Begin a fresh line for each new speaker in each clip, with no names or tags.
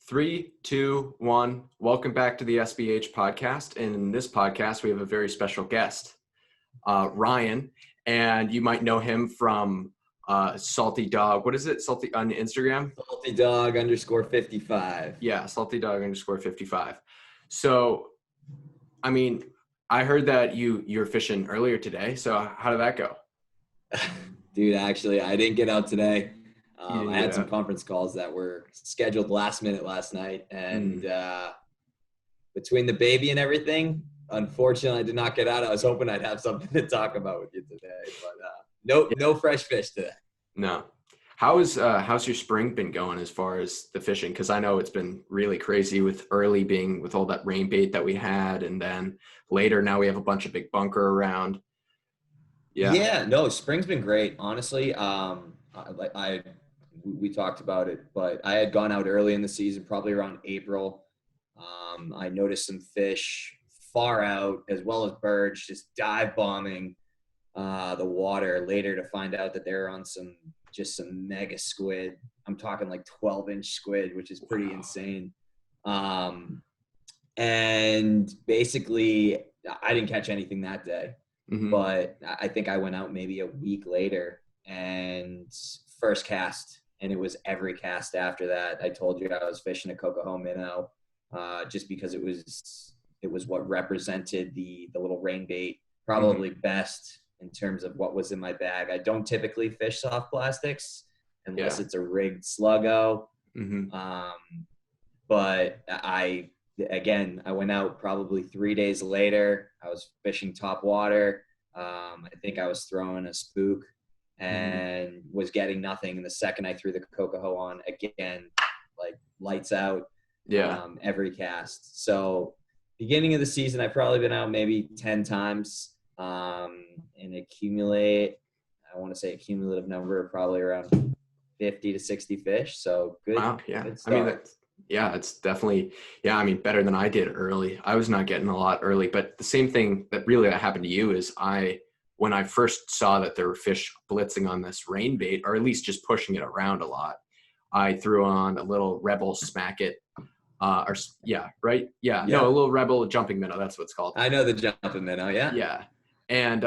Three, two, one. Welcome back to the SBH podcast. And in this podcast, we have a very special guest, Ryan. And you might know him from Salty Dog. What is it? Salty on Instagram?
Salty Dog _55.
Yeah, Salty Dog _55. So, I mean, I heard that you're fishing earlier today. So how did that go?
Dude, actually, I didn't get out today. I had some
Yeah.
conference calls that were scheduled last minute last night. And between the baby and everything, unfortunately, I did not get out. I was hoping I'd have something to talk about with you today. But no fresh fish today.
No. How's your spring been going as far as the fishing? Because I know it's been really crazy with early being with all that rain bait that we had, and then later now we have a bunch of big bunker around.
Yeah, no, spring's been great. Honestly, we talked about it, but I had gone out early in the season, probably around April. I noticed some fish far out as well as birds just dive bombing the water later to find out that they're on some mega squid. I'm talking like 12-inch squid, which is pretty insane. And basically I didn't catch anything that day, but I think I went out maybe a week later and first cast, and it was every cast after that. I told you I was fishing a Conceicao minnow, just because it was what represented the little rain bait probably best in terms of what was in my bag. I don't typically fish soft plastics unless it's a rigged sluggo. But I went out probably 3 days later. I was fishing top water. I think I was throwing a spook and was getting nothing. And the second I threw the Conceicao on again, like lights out, every cast. So beginning of the season, I've probably been out maybe 10 times, and I want to say a cumulative number of probably around 50 to 60 fish. So good.
Wow. Yeah.
Good
I mean, it's definitely, better than I did early. I was not getting a lot early, but the same thing that happened to you is when I first saw that there were fish blitzing on this rain bait, or at least just pushing it around a lot, I threw on a little Rebel Smack It. A little Rebel jumping minnow. That's what it's called.
I know the jumping minnow. Yeah.
Yeah. And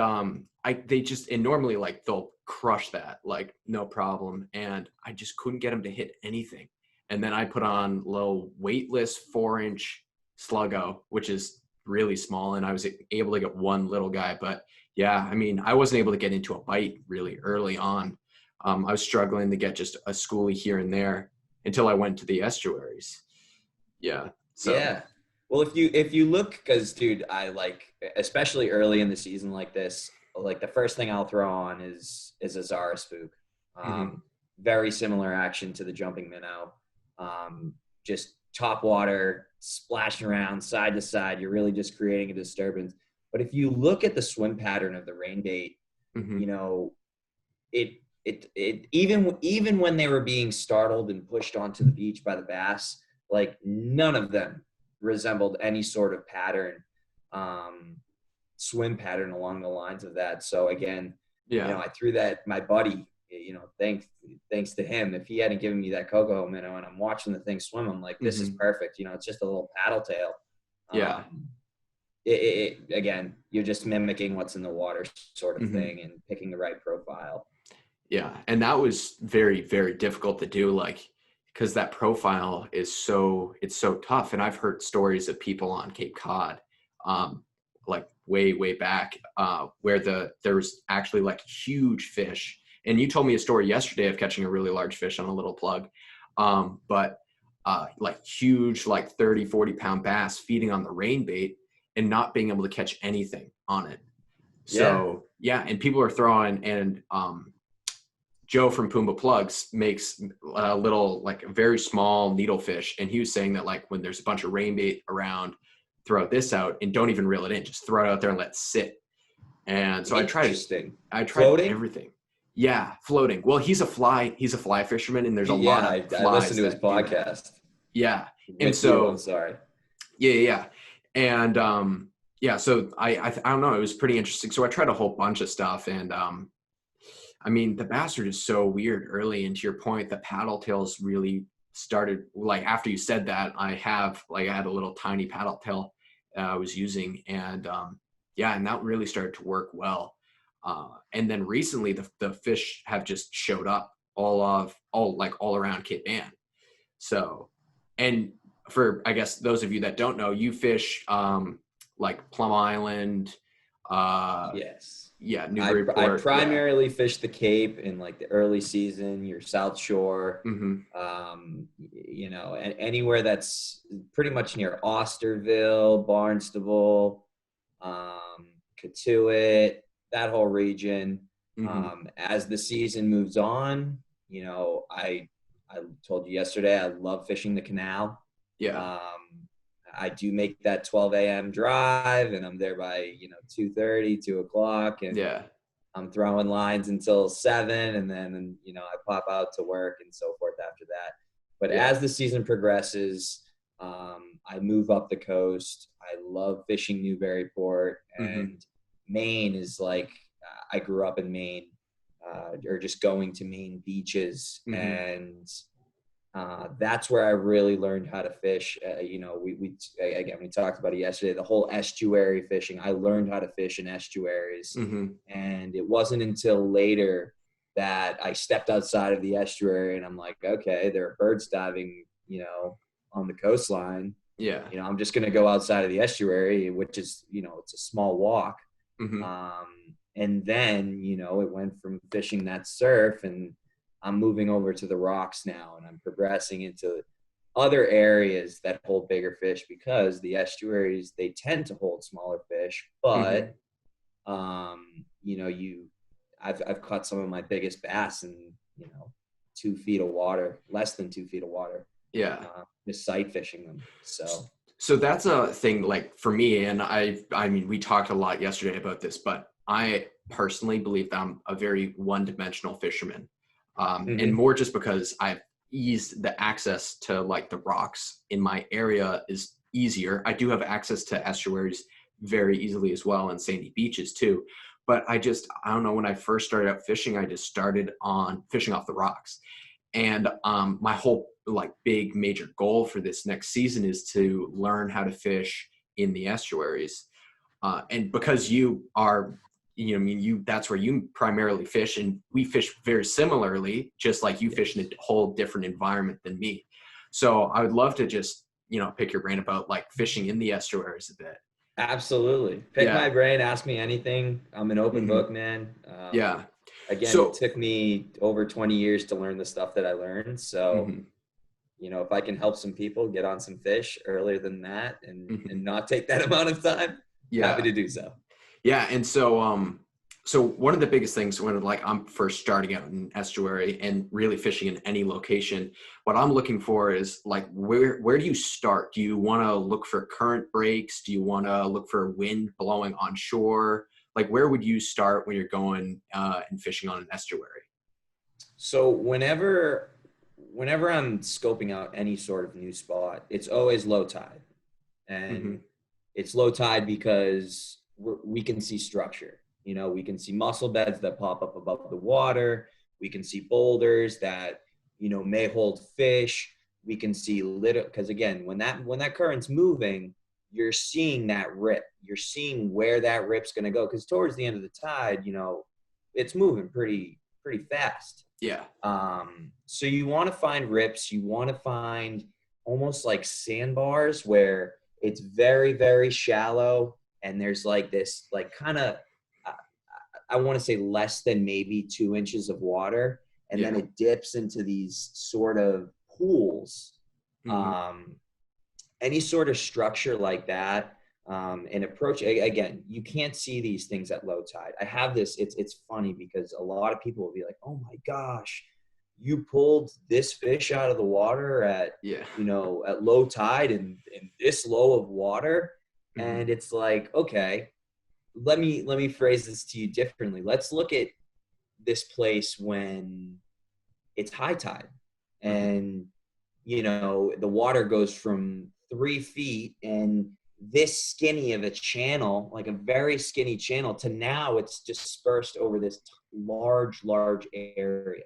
normally like they'll crush that, like no problem. And I just couldn't get them to hit anything. And then I put on little weightless 4-inch sluggo, which is really small. And I was able to get one little guy, but yeah, I mean, I wasn't able to get into a bite really early on. I was struggling to get just a schoolie here and there until I went to the estuaries. Yeah. So. Yeah.
Well, if you look, because dude, I like, especially early in the season like this, like the first thing I'll throw on is a Zara spook. Very similar action to the jumping minnow. Just top water, splashing around side to side. You're really just creating a disturbance. But if you look at the swim pattern of the rain bait, you know, it even when they were being startled and pushed onto the beach by the bass, like none of them resembled any sort of pattern, swim pattern along the lines of that. So again, I threw that, my buddy, thanks to him, if he hadn't given me that Conceicao minnow and I'm watching the thing swim, I'm like, this is perfect. It's just a little paddle tail. Again, you're just mimicking what's in the water sort of thing and picking the right profile.
Yeah. And that was very, very difficult to do, like, because that profile is so tough. And I've heard stories of people on Cape Cod, like way back, where there was actually like huge fish. And you told me a story yesterday of catching a really large fish on a little plug. But like huge, like 30, 40 pound bass feeding on the rain bait and not being able to catch anything on it. So and people are throwing, and Joe from Pumbaa Plugs makes a little, like a very small needlefish. And he was saying that like when there's a bunch of rain bait around, throw this out and don't even reel it in, just throw it out there and let it sit. And so I tried
floating?
Everything. Yeah. Floating. Well, he's a fly fisherman, and there's a lot of flies.
I listened to his podcast.
Yeah.
And so I'm sorry.
Yeah. And, so I don't know. It was pretty interesting. So I tried a whole bunch of stuff, and, I mean, the bass are just so weird early, and to your point, the paddle tails really started, like after you said that, I had a little tiny paddle tail I was using, and yeah, and that really started to work well. And then recently the fish have just showed up all around Cape Ann. So, and for, I guess, those of you that don't know, you fish like Plum Island,
Yes.
yeah,
I
Newburyport, yeah.
primarily fish the Cape in like the early season, your South Shore,
Mm-hmm.
and anywhere that's pretty much near Osterville, Barnstable, Catuit, that whole region.
Mm-hmm.
As the season moves on, I told you yesterday, I love fishing the canal.
Yeah.
I do make that 12 a.m. drive, and I'm there by 2:30, 2 o'clock, and
Yeah.
I'm throwing lines until 7, and then I pop out to work and so forth after that. But
Yeah.
as the season progresses, I move up the coast. I love fishing Newburyport,
Mm-hmm.
and Maine is like I grew up in Maine, or just going to Maine beaches,
Mm-hmm.
and that's where I really learned how to fish. We talked about it yesterday. The whole estuary fishing. I learned how to fish in estuaries,
Mm-hmm.
and it wasn't until later that I stepped outside of the estuary, and I'm like, okay, there are birds diving, on the coastline.
Yeah.
I'm just gonna go outside of the estuary, which is, it's a small walk.
Mm-hmm.
And then, it went from fishing that surf, and I'm moving over to the rocks now, and I'm progressing into other areas that hold bigger fish, because the estuaries, they tend to hold smaller fish, but I've caught some of my biggest bass in 2 feet of water, less than 2 feet of water.
Yeah.
Just sight fishing them.
So that's a thing, like for me, and I mean, we talked a lot yesterday about this, but I personally believe that I'm a very one-dimensional fisherman. And more just because I've eased the access to like the rocks in my area is easier. I do have access to estuaries very easily as well, and sandy beaches too. But I don't know, when I first started out fishing, I just started on fishing off the rocks. And my whole like big major goal for this next season is to learn how to fish in the estuaries. And because you are, that's where you primarily fish, and we fish very similarly, just like you fish in a whole different environment than me. So I would love to just, pick your brain about like fishing in the estuaries a bit.
Absolutely. Pick my
Yeah.
brain, ask me anything. I'm an open
Mm-hmm.
book, man.
Yeah.
Again, it
So,
took me over 20 years to learn the stuff that I learned. So,
mm-hmm.
if I can help some people get on some fish earlier than that, and
Mm-hmm.
not take that amount of time, happy
Yeah.
to do so.
Yeah. And so one of the biggest things when like I'm first starting out in estuary and really fishing in any location, what I'm looking for is like, where do you start? Do you want to look for current breaks? Do you want to look for wind blowing on shore? Like, where would you start when you're going and fishing on an estuary?
So whenever I'm scoping out any sort of new spot, it's always low tide.
Mm-hmm.
And it's low tide because we can see structure. We can see mussel beds that pop up above the water. We can see boulders that, may hold fish. We can see little, because again, when that current's moving, you're seeing that rip. You're seeing where that rip's going to go. Because towards the end of the tide, it's moving pretty fast.
Yeah.
So you want to find rips. You want to find almost like sandbars where it's very, very shallow, and there's like this, like kind of, I want to say less than maybe 2 inches of water, and then it dips into these sort of pools.
Mm-hmm.
Any sort of structure like that, and approach, again, you can't see these things at low tide. I have this, it's funny because a lot of people will be like, oh my gosh, you pulled this fish out of the water at at low tide and this low of water.
Mm-hmm.
And it's like, okay, let me phrase this to you differently. Let's look at this place when it's high tide, and the water goes from 3 feet and this skinny of a channel, like a very skinny channel, to now it's dispersed over this large area.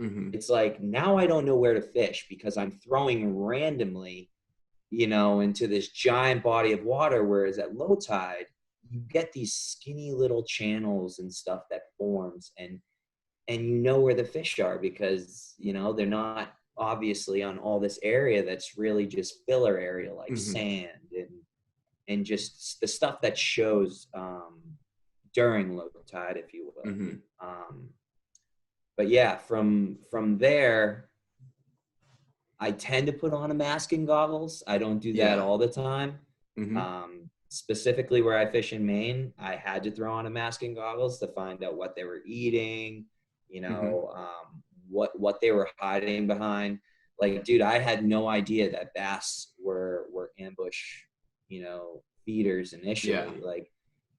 Mm-hmm.
It's like, now I don't know where to fish because I'm throwing randomly, into this giant body of water. Whereas at low tide, you get these skinny little channels and stuff that forms, and where the fish are, because they're not obviously on all this area that's really just filler area, like
Mm-hmm.
sand and just the stuff that shows during low tide, if you will.
Mm-hmm.
But yeah, from there, I tend to put on a mask and goggles. I don't do that
Yeah.
all the time.
Mm-hmm.
Specifically where I fish in Maine, I had to throw on a mask and goggles to find out what they were eating,
Mm-hmm.
what they were hiding behind. Like, dude, I had no idea that bass were ambush, feeders
Yeah.
initially. Like,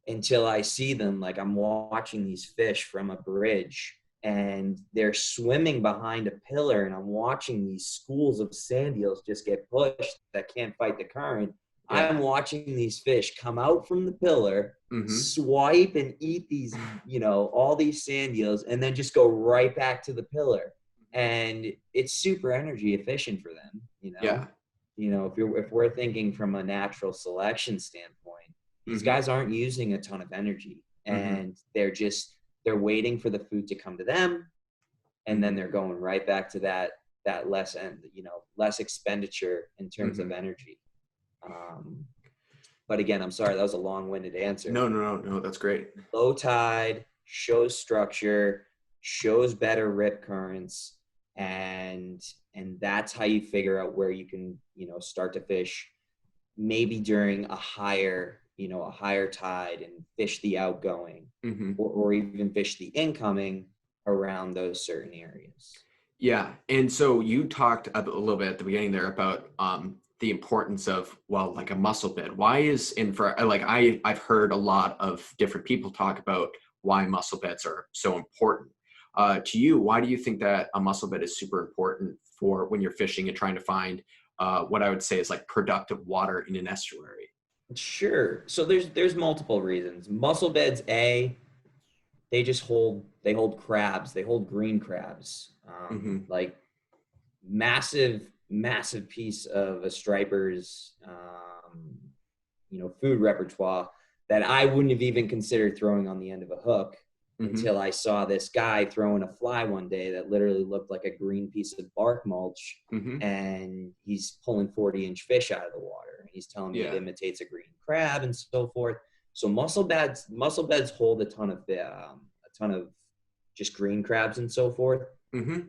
until I see them, like I'm watching these fish from a bridge and they're swimming behind a pillar, and I'm watching these schools of sand eels just get pushed that can't fight the current.
Yeah.
I'm watching these fish come out from the pillar,
Mm-hmm.
swipe and eat these, all these sand eels, and then just go right back to the pillar. And it's super energy efficient for them,
Yeah.
if we're thinking from a natural selection standpoint, these
Mm-hmm.
guys aren't using a ton of energy,
Mm-hmm.
and they're waiting for the food to come to them, and then
Mm-hmm.
they're going right back to that less less expenditure in terms
Mm-hmm.
of energy. um, but again, I'm sorry, that was a long-winded answer.
No, no, no, no. That's great.
Low tide shows structure, shows better rip currents, and that's how you figure out where you can start to fish, maybe during a higher tide, and fish the outgoing,
Mm-hmm.
or even fish the incoming around those certain areas.
Yeah. And so you talked a little bit at the beginning there about the importance of, well, like a muscle bed. Why is, and for like, I've heard a lot of different people talk about why muscle beds are so important. To you, why do you think that a muscle bed is super important for when you're fishing and trying to find what I would say is like productive water in an estuary?
Sure. So there's multiple reasons. Mussel beds, they hold crabs. They hold green crabs.
Mm-hmm.
Like, massive piece of a striper's food repertoire that I wouldn't have even considered throwing on the end of a hook,
Mm-hmm.
until I saw this guy throwing a fly one day that literally looked like a green piece of bark mulch,
Mm-hmm.
and he's pulling 40-inch fish out of the water, and he's telling me it
Yeah.
imitates a green crab and so forth. So mussel beds hold a ton of just green crabs and so forth.
Mm-hmm.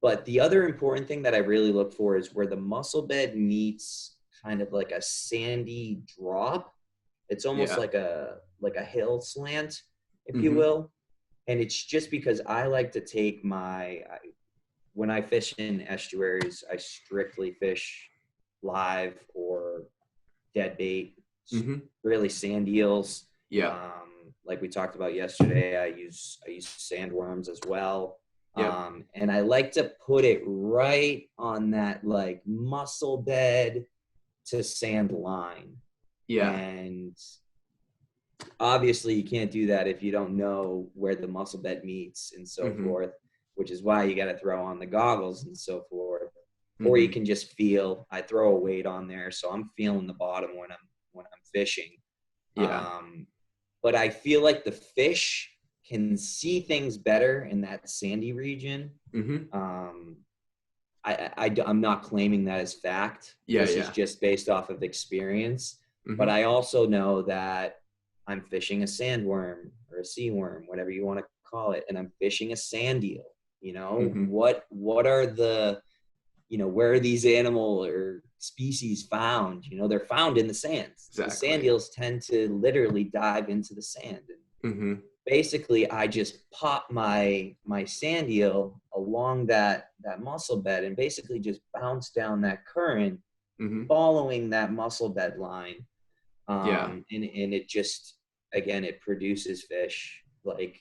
But the other important thing that I really look for is where the mussel bed meets kind of like a sandy drop. It's almost
Yeah.
like a hill slant, if you
Mm-hmm.
will. And it's just because I like to take when I fish in estuaries, I strictly fish live or dead bait,
Mm-hmm.
really sand eels.
Yeah.
Like we talked about yesterday, I use sandworms as well.
Yep.
And I like to put it right on that like mussel bed to sand line.
Yeah.
And obviously you can't do that if you don't know where the mussel bed meets and so
Mm-hmm.
forth, which is why you got to throw on the goggles and so forth. Or you
Mm-hmm.
can just I throw a weight on there, so I'm feeling the bottom when I'm fishing.
Yeah.
But I feel like the fish can see things better in that sandy region.
Mm-hmm.
um, I'm not claiming that as fact.
Yeah.
This is
Yeah.
just based off of experience. But
Mm-hmm.
I also know that I'm fishing a sandworm or a sea worm, whatever you want to call it, and I'm fishing a sand eel.
Mm-hmm.
What are where are these animal or species found? They're found in the sands. The sand
Exactly.
eels tend to literally dive into the sand. And
Mm-hmm.
basically, I just pop my sand eel along that mussel bed and basically just bounce down that current,
Mm-hmm.
following that mussel bed line.
Yeah.
And it just, again, it produces fish like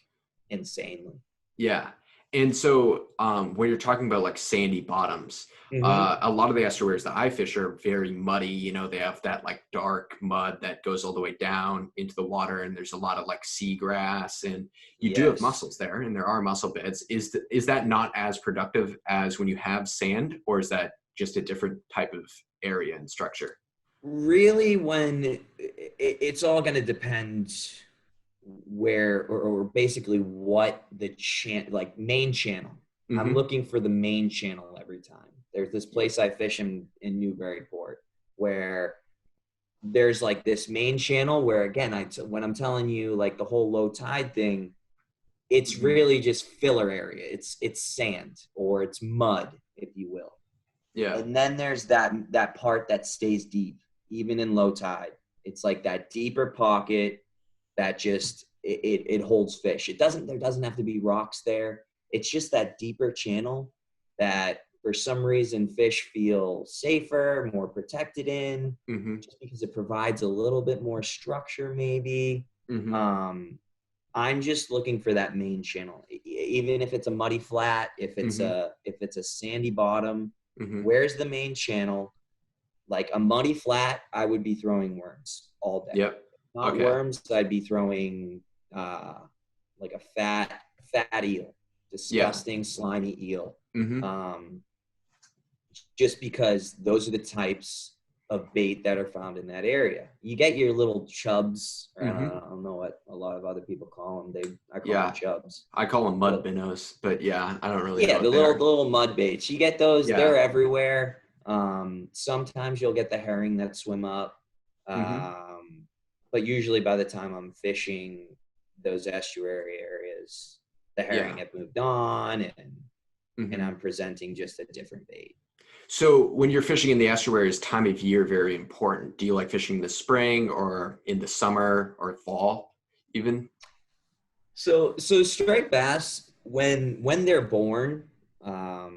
insanely.
Yeah. And so when you're talking about like sandy bottoms,
Mm-hmm.
a lot of the estuaries that I fish are very muddy. They have that like dark mud that goes all the way down into the water, and there's a lot of like seagrass, and you do have
Yes.
mussels there, and there are mussel beds. Is that not as productive as when you have sand, or is that just a different type of area and structure?
Really, it's all going to depend where or basically what the like main channel. I'm
Mm-hmm.
looking for the main channel every time. There's this place I fish in Newburyport where there's like this main channel where, again, when I'm telling you like the whole low tide thing, it's
Mm-hmm.
really just filler area. It's sand or it's mud, if you will.
Yeah.
And then there's that part that stays deep, even in low tide. It's like that deeper pocket that just it holds fish. There doesn't have to be rocks there. It's just that deeper channel that for some reason fish feel safer, more protected in,
Mm-hmm.
just because it provides a little bit more structure, maybe.
Mm-hmm.
Um, I'm just looking for that main channel, even if it's a muddy flat,
Mm-hmm.
if it's a sandy bottom.
Mm-hmm.
Where's the main channel? Like a muddy flat, I would be throwing worms all day.
Yep.
Not
Okay.
worms, I'd be throwing uh, like a fat eel,
Yeah.
disgusting, slimy eel.
Mm-hmm.
Um, just because those are the types of bait that are found in that area. You get your little chubs, or
Mm-hmm.
I don't know what a lot of other people call them. I call them
Yeah.
chubs.
I call them mud
But
minnows, but yeah, I don't really know
yeah,
what they are.
the little mud baits. You get those;
Yeah.
they're everywhere. Sometimes you'll get the herring that swim up,
Mm-hmm.
um, but usually by the time I'm fishing those estuary areas, the herring
Yeah.
have moved on, and
Mm-hmm.
I'm presenting just a different bait.
So when you're fishing in the estuary, is time of year very important? Do you like fishing in the spring or in the summer or fall even?
So striped bass, when they're born, I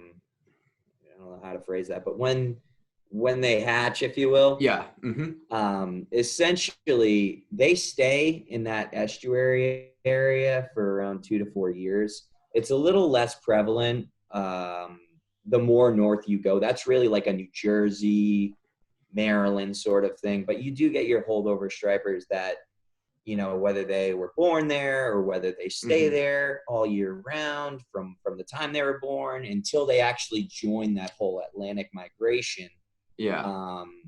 don't know how to phrase that, but when they hatch, if you will,
Yeah. Mm-hmm.
essentially they stay in that estuary area for around 2 to 4 years. It's a little less prevalent the more north you go. That's really like a New Jersey, Maryland sort of thing, but you do get your holdover stripers that, whether they were born there or whether they stay
Mm-hmm.
there all year round from the time they were born until they actually join that whole Atlantic migration.
Yeah.
um,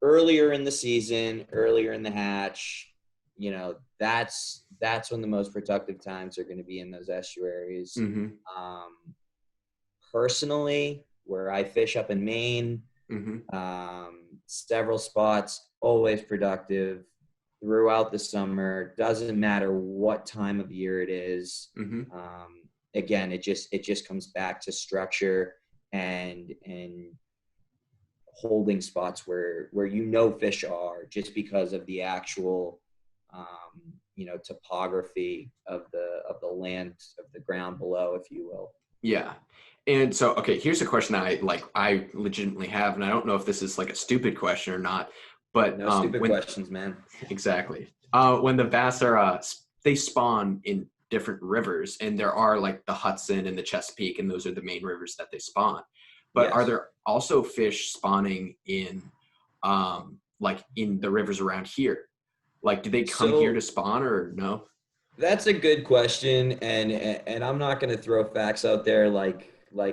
Earlier in the season, earlier in the hatch, that's when the most productive times are going to be in those estuaries.
Mm-hmm.
um, Personally, where I fish up in Maine,
Mm-hmm.
several spots, always productive throughout the summer. Doesn't matter what time of year it is.
Mm-hmm.
Again, it just comes back to structure and holding spots where fish are, just because of the actual topography of the land, of the ground below, if you will.
Yeah. And so, okay, here's a question that I legitimately have, and I don't know if this is like a stupid question or not, but
No stupid
when
questions, man.
exactly. When the bass are they spawn in different rivers, and there are like the Hudson and the Chesapeake, and those are the main rivers that they spawn. But are
Yes.
there also fish spawning in like in the rivers around here? Like, do they come here to
So
spawn or no?
that's a good question, and I'm not going to throw facts out there like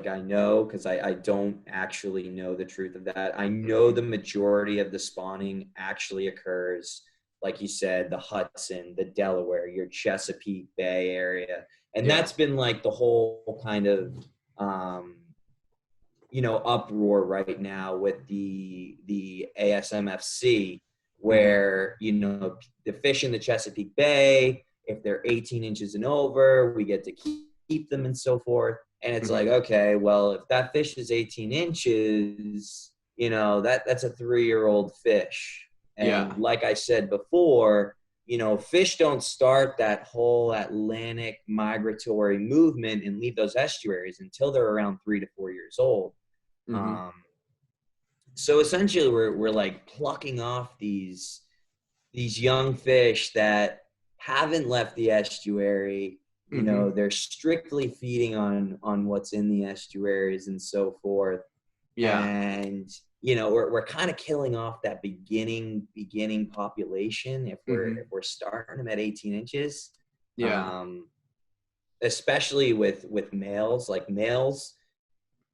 I know, because I don't actually know the truth of that. I know
Hmm.
the majority of the spawning actually occurs, like you said, the Hudson, the Delaware, your Chesapeake Bay area, and
Yeah.
that's been like the whole kind of um, uproar right now with the ASMFC,
Hmm.
where the fish in the Chesapeake Bay, if they're 18 inches and over, we get to keep them and so forth. And it's like,
Hmm.
okay, well, if that fish is 18 inches, that's a 3-year-old fish. And
Yeah.
like I said before, fish don't start that whole Atlantic migratory movement and leave those estuaries until they're around 3 to 4 years old.
Hmm.
Um, so essentially, we're like plucking off these young fish that haven't left the estuary, You
Mm-hmm.
know, they're strictly feeding on what's in the estuaries and so forth.
Yeah.
And you know, we're kind of killing off that beginning population if
Mm-hmm.
we're starting them at 18 inches.
Yeah.
um Especially with males. Like males,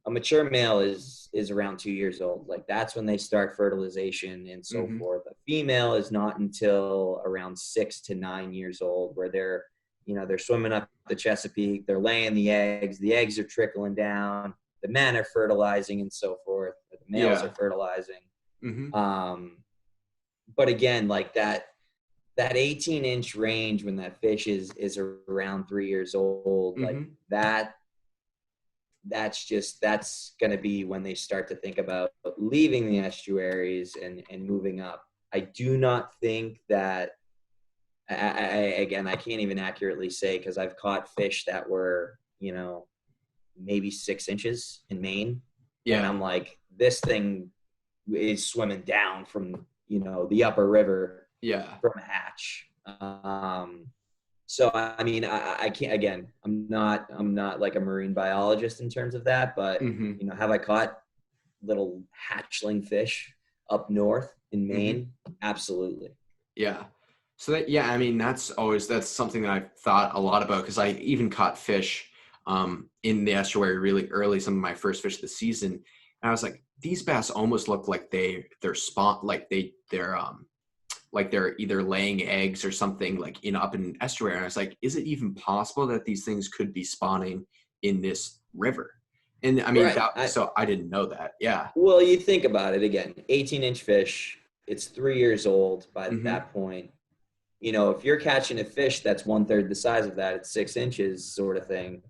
a mature male is around 2 years old. Like that's when they start fertilization and so
Mm-hmm.
forth. A female is not until around 6 to 9 years old, where they're, you know, they're swimming up the Chesapeake, they're laying the eggs are trickling down, the men are fertilizing and so forth, the males are
Yeah.
fertilizing.
Mm-hmm.
But again, like that 18-inch range, when that fish is around 3 years old, like
Mm-hmm.
that's going to be when they start to think about leaving the estuaries and moving up. I do not think that again, I can't even accurately say, because I've caught fish that were, you know, maybe 6 inches in Maine, and
Yeah.
I'm like, this thing is swimming down from, you know, the upper river
Yeah.
from a hatch. So I mean, I can't. Again, I'm not like a marine biologist in terms of that, but
Mm-hmm.
you know, have I caught little hatchling fish up north in
Mm-hmm.
Maine? Absolutely.
Yeah. So that, yeah, I mean, that's something that I've thought a lot about, because I even caught fish in the estuary really early, some of my first fish of the season. And I was like, these bass almost look like they're spawn, like they're either laying eggs or something, like in up in an estuary. And I was like, is it even possible that these things could be spawning in this river? And I mean
Right.
that, so I didn't know that. Yeah.
Well, you think about it again, 18-inch fish, it's 3 years old by
Mm-hmm.
that point. You know, if you're catching a fish that's 1/3 the size of that, it's 6 inches sort of thing.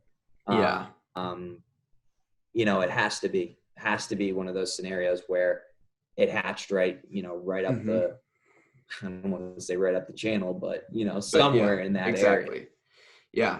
Yeah.
Um, you know, it has to be one of those scenarios where it hatched right, you know, right up
Mm-hmm.
the, I don't want to say right up the channel, but you know,
But yeah,
somewhere in that area.
exactly. Yeah.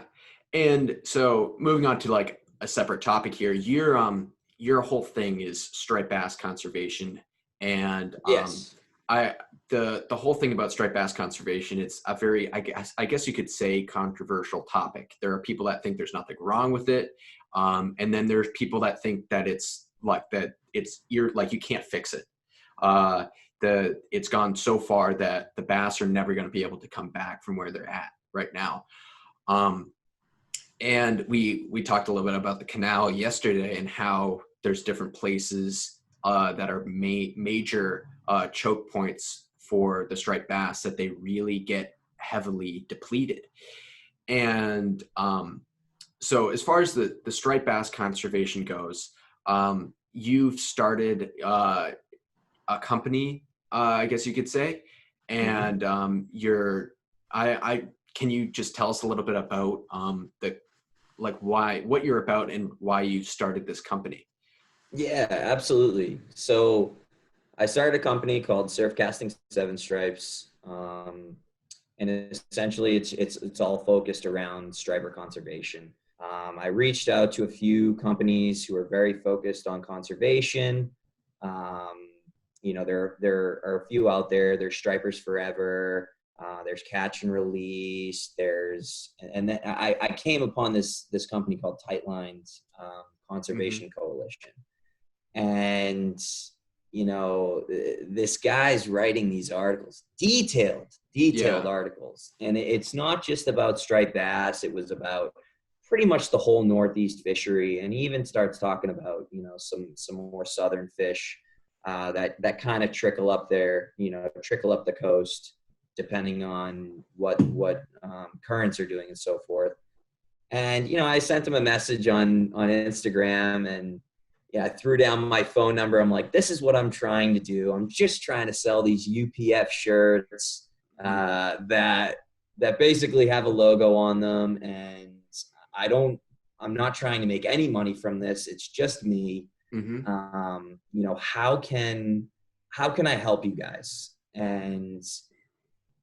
And so moving on to like a separate topic here, your whole thing is striped bass conservation. And
Yes.
I the whole thing about striped bass conservation, it's a very, I guess you could say, controversial topic. There are people that think there's nothing wrong with it. And then there's people that think that it's like that you're like you can't fix it. Uh it's gone so far that the bass are never going to be able to come back from where they're at right now. Um, and we talked a little bit about the canal yesterday and how there's different places that are major choke points for the striped bass, that they really get heavily depleted. And so as far as the striped bass conservation goes, you've started a company, I guess you could say,
Mm-hmm.
and I can you just tell us a little bit about the like why what you're about and why you started this company?
Yeah, absolutely. So I started a company called Surfcasting Seven Stripes, and essentially it's all focused around striper conservation. I reached out to a few companies who are very focused on conservation. Um, you know, there are a few out there. There's Stripers Forever. There's Catch and Release. And then I came upon this company called Tightlines
Mm-hmm.
Conservation Coalition. And you know, this guy's writing these articles, detailed
Yeah.
articles, and it's not just about striped bass. It was about pretty much the whole northeast fishery, and he even starts talking about, you know, some more southern fish that kind of trickle up there, you know, trickle up the coast, depending on what currents are doing and so forth. And you know, I sent him a message on Instagram, and yeah, I threw down my phone number. I'm like, this is what I'm trying to do. I'm just trying to sell these UPF shirts
Mm-hmm.
that basically have a logo on them, and I don't. I'm not trying to make any money from this. It's just me.
Mm-hmm.
You know, how can I help you guys? And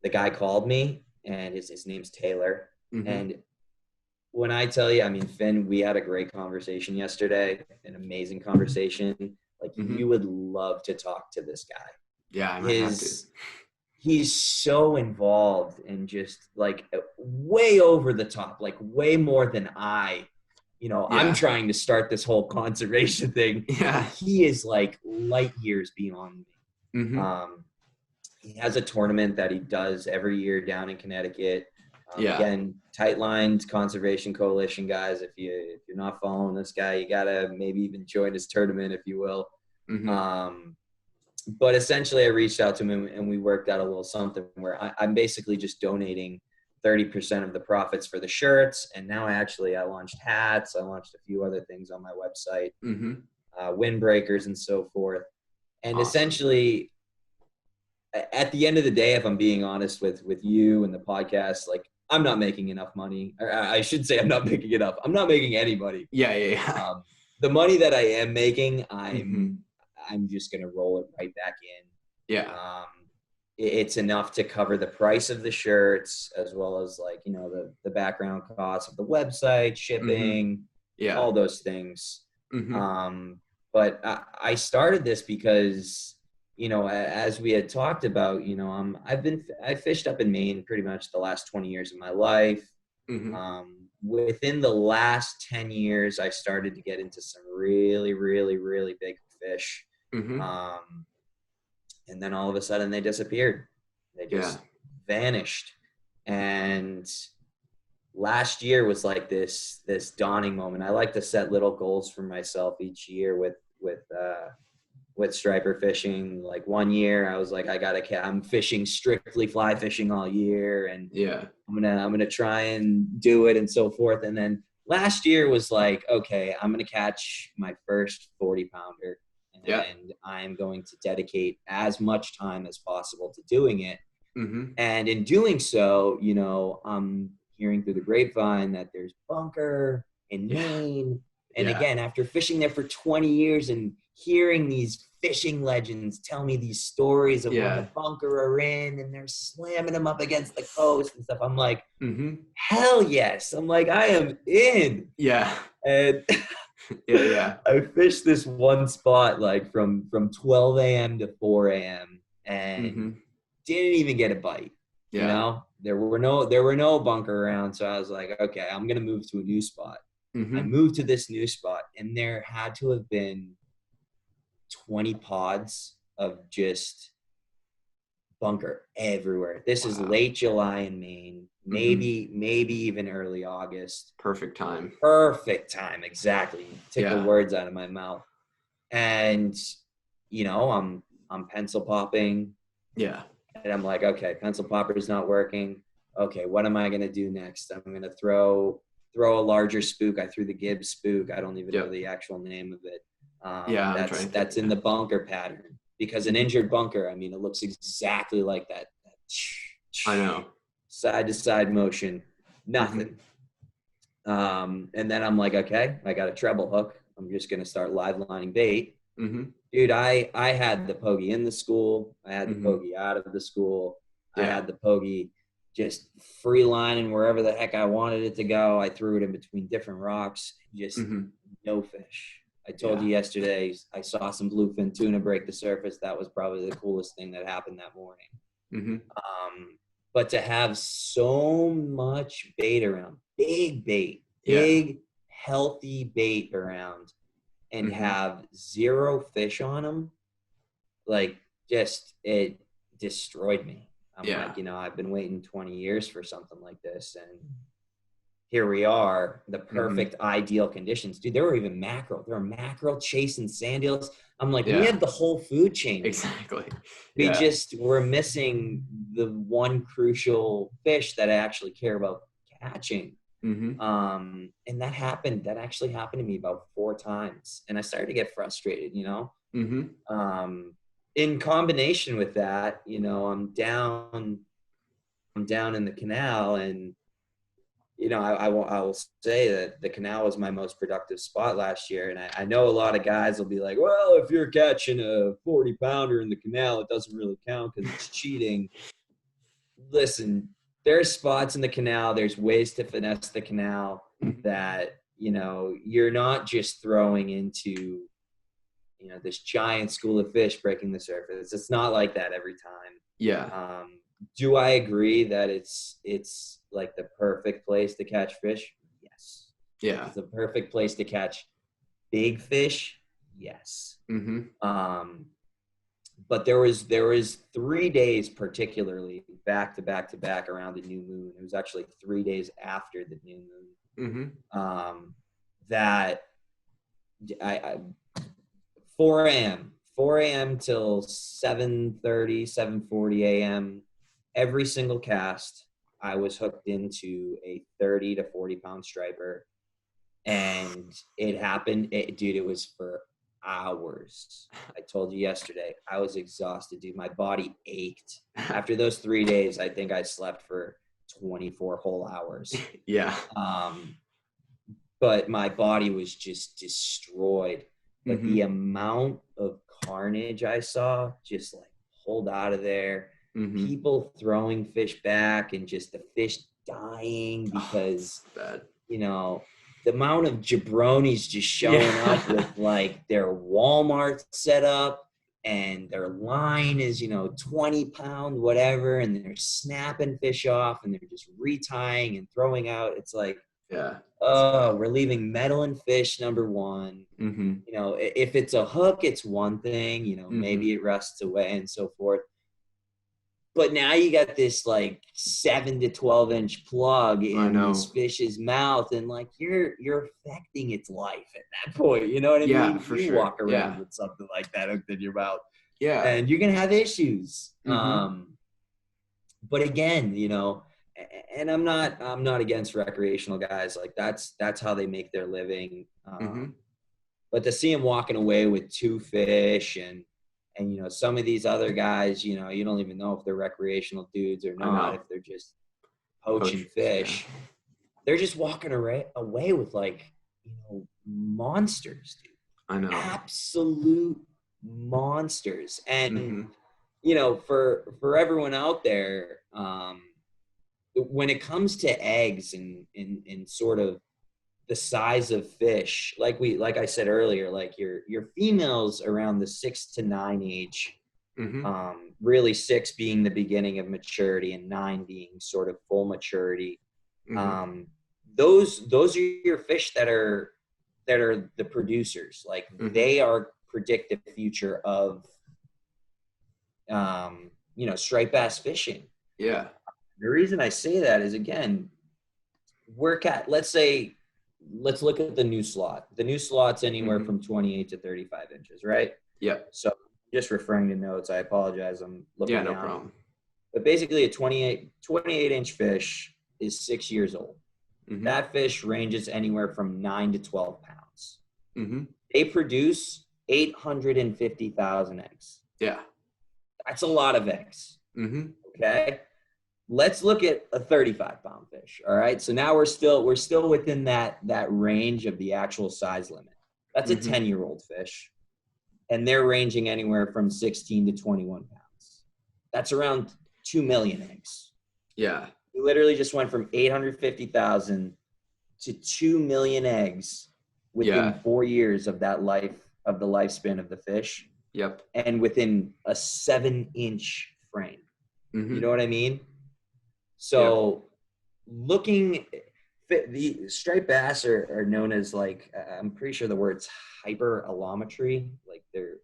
the guy called me, and his name's Taylor.
Mm-hmm.
And when I tell you, I mean, Finn, we had a great conversation yesterday, an amazing conversation. Like,
Mm-hmm.
you would love to talk to this guy.
Yeah, I might have to.
His he's so involved and just like way over the top, like way more than I'm trying to start this whole conservation thing.
Yeah.
He is like light years beyond me.
Mm-hmm.
He has a tournament that he does every year down in Connecticut.
Yeah.
Again, Tight Lines Conservation Coalition guys. If you're not following this guy, you gotta maybe even join his tournament, if you will.
Mm-hmm.
But essentially, I reached out to him and we worked out a little something where I'm basically just donating 30% of the profits for the shirts. And now I launched hats. I launched a few other things on my website,
Mm-hmm.
windbreakers and so forth. And
Awesome.
essentially, at the end of the day, if I'm being honest with you and the podcast, like I'm not making enough money. Or I should say I'm not making enough. I'm not making any money.
Yeah.
The money that I am making,
Mm-hmm.
I'm just gonna roll it right back in.
Yeah.
It's enough to cover the price of the shirts as well as like the background costs of the website, shipping,
Mm-hmm. Yeah.
all those things.
Mm-hmm.
But I started this because as we had talked about, I fished up in Maine pretty much the last 20 years of my life.
Mm-hmm.
Within the last 10 years, I started to get into some really, really, really big fish.
Mm-hmm.
And then all of a sudden they disappeared. They just vanished. And last year was like this dawning moment. I like to set little goals for myself each year with striper fishing. Like one year I was like, I'm fishing strictly fly fishing all year, and I'm gonna try and do it and so forth. And then last year was like, okay, I'm gonna catch my first 40 pounder, and I'm going to dedicate as much time as possible to doing it.
Mm-hmm.
And in doing so, I'm hearing through the grapevine that there's bunker in Maine. And again, after fishing there for 20 years and hearing these fishing legends tell me these stories of when the bunker are in and they're slamming them up against the coast and stuff, I'm like, hell yes. I'm like, I am in.
Yeah.
And I fished this one spot like from 12 a.m. to 4 a.m. and didn't even get a bite. There were no bunker around. So I was like, okay, I'm going to move to a new spot. I moved to this new spot, and there had to have been 20 pods of just bunker everywhere. This is late July in Maine, maybe even early August.
Perfect time.
Exactly. Took the words out of my mouth. And I'm pencil popping.
Yeah.
And I'm like, okay, pencil popper is not working. Okay, what am I going to do next? I'm going to throw a larger spook. I threw the Gibbs spook. I don't even know the actual name of it. That's in the bunker pattern, because an injured bunker, I mean, it looks exactly like that.
I know.
Side to side motion, nothing. And then I'm like, okay, I got a treble hook. I'm just going to start live lining bait. Dude, I had the pogie in the school. I had the pogie out of the school. I had the pogie just free lining wherever the heck I wanted it to go. I threw it in between different rocks. Just no fish. I told you yesterday, I saw some bluefin tuna break the surface. That was probably the coolest thing that happened that morning. But to have so much bait around, big bait, big, healthy bait around, and have zero fish on them, like, just, it destroyed me. I'm like, I've been waiting 20 years for something like this, and here we are, the perfect ideal conditions. Dude, there were even mackerel. There were mackerel chasing sand eels. I'm like, we have the whole food chain.
Exactly.
We just were missing the one crucial fish that I actually care about catching. And that actually happened to me about 4 times. And I started to get frustrated, in combination with that, I'm down in the canal, and I will say that the canal was my most productive spot last year. And I know a lot of guys will be like, well, if you're catching a 40 pounder in the canal, it doesn't really count because it's cheating. Listen, there's spots in the canal. There's ways to finesse the canal that, you're not just throwing into this giant school of fish breaking the surface. It's not like that every time.
Yeah.
Do I agree that it's like the perfect place to catch fish? Yes.
Yeah.
It's the perfect place to catch big fish. Yes. But there was 3 days particularly back to back to back around the new moon. It was actually 3 days after the new moon. That I 4 a.m. till 7:30, 7:40 a.m. Every single cast, I was hooked into a 30 to 40 pound striper, and it happened. Dude, it was for hours. I told you yesterday, I was exhausted, dude. My body ached. After those 3 days, I think I slept for 24 whole hours.
Yeah.
But my body was just destroyed. But the amount of carnage I saw just like pulled out of there, people throwing fish back and just the fish dying because, the amount of jabronis just showing up with like their Walmart set up and their line is, 20 pound, whatever. And they're snapping fish off and they're just retying and throwing out. It's like, we're leaving metal and fish, number one. If it's a hook, it's one thing, maybe it rusts away and so forth. But now you got this like 7 to 12 inch plug in this fish's mouth, and like you're affecting its life at that point. You know what I mean?
For
you
sure.
walk around with something like that hooked in your mouth.
Yeah.
And you're gonna have issues. But again, and I'm not against recreational guys. Like that's how they make their living. But to see them walking away with 2 fish and some of these other guys, you don't even know if they're recreational dudes or not, if they're just poaching fish. They're just walking away with like, monsters, dude.
I know.
Absolute monsters. And, for everyone out there, when it comes to eggs and sort of the size of fish, like I said earlier, like your females around the 6 to 9 age, really 6 being the beginning of maturity and 9 being sort of full maturity. Those are your fish that are the producers. Like they are predictive future of striped bass fishing.
Yeah.
The reason I say that is, again, let's look at the new slot. The new slot's anywhere from 28 to 35 inches, right?
Yeah.
So just referring to notes, I apologize. I'm looking down.
No problem.
But basically a 28 inch fish is 6 years old. That fish ranges anywhere from 9 to 12 pounds. They produce 850,000 eggs.
Yeah.
That's a lot of eggs. Okay. Let's look at a 35-pound fish. All right. So now we're still within that range of the actual size limit. That's a 10-year-old fish. And they're ranging anywhere from 16 to 21 pounds. That's around 2 million eggs. Yeah. We literally just went from 850,000 to 2 million eggs within 4 years of the lifespan of the fish.
Yep.
And within a 7-inch frame. You know what I mean? So the striped bass are known as, like, I'm pretty sure the word's hyperallometry, like they're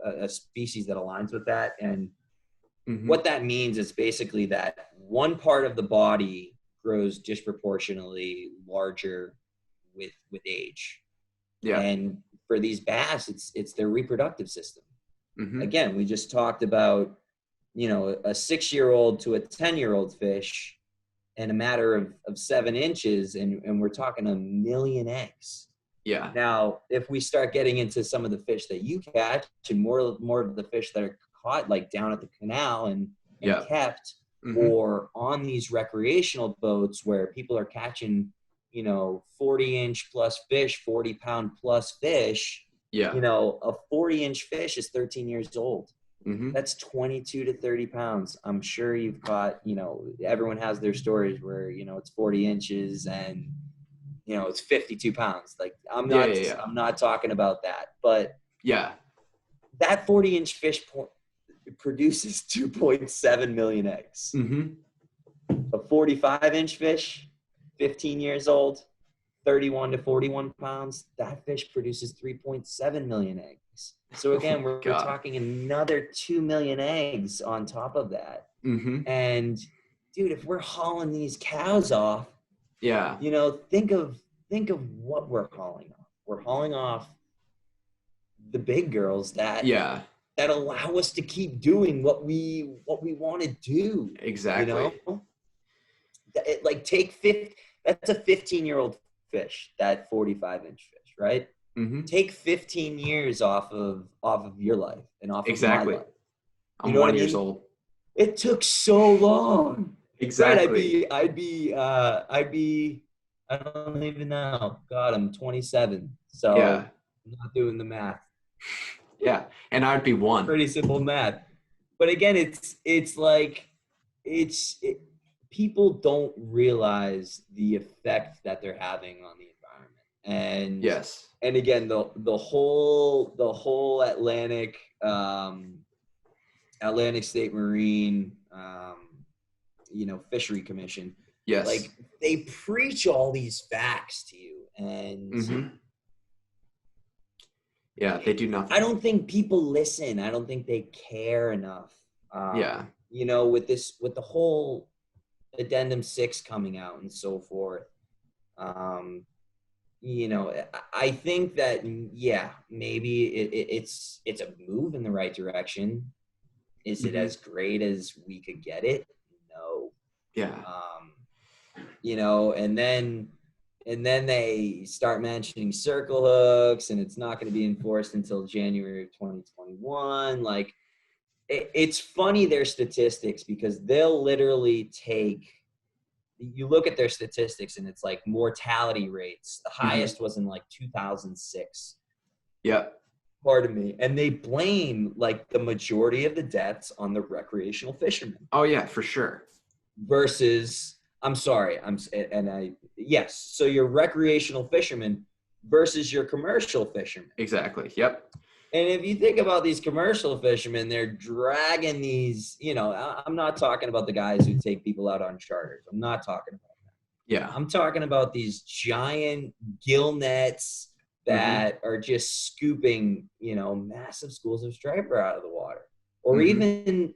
a species that aligns with that. And what that means is basically that one part of the body grows disproportionately larger with age. Yeah. And for these bass, it's their reproductive system. Again, we just talked about, a 6-year-old to a 10-year-old fish in a matter of 7 inches, and we're talking 1 million eggs. Yeah. Now, if we start getting into some of the fish that you catch and more of the fish that are caught like down at the canal and kept, or on these recreational boats where people are catching, 40-inch plus fish, 40-pound plus fish. Yeah. A 40-inch fish is 13 years old. That's 22 to 30 pounds. I'm sure you've caught, everyone has their stories where, it's 40 inches and, it's 52 pounds. Like I'm not talking about that, but that 40-inch fish produces 2.7 million eggs.
Mm-hmm.
A 45-inch fish, 15 years old, 31 to 41 pounds, that fish produces 3.7 million eggs. So again,
Oh
we're
God.
talking another 2 million eggs on top of that.
Mm-hmm.
And dude, if we're hauling these cows off,
Yeah.
you know, think of what we're hauling off. We're hauling off the big girls that
Yeah.
allow us to keep doing what we want to do. You
Exactly.
know, that's a 15-year-old fish, that 45-inch fish, right?
Mm-hmm.
Take 15 years off of your life and off of my
Exactly.
life. You
I'm
know what I
1 years
mean?
old.
It took so long. Right?
Exactly.
I don't even know. God, I'm 27, so
Yeah.
I'm not doing the math.
Yeah. And I'd be one.
Pretty simple math. But again, it's like people don't realize the effect that they're having on the environment.
Yes.
And again, the whole Atlantic State Marine Fishery Commission,
Yes.
like, they preach all these facts to you, and
Mm-hmm. Yeah, they do nothing.
I don't think people listen. I don't think they care enough.
Yeah.
With the whole Addendum 6 coming out and so forth, I think that, yeah, maybe it's a move in the right direction. Is it
Mm-hmm.
as great as we could get it? No.
Yeah.
And then they start mentioning circle hooks, and it's not going to be enforced until January of 2021. Like, it's funny, their statistics, because they'll literally you look at their statistics and it's like mortality rates. The highest was in like 2006.
Yep.
Pardon me. And they blame like the majority of the deaths on the recreational fishermen.
Oh yeah, for sure.
Versus, yes. So your recreational fishermen versus your commercial fishermen.
Exactly. Yep.
And if you think about these commercial fishermen, they're dragging these, I'm not talking about the guys who take people out on charters. I'm not talking about that.
Yeah.
I'm talking about these giant gill nets that are just scooping, massive schools of striper out of the water, or even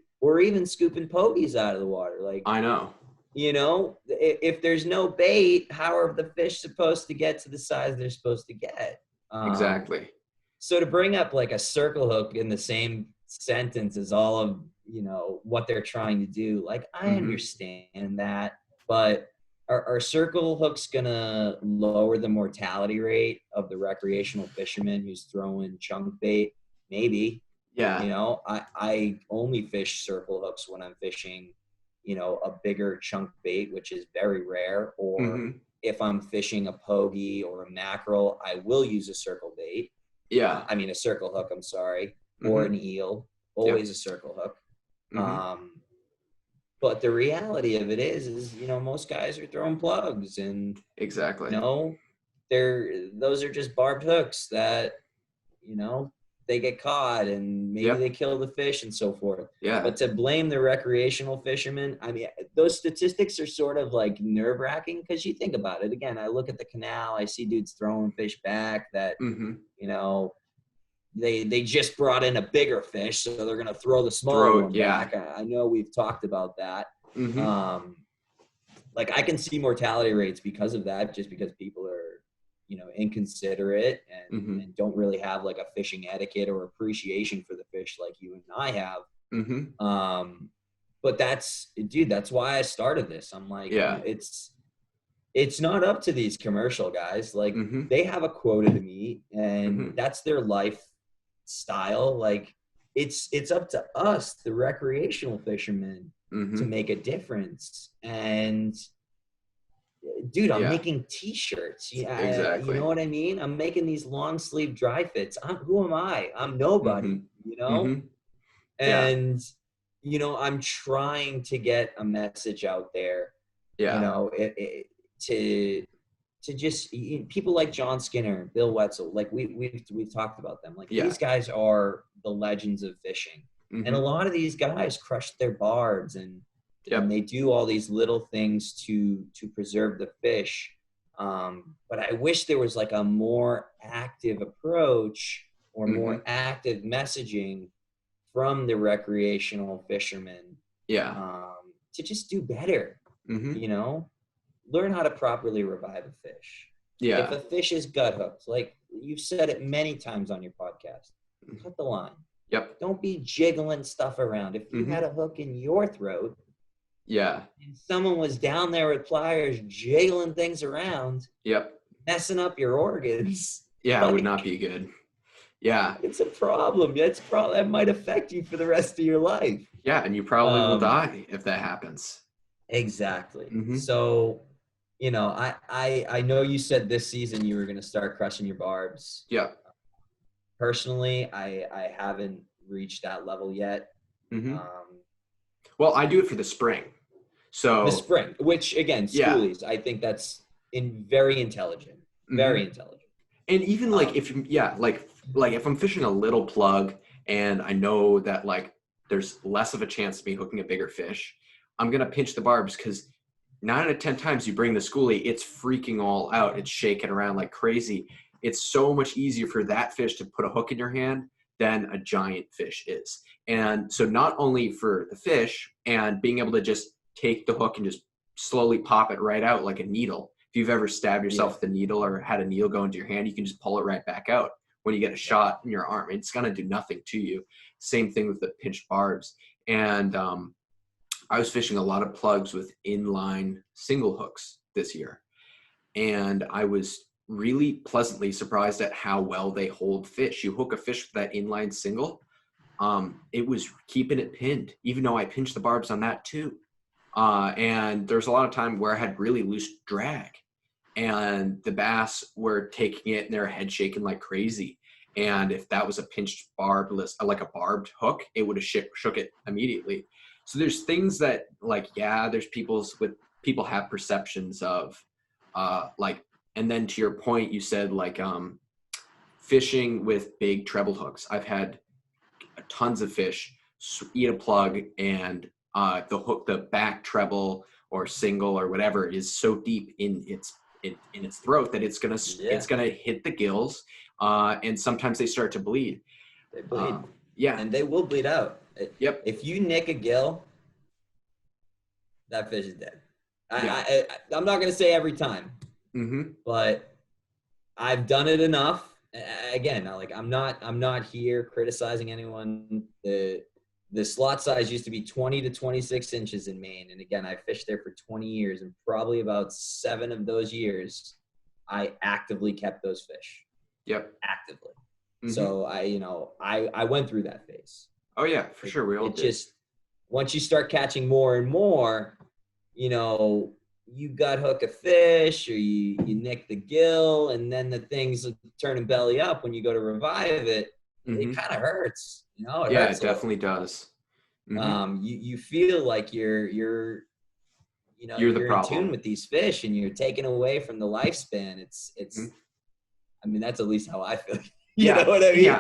scooping pogies out of the water. Like,
I know.
If there's no bait, how are the fish supposed to get to the size they're supposed to get?
Exactly.
So to bring up like a circle hook in the same sentence as all of, what they're trying to do, like, I understand that, but are circle hooks gonna lower the mortality rate of the recreational fisherman who's throwing chunk bait? Maybe.
Yeah.
I only fish circle hooks when I'm fishing, a bigger chunk bait, which is very rare, or if I'm fishing a pogie or a mackerel, I will use a circle bait.
Yeah.
A circle hook, I'm sorry, or an eel, always a circle hook. But the reality of it is, most guys are throwing plugs, and
exactly.
Those are just barbed hooks that, they get caught and maybe they kill the fish and so forth.
Yeah.
But to blame the recreational fishermen, those statistics are sort of like nerve-wracking, because you think about it. Again, I look at the canal, I see dudes throwing fish back that, they just brought in a bigger fish, so they're going to throw the smaller one back. I know we've talked about that. Like, I can see mortality rates because of that, just because people are, inconsiderate and don't really have like a fishing etiquette or appreciation for the fish like you and I have. But that's why I started this. I'm like, it's not up to these commercial guys. Like, they have a quota to meet, and that's their lifestyle. Like, it's up to us, the recreational fishermen, to make a difference. And dude, I'm making t-shirts.
Exactly.
You know what I mean? I'm making these long sleeve dry fits. Who am I? I'm nobody, And, I'm trying to get a message out there, to just people like John Skinner, Bill Wetzel, like we've talked about them. Like
Yeah.
these guys are the legends of fishing, and a lot of these guys crush their barbs and they do all these little things to preserve the fish. But I wish there was like a more active approach or more active messaging from the recreational fishermen. To just do better. You know, learn how to properly revive a fish. If a fish is gut hooked, like you've said it many times on your podcast, cut the line. Don't be jiggling stuff around. If you had a hook in your throat, and someone was down there with pliers jiggling things around, messing up your organs,
it would not be good.
It's a problem. That might affect you for the rest of your life.
And you probably will die if that happens.
Exactly. So, you know, I know you said this season you were going to start crushing your barbs. Personally, I haven't reached that level yet.
Well, I do it for the spring. So
the spring, which again, schoolies, I think that's very intelligent. Very intelligent.
And even like if if I'm fishing a little plug and I know that like there's less of a chance of me hooking a bigger fish, I'm gonna pinch the barbs because 9 out of 10 times you bring the schoolie, it's freaking all out. It's shaking around like crazy. It's so much easier for that fish to put a hook in your hand than a giant fish is. And so not only for the fish and being able to just take the hook and just slowly pop it right out like a needle. If you've ever stabbed yourself with a needle or had a needle go into your hand, you can just pull it right back out when you get a shot in your arm. It's going to do nothing to you. Same thing with the pinched barbs. And I was fishing a lot of plugs with inline single hooks this year. And I was really pleasantly surprised at how well they hold fish. You hook a fish with that inline single, it was keeping it pinned, even though I pinched the barbs on that too. And there's a lot of time where I had really loose drag and the bass were taking it and their head shaking like crazy. And if that was a pinched barbless, like a barbed hook, it would have shook it immediately. So there's things that like, there's people have perceptions of and then to your point, you said like fishing with big treble hooks. I've had tons of fish eat a plug and the hook, the back treble or single or whatever is so deep in its throat that it's gonna hit the gills, and sometimes they start to bleed.
They bleed, and they will bleed out. If you nick a gill, that fish is dead. I'm not gonna say every time, but I've done it enough. Again, like I'm not here criticizing anyone. The slot size used to be 20 to 26 inches in Maine. And again, I fished there for 20 years and probably about 7 of those years, I actively kept those fish. Actively. So I went through that phase.
Oh yeah, for sure. We all did.
Just, once you start catching more and more, you gut hook a fish or you nick the gill and then the thing's turning belly up when you go to revive it. It kind of hurts. It hurts
it definitely does.
You feel like you're in tune with these fish and you're taken away from the lifespan. It's I mean, that's at least how I feel. You know what I mean?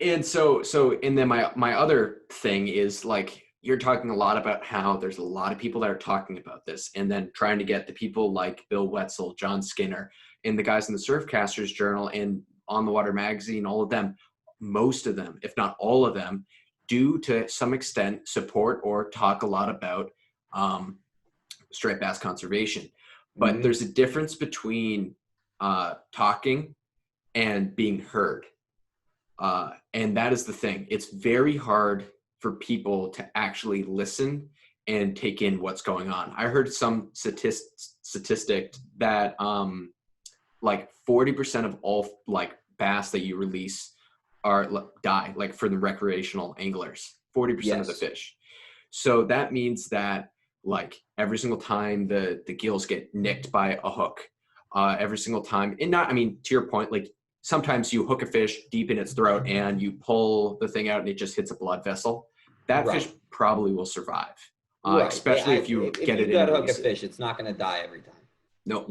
And so and then my other thing is like, you're talking a lot about how there's a lot of people that are talking about this and then trying to get the people like Bill Wetzel, John Skinner, and the guys in the Surfcasters Journal and On the Water magazine, all of them, most of them, if not all of them, do to some extent support or talk a lot about striped bass conservation. But there's a difference between talking and being heard. And that is the thing. It's very hard for people to actually listen and take in what's going on. I heard some statistic that like 40% of all like bass that you release die, like for the recreational anglers, 40% of the fish. So that means that like every single time the gills get nicked by a hook, every single time, and not, I mean, to your point, like sometimes you hook a fish deep in its throat and you pull the thing out and it just hits a blood vessel. That fish probably will survive, especially if you get it in.
If you hook a fish, it's not going to die every time.
No.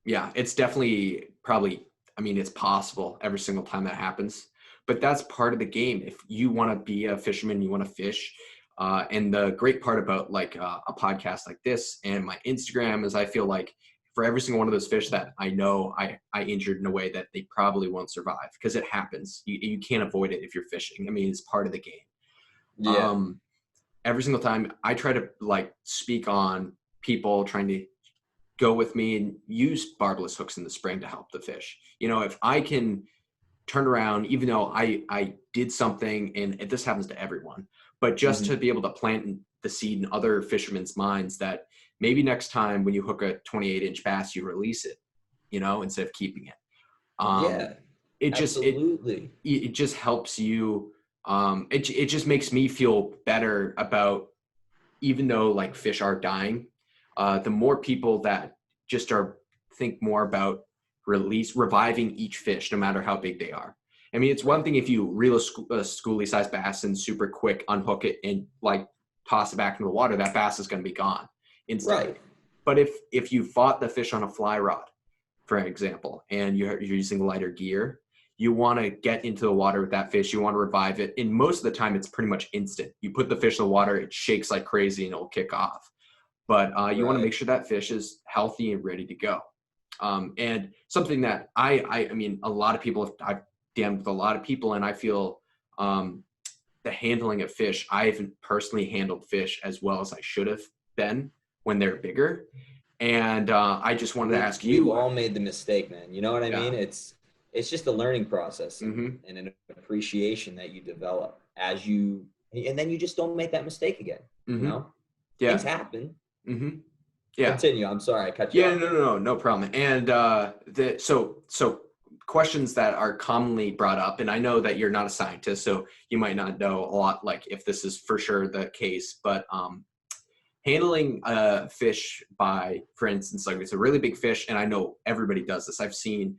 Yeah, it's definitely probably, I mean, it's possible every single time that happens, but that's part of the game. If you want to be a fisherman, you want to fish. And the great part about like a podcast like this and my Instagram is I feel like for every single one of those fish that I know I injured in a way that they probably won't survive because it happens. You can't avoid it if you're fishing. I mean, it's part of the game.
Yeah.
Um, every single time I try to like speak on people trying to go with me and use barbless hooks in the spring to help the fish. You know, if I can turn around, even though I did something, and this happens to everyone, but just
Hmm.
to be able to plant the seed in other fishermen's minds that maybe next time when you hook a 28-inch bass, you release it, you know, instead of keeping it. Um,
Yeah,
it just
absolutely.
it just helps you. It just makes me feel better about, even though like fish are dying, the more people that just are think more about reviving each fish, no matter how big they are. I mean, it's one
Right.
thing if you reel a schoolie sized bass and super quick unhook it and like toss it back into the water, that bass is going to be gone instantly.
Right.
But if you fought the fish on a fly rod, for example, and you're using lighter gear, you want to get into the water with that fish. You want to revive it. And most of the time, it's pretty much instant. You put the fish in the water, it shakes like crazy, and it'll kick off. But you want to make
Right.
sure that fish is healthy and ready to go. And something that I mean, a lot of people, I've damned with a lot of people, and I feel the handling of fish, I haven't personally handled fish as well as I should have been when they're bigger. And I just wanted to ask
We've
you,
all made the mistake, man. You know what I
yeah.
mean? It's just a learning process
Mm-hmm.
and an appreciation that you develop as you, and then you just don't make that mistake again. You
Mm-hmm.
know, things
Yeah.
happen.
Mm-hmm. Yeah.
Continue. I'm sorry, I cut you
Yeah,
off
no,
there.
no, no, no problem. And so questions that are commonly brought up, and I know that you're not a scientist, so you might not know a lot, like if this is for sure the case, but handling a fish by, for instance, like it's a really big fish, and I know everybody does this. I've seen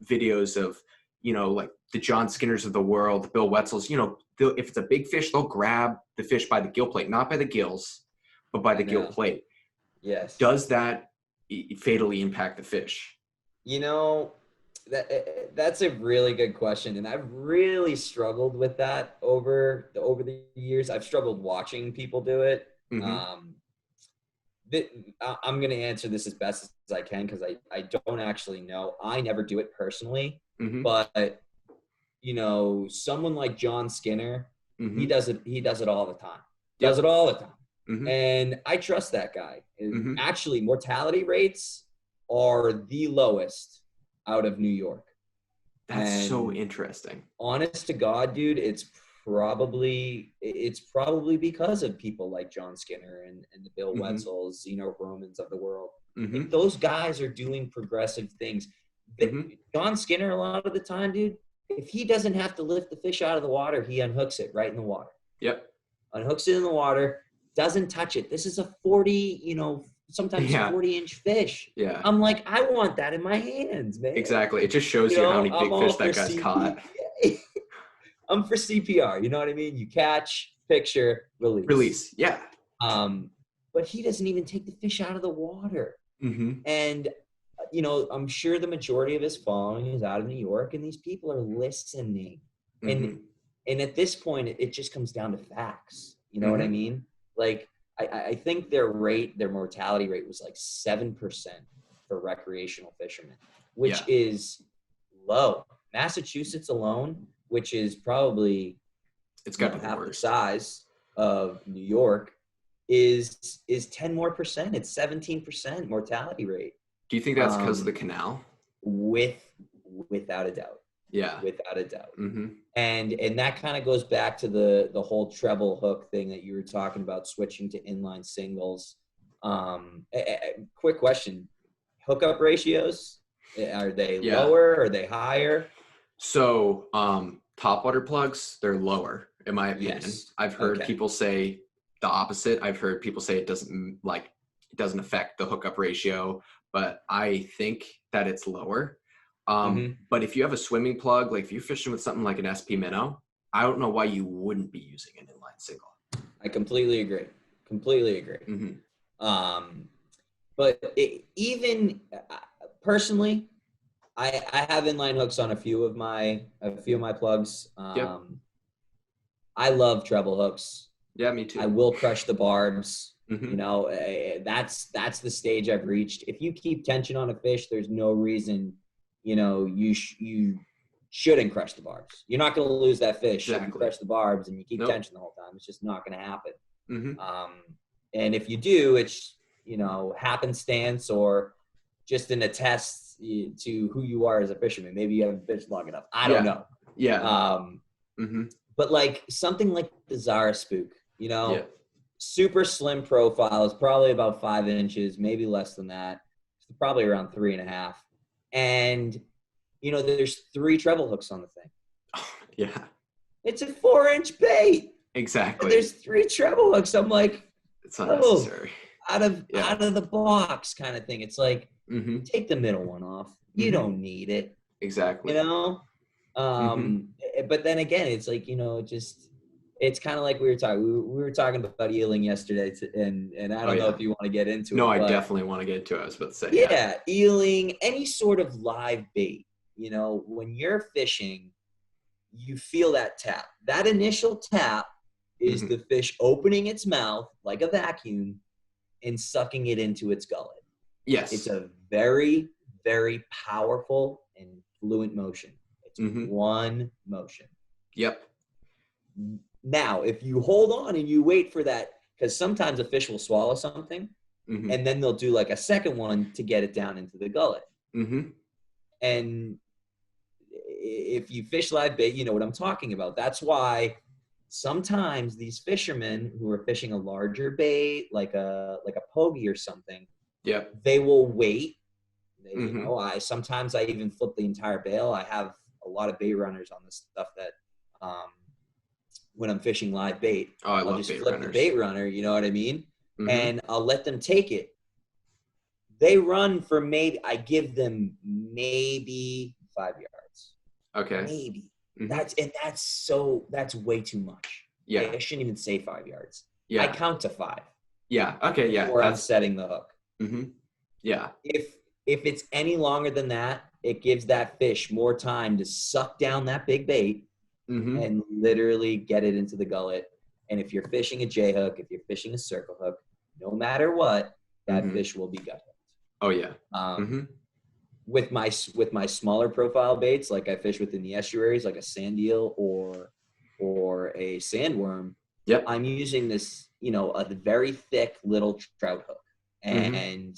videos of, you know, like the John Skinners of the world, the Bill Wetzels, you know, if it's a big fish, they'll grab the fish by the gill plate, not by the gills, but by
I
the gill
know.
plate.
Yes.
Does that fatally impact the fish?
You know, that's a really good question, and I've really struggled with that over the years. I've struggled watching people do it.
Mm-hmm.
Um, I'm going to answer this as best as I can because I don't actually know. I never do it personally,
Mm-hmm.
but someone like John Skinner, he
Mm-hmm.
does it. He does it all the time. Does it
Yep.
all the time,
Mm-hmm.
and I trust that guy.
Mm-hmm.
Actually, mortality rates are the lowest out of New York,
That's so
and
interesting.
honest to God, dude, it's probably because of people like John Skinner and the Bill
Mm-hmm.
Wetzels, Romans of the world. Like
Mm-hmm.
those guys are doing progressive things.
Mm-hmm.
John Skinner, a lot of the time, dude, if he doesn't have to lift the fish out of the water, he unhooks it right in the water.
Yep.
Unhooks it in the water, doesn't touch it. This is a 40, sometimes
Yeah.
40-inch fish.
Yeah.
I'm like, I want that in my hands, man.
Exactly. It just shows you how many
I'm
big fish
all for
that guy's caught.
CP. I'm for CPR. You know what I mean? You catch, picture, release.
Release. Yeah.
Um, but he doesn't even take the fish out of the water.
Mm-hmm.
And, I'm sure the majority of his following is out of New York, and these people are listening. And
Mm-hmm.
and at this point, it just comes down to facts. You know what I
Mm-hmm.
mean? Like, I think their mortality rate was like 7% for recreational fishermen, which
Yeah.
is low. Massachusetts alone, which is probably
It's got to be the
half the
worst.
size of New York, is 10 more percent. It's 17% mortality rate.
Do you think that's because of the
Um,
canal?
with without a doubt,
Yeah.
without a doubt.
Mm-hmm.
And that kind of goes back to the whole treble hook thing that you were talking about, switching to inline singles. Quick question: hookup ratios, are they
Yeah.
lower? Are they higher?
So, topwater plugs, they're lower, in my opinion.
Yes.
I've heard
Okay.
people say the opposite. I've heard people say it doesn't affect the hookup ratio, but I think that it's lower.
Hmm.
But if you have a swimming plug, like if you're fishing with something like an SP minnow, I don't know why you wouldn't be using an inline single.
I completely agree. Completely agree.
Mm-hmm.
Um, but even personally, I have inline hooks on a few of my plugs.
Yep.
I love treble hooks.
Yeah, me too.
I will crush the barbs.
Mm-hmm.
That's the stage I've reached. If you keep tension on a fish, there's no reason, you shouldn't crush the barbs. You're not going to lose that fish if you crush the barbs and you keep tension the whole time. It's just not going to happen.
Mm-hmm.
And if you do, it's happenstance or just an attest to who you are as a fisherman. Maybe you haven't fished long enough. I don't know.
Yeah.
Mm-hmm. But like something like the Zara Spook,
yeah.
super slim profile, is probably about 5 inches, maybe less than that. It's probably around 3.5. And, there's 3 treble hooks on the thing.
Oh, yeah.
It's a 4-inch bait.
Exactly.
And there's 3 treble hooks. I'm like,
it's unnecessary.
Out of the box kind of thing. It's like,
mm-hmm.
take the middle one off. You
mm-hmm.
don't need it.
Exactly.
But then again, it's like, it's kind of like we were talking about eeling yesterday, and I don't know if you want to get into it.
No, I definitely want to get into it. I was about to say.
Yeah, eeling, any sort of live bait. When you're fishing, you feel that tap. That initial tap is the fish opening its mouth like a vacuum and sucking it into its gullet.
Yes.
It's a very, very powerful and fluent motion. It's one motion.
Yep.
Now, if you hold on and you wait for that, because sometimes a fish will swallow something, and then they'll do like a second one to get it down into the gullet. And if you fish live bait, you know what I'm talking about. That's why sometimes these fishermen who are fishing a larger bait, like a pogie or something, they will wait. Sometimes I even flip the entire bail. I have a lot of bait runners on this stuff that when I'm fishing live bait, I'll just flip the bait runner, you know what I mean? And I'll let them take it. They run for I give them maybe 5 yards.
Okay.
Maybe. That's way too much.
Yeah.
I shouldn't even say 5 yards.
Yeah.
I count to 5.
Yeah. Okay. Yeah.
Before I'm setting the hook.
Yeah.
If it's any longer than that, it gives that fish more time to suck down that big bait and literally get it into the gullet. And if you're fishing a J hook, if you're fishing a circle hook, no matter what, that fish will be gut hooked.
Oh yeah.
With my smaller profile baits, like I fish within the estuaries, like a sand eel or a sandworm, I'm using this, a very thick little trout hook. And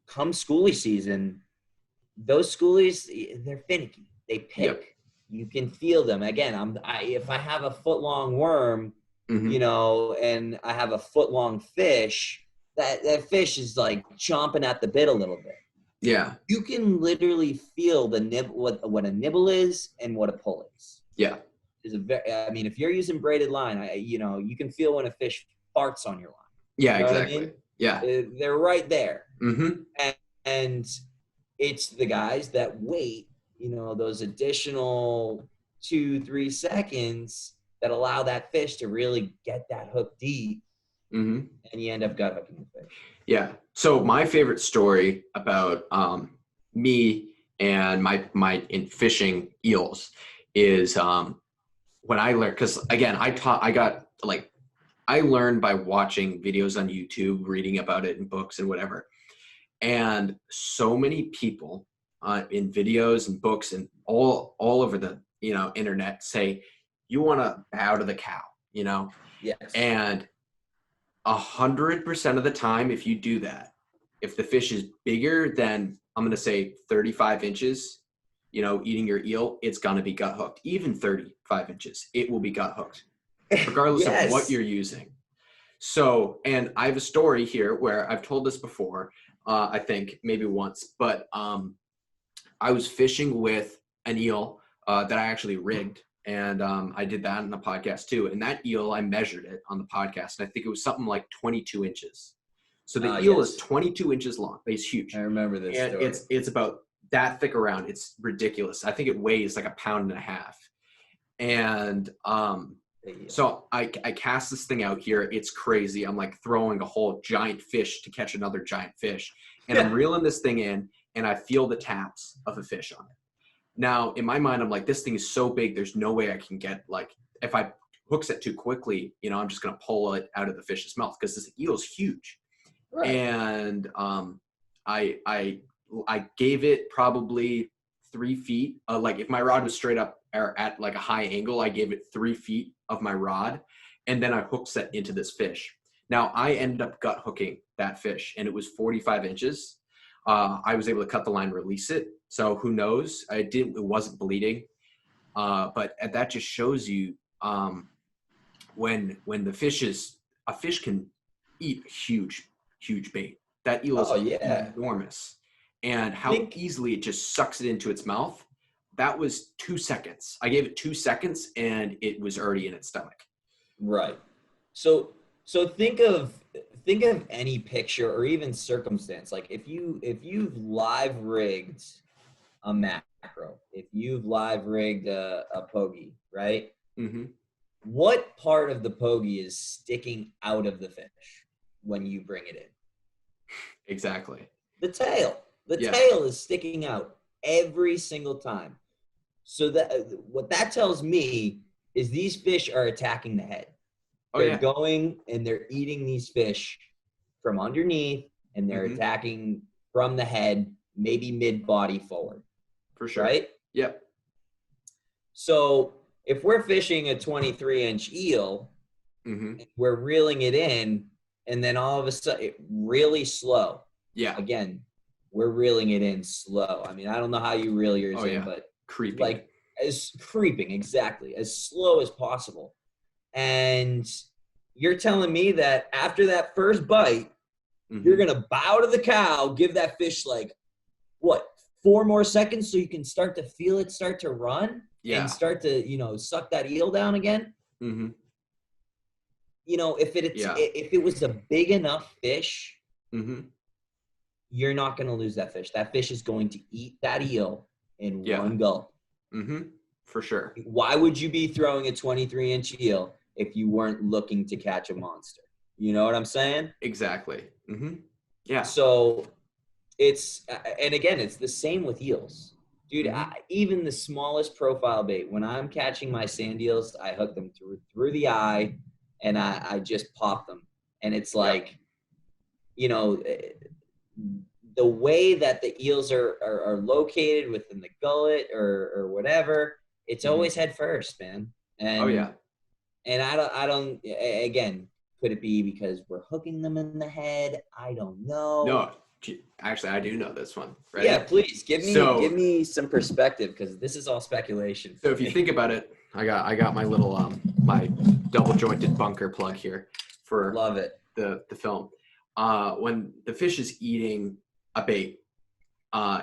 come schoolie season, those schoolies, they're finicky. They pick.
Yep.
You can feel them. Again, if I have a foot long worm, and I have a foot long fish, that fish is like chomping at the bit a little bit.
Yeah.
You can literally feel the what a nibble is and what a pull is. Yeah. If you're using braided line, you can feel when a fish farts on your line.
Yeah,
you know
exactly.
what I mean?
Yeah.
They're right there. And it's the guys that wait, those additional 2-3 seconds that allow that fish to really get that hook deep. And you end up gut hooking the fish. Yeah.
So my favorite story about me and my in fishing eels is when I learned, because again, I learned by watching videos on YouTube, reading about it in books and whatever. And so many people in videos and books and all over the internet say you want to bow to the cow,
Yes.
And 100% of the time, if you do that, if the fish is bigger than, I'm going to say 35 inches, eating your eel, it's going to be gut hooked. Even 35 inches, it will be gut hooked, regardless of what you're using. So, and I have a story here where I've told this before, I think maybe once, but I was fishing with an eel that I actually rigged. And I did that in the podcast too. And that eel, I measured it on the podcast. And I think it was something like 22 inches. So the eel is 22 inches long. It's huge.
I remember this
and
story.
It's about that thick around. It's ridiculous. I think it weighs like 1.5 pounds. And so I cast this thing out here. It's crazy. I'm like throwing a whole giant fish to catch another giant fish. and I'm reeling this thing in, and I feel the taps of a fish on it. Now, in my mind, I'm like, this thing is so big, there's no way I can get, like, if I hook set too quickly, you know, I'm just going to pull it out of the fish's mouth because this eel's huge.
Right.
And I gave it probably 3 feet. Like if my rod was straight up or at like a high angle, I gave it 3 feet of my rod, and then I hook set into this fish. Now I ended up gut hooking that fish, and it was 45 inches. I was able to cut the line, release it. So who knows? It wasn't bleeding. But that just shows you when a fish can eat huge bait. That eel is enormous, and how easily it just sucks it into its mouth. That was 2 seconds. I gave it 2 seconds, and it was already in its stomach.
Right. So think of any picture or even circumstance. Like if you've live rigged a macro, if you've live rigged a pogie, right?
Mm-hmm.
What part of the pogie is sticking out of the fish when you bring it in?
Exactly.
The tail. The tail is sticking out every single time. So what that tells me is these fish are attacking the head. They're going and they're eating these fish from underneath, and they're attacking from the head, maybe mid-body forward.
For sure.
Right?
Yep.
So if we're fishing a 23-inch eel, we're reeling it in, and then all of a sudden, really slow.
Yeah.
Again, we're reeling it in slow. I mean, I don't know how you reel yours in, but
creeping.
Like as creeping, exactly, as slow as possible. And you're telling me that after that first bite, you're going to bow to the cow, give that fish like, what, 4 more seconds so you can start to feel it start to run and start to, suck that eel down again?
Mm-hmm.
If it was a big enough fish, you're not going to lose that fish. That fish is going to eat that eel in one gulp.
Mm-hmm. For sure.
Why would you be throwing a 23-inch eel if you weren't looking to catch a monster? You know what I'm saying?
Exactly. Mm-hmm. Yeah.
So and again, it's the same with eels. Dude, even the smallest profile bait, when I'm catching my sand eels, I hook them through the eye, and I just pop them. And it's like, the way that the eels are located within the gullet or whatever, it's always head first, man. And and I don't again, could it be because we're hooking them in the head? I don't know.
No, actually, I do know this one. Right?
Yeah, please give me some perspective, because this is all speculation.
So if you think about it, I got my little my double jointed bunker plug here for
love it
the film. When the fish is eating a bait,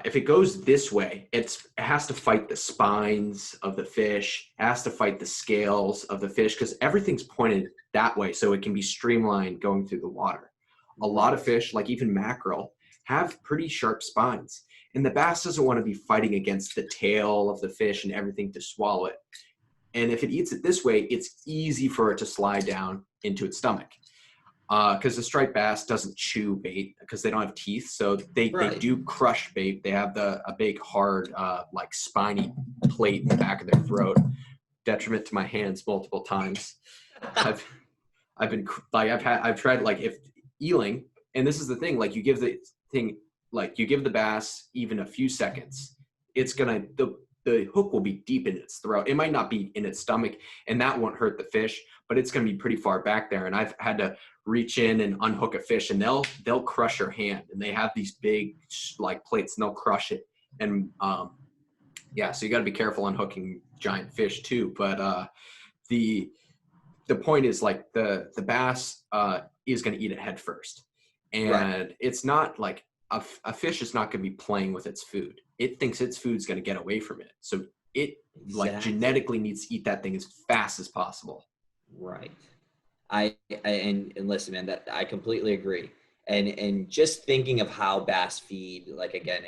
if it goes this way, it has to fight the spines of the fish, it has to fight the scales of the fish, because everything's pointed that way so it can be streamlined going through the water. A lot of fish, like even mackerel, have pretty sharp spines, and the bass doesn't want to be fighting against the tail of the fish and everything to swallow it. And if it eats it this way, it's easy for it to slide down into its stomach. Because the striped bass doesn't chew bait because they don't have teeth, so they do crush bait. They have a big hard like spiny plate in the back of their throat, detriment to my hands multiple times. I've tried, like, if eeling, and this is the thing, like you give the bass even a few seconds, it's gonna the hook will be deep in its throat. It might not be in its stomach, and that won't hurt the fish, but it's going to be pretty far back there. And I've had to reach in and unhook a fish, and they'll crush your hand. And they have these big like plates, and they'll crush it. And so you got to be careful unhooking giant fish too. But the point is, like, the bass is going to eat it head first, and it's not like a fish is not going to be playing with its food. It thinks its food's going to get away from it. So it like genetically needs to eat that thing as fast as possible.
Right. And listen, man, that I completely agree. And just thinking of how bass feed, like, again,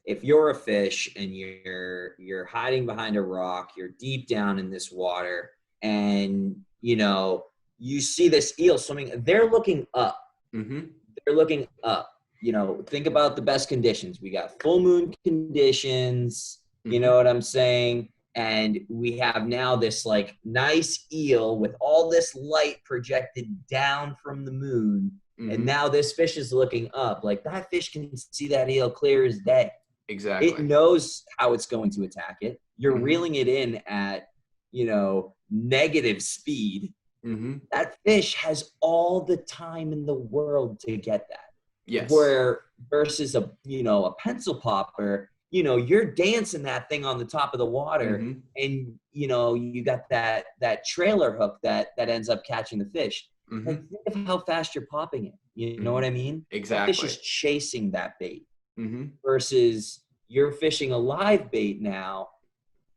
if you're a fish and you're hiding behind a rock, you're deep down in this water, and you see this eel swimming, they're looking up. They're looking up. you know, think about the best conditions. We got full moon conditions, you
Mm-hmm.
know what I'm saying? And we have now this like nice eel with all this light projected down from the moon. And
Mm-hmm.
now this fish is looking up. Like that fish can see that eel clear as day. It
Exactly.
knows how it's going to attack it. You're
Mm-hmm.
reeling it in at, you know, negative speed.
Mm-hmm.
That fish has all the time in the world to get that.
Yes.
Where versus a, you know, a pencil popper, you know, you're dancing that thing on the top of the water,
Mm-hmm.
and you know you got that trailer hook that ends up catching the fish.
Mm-hmm.
Like think of how fast you're popping it. You know
Mm-hmm.
what I mean? That fish
Exactly.
is chasing that bait
Mm-hmm.
versus you're fishing a live bait now.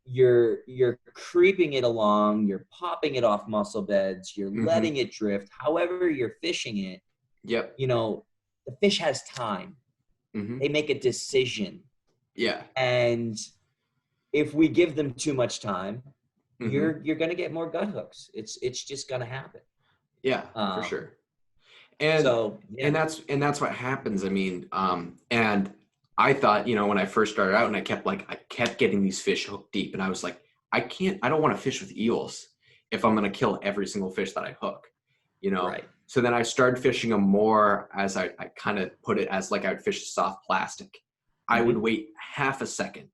You're creeping it along, you're popping it off muscle beds, you're
Mm-hmm.
letting it drift. However you're fishing it,
Yep.
you know, the fish has time.
Mm-hmm.
They make a decision.
Yeah.
And if we give them too much time,
Mm-hmm.
you're gonna get more gut hooks. It's just gonna happen.
Yeah, for
Um,
sure. And
so yeah.
that's what happens. I mean, and I thought, you know, when I first started out and I kept getting these fish hooked deep, and I was like, I don't want to fish with eels if I'm gonna kill every single fish that I hook, you know.
Right.
So then I started fishing them more as I kind of put it as like I would fish a soft plastic. I would wait half a second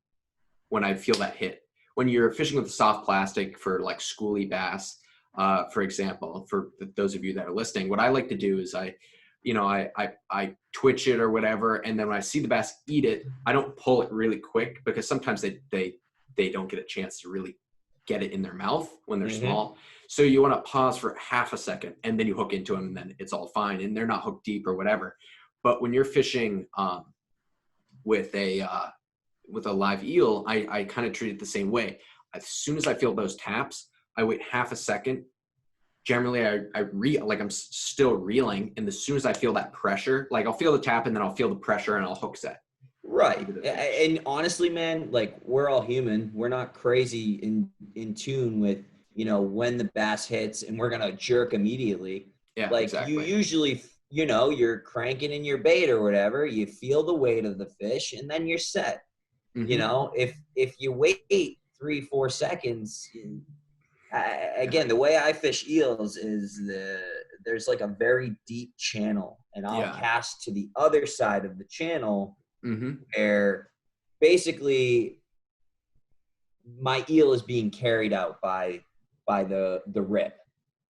when I feel that hit. When you're fishing with a soft plastic for like schoolie bass, for example, for those of you that are listening, what I like to do is I twitch it or whatever, and then when I see the bass eat it, I don't pull it really quick because sometimes they don't get a chance to really get it in their mouth when they're small. So you want to pause for half a second and then you hook into them, and then it's all fine and they're not hooked deep or whatever. But when you're fishing with a live eel, I kind of treat it the same way. As soon as I feel those taps, I wait half a second. Generally, I'm still reeling, and as soon as I feel that pressure, like I'll feel the tap, and then I'll feel the pressure, and I'll hook set.
Right. And honestly, man, like we're all human. We're not crazy in tune with, you know, when the bass hits and we're gonna jerk immediately.
Yeah,
Like you
exactly.
usually, you know, you're cranking in your bait or whatever, you feel the weight of the fish, and then you're set. You know, if you wait 3-4 seconds, again, the way I fish eels is there's like a very deep channel, and I'll cast to the other side of the channel where basically my eel is being carried out by the rip.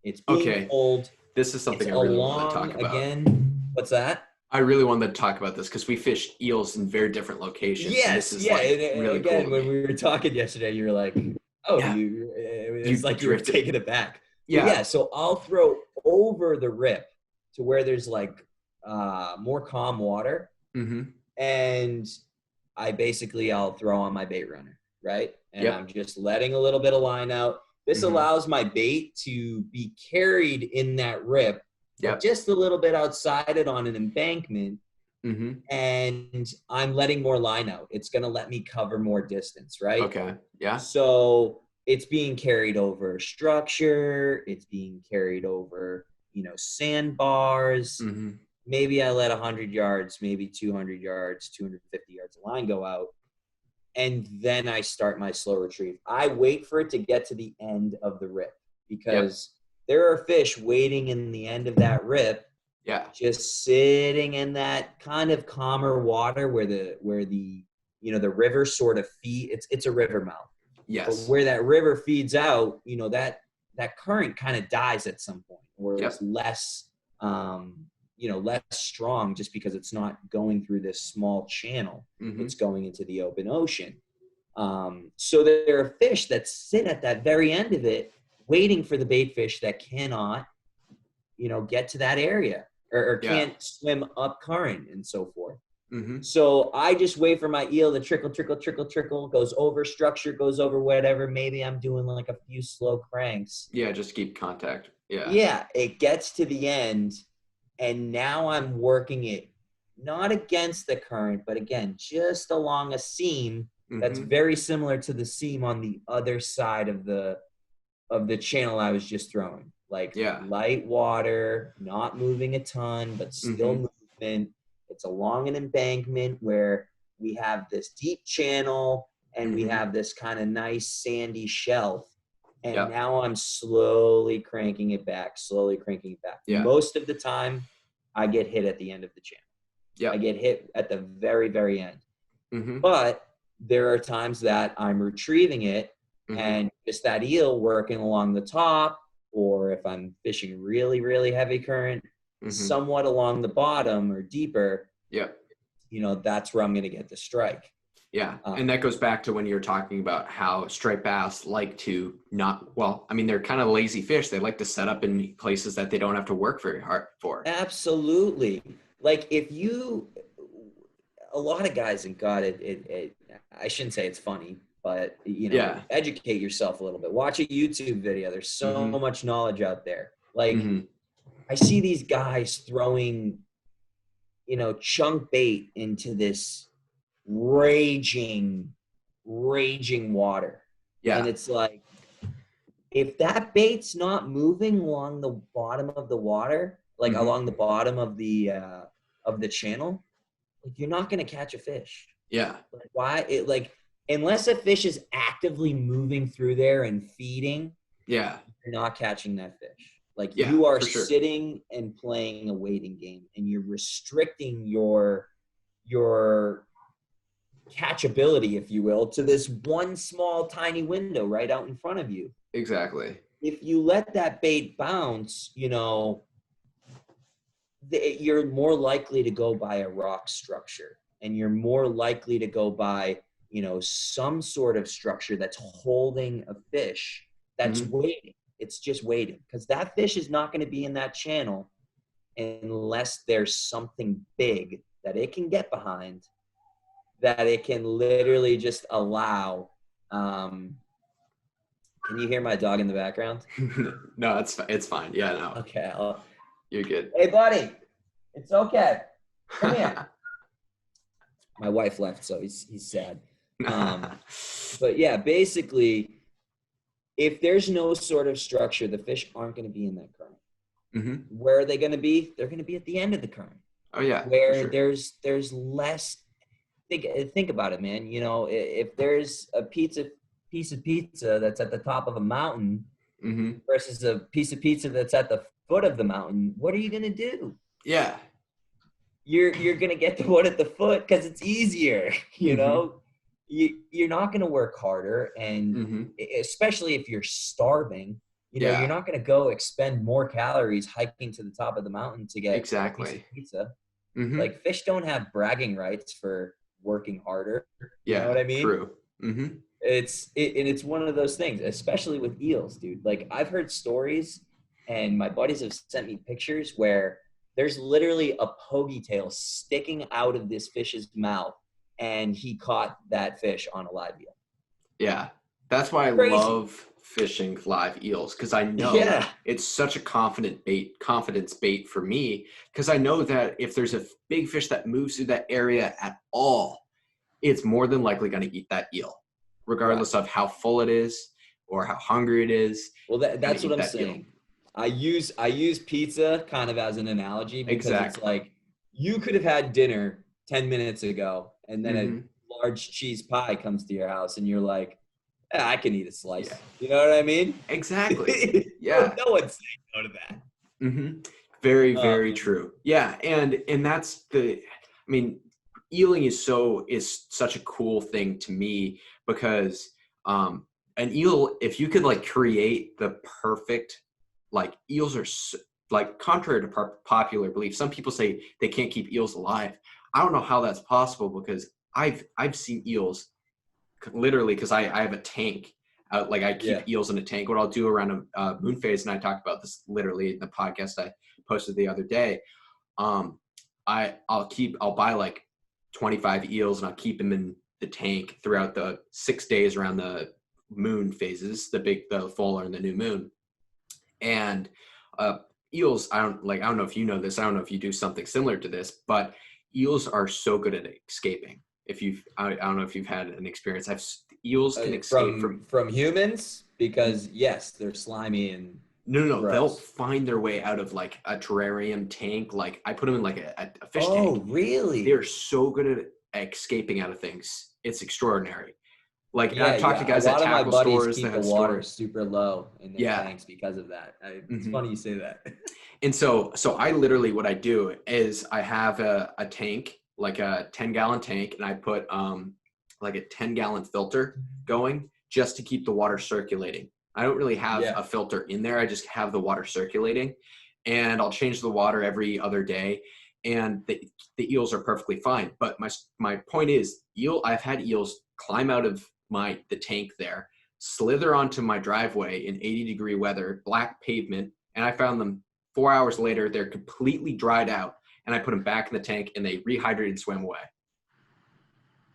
It's being pulled.
This is something I really want to talk about.
Again, what's that?
I really wanted to talk about this because we fish eels in very different locations.
Yes,
and really
again,
cool
when we were talking yesterday, you were like, "Oh, it's like you were taking it back." Yeah, so I'll throw over the rip to where there's like more calm water, and I'll throw on my bait runner, right? And I'm just letting a little bit of line out. This allows my bait to be carried in that rip. Just a little bit outside it on an embankment, and I'm letting more line out. It's going to let me cover more distance, right?
Okay, yeah.
So it's being carried over structure. It's being carried over, you know, sandbars. Maybe I let 100 yards, maybe 200 yards, 250 yards of line go out. And then I start my slow retrieve. I wait for it to get to the end of the rip because there are fish waiting in the end of that rip, just sitting in that kind of calmer water where the you know the river sort of it's a river mouth.
Yes.
But where that river feeds out, you know, that current kind of dies at some point, or it's less you know, less strong just because it's not going through this small channel. It's going into the open ocean. So there are fish that sit at that very end of it, waiting for the bait fish that cannot, you know, get to that area or can't swim up current and so forth. So I just wait for my eel to trickle, goes over structure, goes over whatever. Maybe I'm doing like a few slow cranks.
Yeah, just keep contact.
Yeah, it gets to the end, and now I'm working it not against the current, but again, just along a seam that's very similar to the seam on the other side of the channel I was just throwing. Like light water, not moving a ton, but still movement. it's along an embankment where we have this deep channel and we have this kind of nice sandy shelf. And now I'm slowly cranking it back.
Yeah.
Most of the time, I get hit at the end of the channel.
Yeah.
I get hit at the very, very end.
Mm-hmm.
But there are times that I'm retrieving it and just that eel working along the top, or if I'm fishing really, really heavy current, somewhat along the bottom or deeper, you know, that's where I'm going to get the strike.
Yeah. And that goes back to when you're talking about how striped bass like to they're kind of lazy fish. They like to set up in places that they don't have to work very hard for.
Absolutely. Like a lot of guys, and God, I shouldn't say it's funny, but you know, educate yourself a little bit. Watch a YouTube video. There's so much knowledge out there. Like I see these guys throwing, you know, chunk bait into this raging water. Yeah. And it's like, if that bait's not moving along the bottom of the water, like along the bottom of the channel, like you're not going to catch a fish.
Yeah.
Like, why? Unless a fish is actively moving through there and feeding, you're not catching that fish. Like you are sitting and playing a waiting game, and you're restricting your catchability, if you will, to this one small tiny window right out in front of you.
Exactly.
If you let that bait bounce, you know, you're more likely to go by a rock structure, and you're more likely to go by, you know, some sort of structure that's holding a fish that's waiting. It's just waiting, because that fish is not going to be in that channel unless there's something big that it can get behind, that it can literally just allow. Can you hear my dog in the background?
No, it's fine. Yeah, no.
Okay.
You're good.
Hey, buddy. It's okay. Come here. My wife left, so he's sad. But yeah, basically, if there's no sort of structure, the fish aren't going to be in that current. Where are they going to be? They're going to be at the end of the current.
Oh yeah.
Where there's less. Think about it, man. You know, if there's a piece of pizza that's at the top of a mountain versus a piece of pizza that's at the foot of the mountain, what are you going to do?
Yeah.
You're going to get the one at the foot because it's easier, you know? You're not going to work harder, and especially if you're starving, you know, you're not going to go expend more calories hiking to the top of the mountain to get a piece of pizza. Like, fish don't have bragging rights for working harder. You know what I mean?
True.
It's one of those things, especially with eels, dude. Like, I've heard stories, and my buddies have sent me pictures where there's literally a ponytail sticking out of this fish's mouth, and he caught that fish on a live eel.
Yeah. That's why I love fishing live eels, because I know it's such a confidence bait for me, because I know that if there's a big fish that moves through that area at all, it's more than likely going to eat that eel, regardless of how full it is or how hungry it is.
Well, that's what I'm saying. I use pizza kind of as an analogy, because it's like, you could have had dinner 10 minutes ago, and then a large cheese pie comes to your house, and you're like, I can eat a slice. Yeah. You know what I mean?
Exactly. Yeah.
No one's saying no to that.
Very, very true. Yeah. And that's eeling is such a cool thing to me, because an eel, if you could like create the perfect, like, eels are like, contrary to popular belief, some people say they can't keep eels alive. I don't know how that's possible, because I've seen eels literally, because I have a tank. Like, I keep eels in a tank. What I'll do around a moon phase, and I talked about this literally in the podcast I posted the other day. I'll buy like 25 eels, and I'll keep them in the tank throughout the 6 days around the moon phases, the full and the new moon. And eels, I don't know if you know this, I don't know if you do something similar to this, but eels are so good at escaping. I don't know if you've had an experience. Eels can escape
from humans, because yes, they're slimy and
No. They'll
Gross.
find their way out of like a terrarium tank. Like I put them in like a fish
Oh,
tank.
really?
They're so good at escaping out of things. It's extraordinary. Like
Yeah,
I've talked to
yeah. A
guys at
lot of my
tackle
buddies
stores that
keep the
have
water
store.
super low in their
Yeah.
tanks because of that. It's
hmm
funny you say that.
And so I literally, what I do is I have a tank, like a 10-gallon tank, and I put like a 10-gallon filter going just to keep the water circulating. I don't really have
Yeah.
a filter in there. I just have the water circulating, and I'll change the water every other day. And the eels are perfectly fine. But my point is, I've had eels climb out of the tank there, slither onto my driveway in 80-degree weather, black pavement, and I found them 4 hours later. They're completely dried out, and I put them back in the tank, and they rehydrated and swam away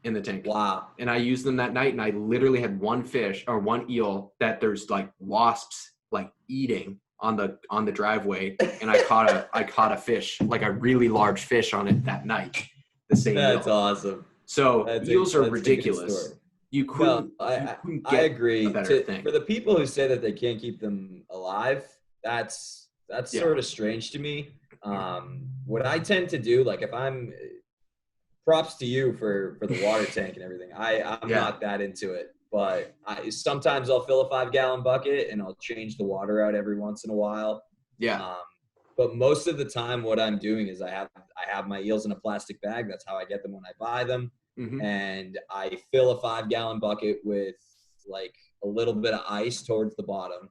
in the tank.
Wow.
And I used them that night, and I literally had one fish or one eel that there's like wasps like eating on the driveway, and I caught a fish, like a really large fish on it that night, the same
That's
eel.
awesome.
So eels are
That's a good story.
ridiculous. You
No,
couldn't you
I
couldn't
I
get a
agree.
better
For
thing.
the people who say that they can't keep them alive, that's
Yeah.
sort of strange to me. What I tend to do, like if I'm props to you for the water tank and everything. I'm
Yeah.
not that into it, but sometimes I'll fill a 5 gallon bucket and I'll change the water out every once in a while.
Yeah.
Um, but most of the time, what I'm doing is I have my eels in a plastic bag. That's how I get them when I buy them,
hmm
and I fill a 5 gallon bucket with like a little bit of ice towards the bottom.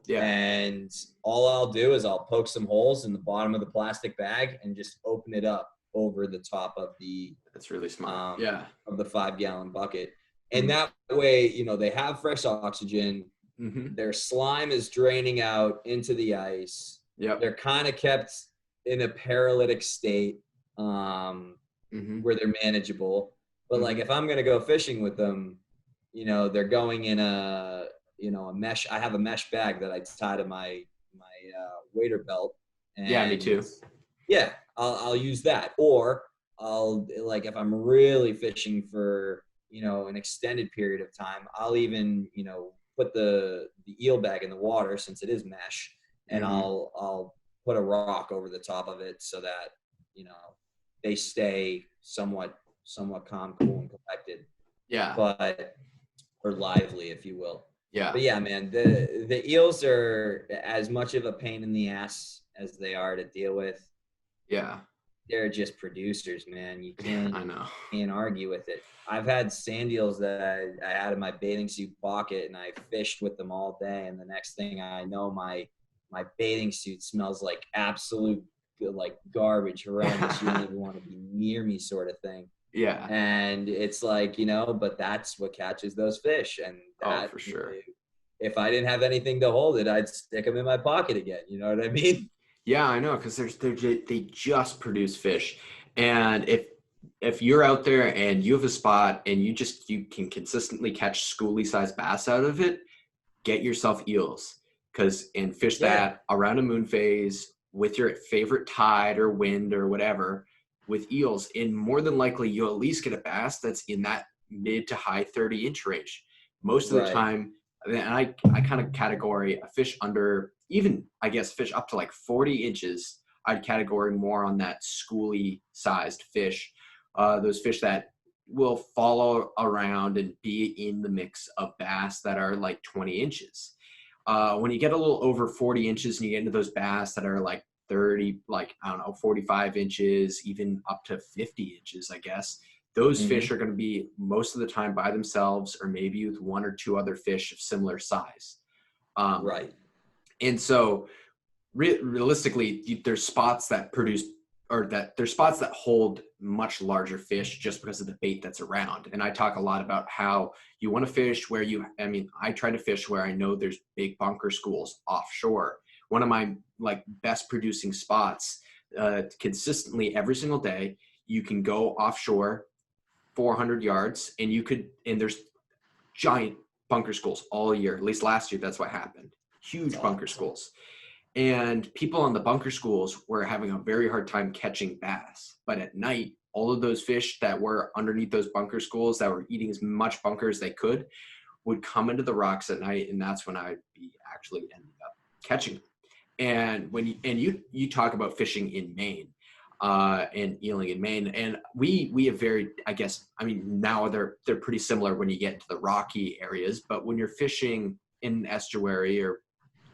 Yeah.
And all I'll do is I'll poke some holes in the bottom of the plastic bag and just open it up over the top of
That's really smart. Yeah.
the 5 gallon bucket. And
Mm-hmm.
that way, they have fresh oxygen.
Mm-hmm.
Their slime is draining out into the ice.
Yep.
They're kind of kept in a paralytic state
Mm-hmm.
where they're manageable. But like
Mm-hmm.
if I'm gonna go fishing with them, they're going in a mesh. I have a mesh bag that I tie to my wader belt,
Yeah, me
and
too.
yeah, I'll use that. Or I'll like if I'm really fishing for an extended period of time, I'll even put the eel bag in the water since it is mesh, and
Mm-hmm.
I'll put a rock over the top of it so that they stay somewhat calm, cool, and collected,
Yeah.
but or lively, if you will.
Yeah.
But yeah, man, the eels are as much of a pain in the ass as they are to deal with.
Yeah.
They're just producers, man. You
I know.
can't argue with it. I've had sand eels that I had in my bathing suit pocket, and I fished with them all day. And the next thing I know, my bathing suit smells like absolute like garbage, horrendous. You don't even want to be near me, sort of thing.
Yeah.
And it's like but that's what catches those fish, and
Oh,
that
for sure.
if I didn't have anything to hold it, I'd stick them in my pocket again. You know what I mean?
Yeah, I know, because they just produce fish, and if you're out there and you have a spot and you can consistently catch schoolie sized bass out of it, get yourself eels, and fish
Yeah.
that around a moon phase with your favorite tide or wind or whatever with eels, and more than likely you'll at least get a bass that's in that mid to high 30-inch range. Most of the
Right.
time, and I kind of category a fish under, even I guess fish up to like 40 inches, I'd category more on that schoolie sized fish. Those fish that will follow around and be in the mix of bass that are like 20 inches. When you get a little over 40 inches and you get into those bass that are like 30, like, I don't know, 45 inches, even up to 50 inches, I guess, those fish are going to be most of the time by themselves or maybe with one or two other fish of similar size.
Right.
And so realistically, there's spots that produce, or that there's spots that hold much larger fish just because of the bait that's around. And I talk a lot about how you want to fish where I try to fish where I know there's big bunker schools offshore. One of my like best producing spots, consistently every single day, you can go offshore 400 yards and there's giant bunker schools all year. At least last year, that's what happened. Huge bunker schools. And people on the bunker schools were having a very hard time catching bass. But at night, all of those fish that were underneath those bunker schools that were eating as much bunker as they could would come into the rocks at night. And that's when I'd be actually ending up catching them. And you talk about fishing in Maine, and eeling in Maine, and we have very, I guess, I mean, now they're pretty similar when you get into the rocky areas, but when you're fishing in an estuary or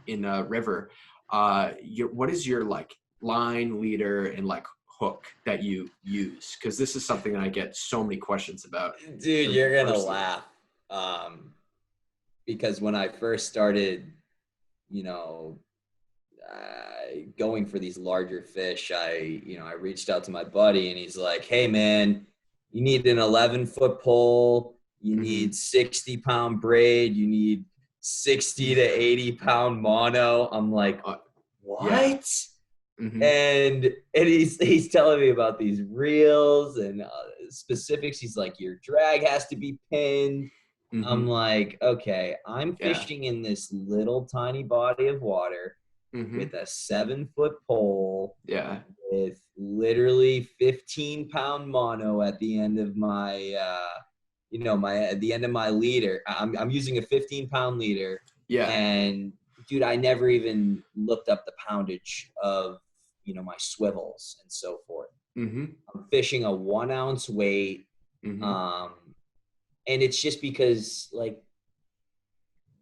in a river, what is your like line, leader, and like hook that you use? Because this is something that I get so many questions about.
Dude, you're gonna laugh. Because when I first started, you know, going for these larger fish, I reached out to my buddy and he's like, hey man, you need an 11-foot pole, you need 60-pound braid, you need 60 to 80-pound mono. I'm like, what?
Yeah.
And he's telling me about these reels and specifics. He's like, your drag has to be pinned. I'm like, okay, I'm fishing in this little tiny body of water with a 7-foot pole, with literally 15-pound mono at the end of my at the end of my leader. I'm using a 15-pound leader. And dude, I never even looked up the poundage of my swivels and so forth. I'm fishing a 1-ounce weight. And it's just because, like,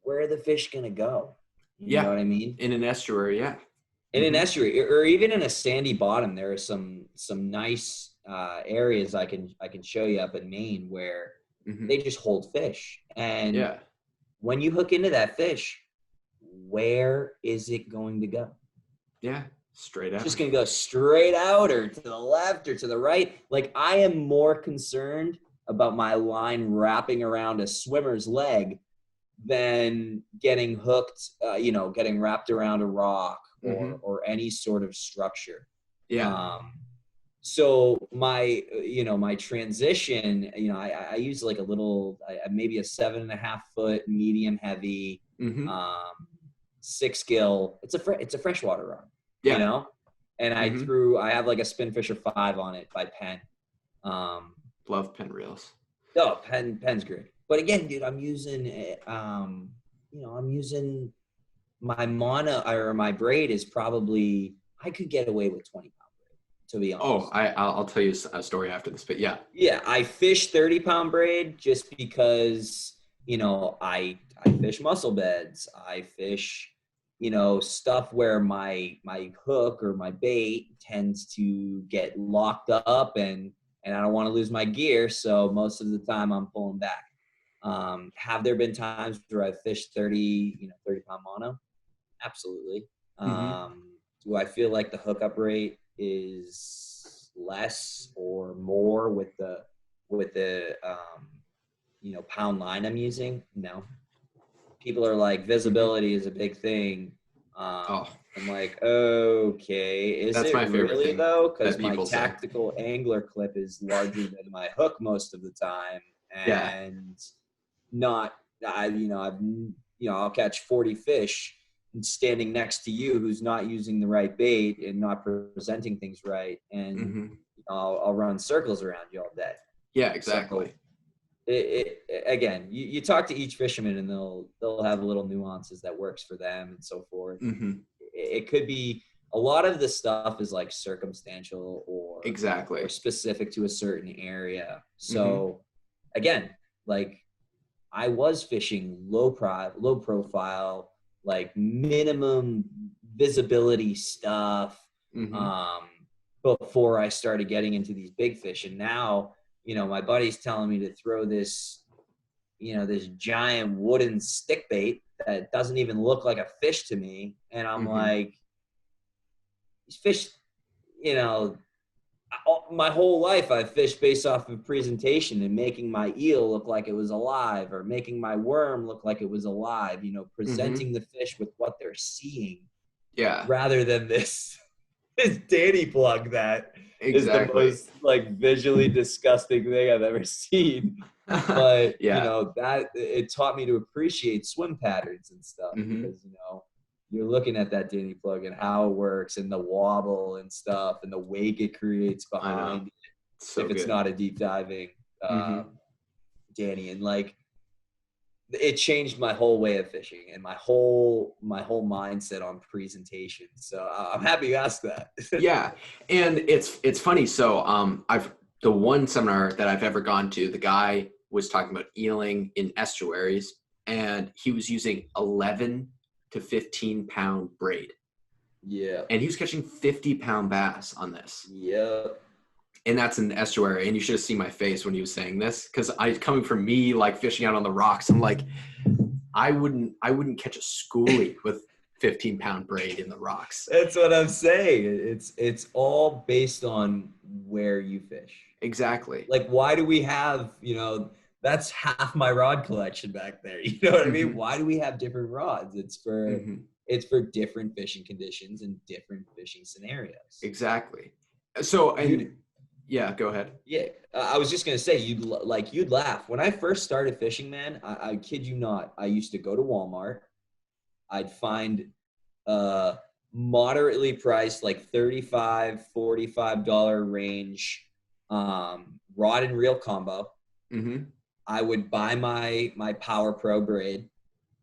where are the fish gonna go? You know what I mean?
In an estuary,
In an estuary, or even in a sandy bottom, there are some nice areas I can show you up in Maine where they just hold fish. And when you hook into that fish, where is it going to go?
Straight out.
It's just gonna go straight out, or to the left, or to the right. Like, I am more concerned about my line wrapping around a swimmer's leg than getting hooked, getting wrapped around a rock or any sort of structure. So my transition, I use like a little, maybe a 7.5-foot medium heavy, 6-gill. It's a freshwater rod, and I have like a Spinfisher 5 on it by Penn.
Love Penn reels.
Oh, Penn's great. But again, dude, I'm using, I'm using my mono, or my braid is probably, I could get away with 20-pound braid, to be honest.
Oh, I'll tell you a story after this, but yeah.
Yeah, I fish 30-pound braid just because, I fish mussel beds. I fish, stuff where my hook or my bait tends to get locked up, and I don't want to lose my gear. So most of the time I'm pulling back. Have there been times where I've fished 30-pound mono? Absolutely. Do I feel like the hookup rate is less or more with the pound line I'm using? No. People are like, visibility is a big thing. I'm like, okay, is
That's
it
my favorite
really
thing
though? Because my
people say.
tactical angler clip is larger than my hook most of the time, and I'll catch 40 fish standing next to you who's not using the right bait and not presenting things right, and I'll run circles around you all day.
Yeah, exactly.
So again, you talk to each fisherman and they'll have little nuances that works for them and so forth. It could be, a lot of the stuff is like circumstantial or specific to a certain area. So again, like, I was fishing low profile, like minimum visibility stuff, before I started getting into these big fish. And now, my buddy's telling me to throw this, this giant wooden stick bait that doesn't even look like a fish to me. And I'm like, these fish, my whole life I've fished based off of presentation and making my eel look like it was alive, or making my worm look like it was alive, presenting the fish with what they're seeing. Rather than this Danny plug that is the most like visually disgusting thing I've ever seen. But that it taught me to appreciate swim patterns and stuff, because you're looking at that Danny plug and how it works, and the wobble and stuff, and the wake it creates behind it, if it's not a deep diving Danny. And like, it changed my whole way of fishing and my whole mindset on presentation. So I'm happy you asked that.
Yeah, and it's funny. So the one seminar that I've ever gone to, the guy was talking about eeling in estuaries, and he was using 11 to 15 pound braid,
Yeah.
and he was catching 50-pound bass on this.
Yeah.
And that's in the estuary. And you should have seen my face when he was saying this, because coming from me, like fishing out on the rocks, I'm like, I wouldn't catch a schoolie with 15-pound braid in the rocks.
That's what I'm saying. It's all based on where you fish.
Exactly.
Like, why do we have, that's half my rod collection back there. You know what I mean? Why do we have different rods? It's for different fishing conditions and different fishing scenarios.
Exactly. So, yeah, go ahead.
Yeah, I was just gonna say you'd laugh when I first started fishing, man. I kid you not. I used to go to Walmart. I'd find moderately priced, like $35, $45 range rod and reel combo.
Mm-hmm.
I would buy my Power Pro braid.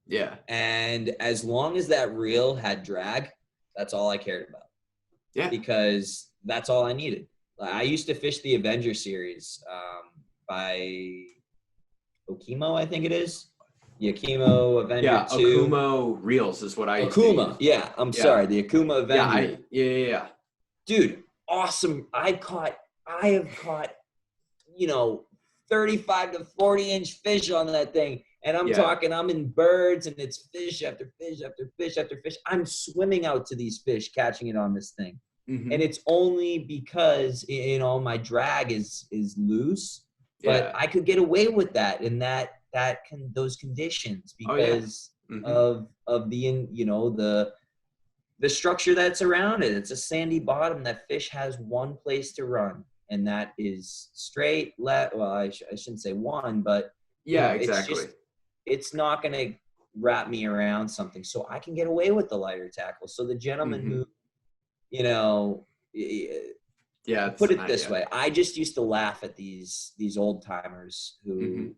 Yeah.
And as long as that reel had drag, that's all I cared about.
Yeah.
Because that's all I needed. I used to fish the Avenger series by Okemo, I think it is. The Okemo Avenger 2.
Okemo reels is what I used to use.
Yeah, sorry, the Okemo Avenger.
Yeah.
Dude, awesome. I have caught 35 to 40-inch fish on that thing. And I'm talking, I'm in birds, and it's fish after fish after fish after fish. I'm swimming out to these fish, catching it on this thing. Mm-hmm. And it's only because, my drag is loose, but I could get away with that in those conditions because of the structure that's around it. It's a sandy bottom. That fish has one place to run, and that is straight left. Well, I shouldn't say one, but
exactly.
It's not going to wrap me around something, so I can get away with the lighter tackle. So the gentleman who put it this way. I just used to laugh at these old timers who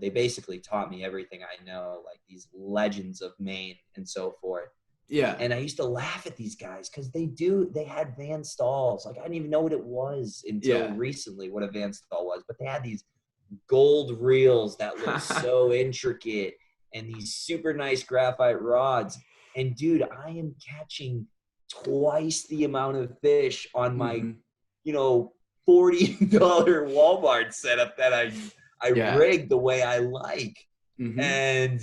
they basically taught me everything I know, like these legends of Maine and so forth. Yeah. And I used to laugh at these guys because they had Van Stalls. Like, I didn't even know what it was until recently, what a Van Stall was. But they had these gold reels that looked so intricate and these super nice graphite rods. And dude, I am catching twice the amount of fish on my, $40 Walmart setup that I rigged the way I like. And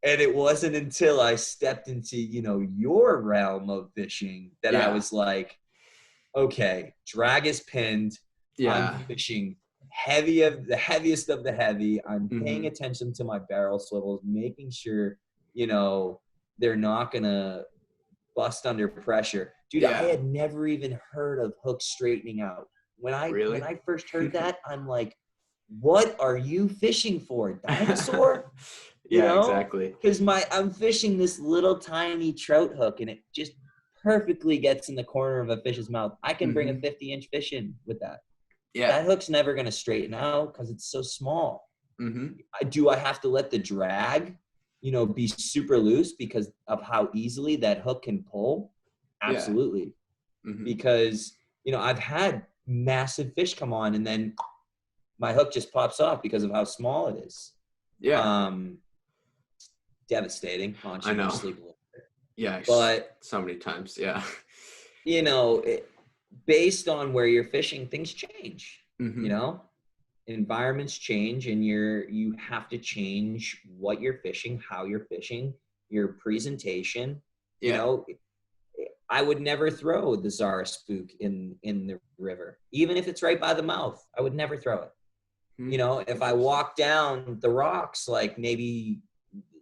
it wasn't until I stepped into, your realm of fishing that I was like, okay, drag is pinned. I'm fishing the heaviest of the heavy. I'm paying attention to my barrel swivels, making sure, they're not going to bust under pressure. Dude, I had never even heard of hooks straightening out. When I first heard that, I'm like, what are you fishing for? Dinosaur?
Exactly.
Because I'm fishing this little tiny trout hook, and it just perfectly gets in the corner of a fish's mouth. I can bring a 50-inch fish in with that. Yeah. That hook's never going to straighten out because it's so small. Do I have to let the drag, be super loose because of how easily that hook can pull? Absolutely. Because, I've had massive fish come on and then my hook just pops off because of how small it is. Yeah. Devastating.
I know.
Sleep a little bit.
Yeah. But so many times. Yeah.
Based on where you're fishing, things change. Environments change, and you have to change what you're fishing, how you're fishing, your presentation. I would never throw the Zara spook in the river, even if it's right by the mouth. I would never throw it. If I walk down the rocks, like maybe,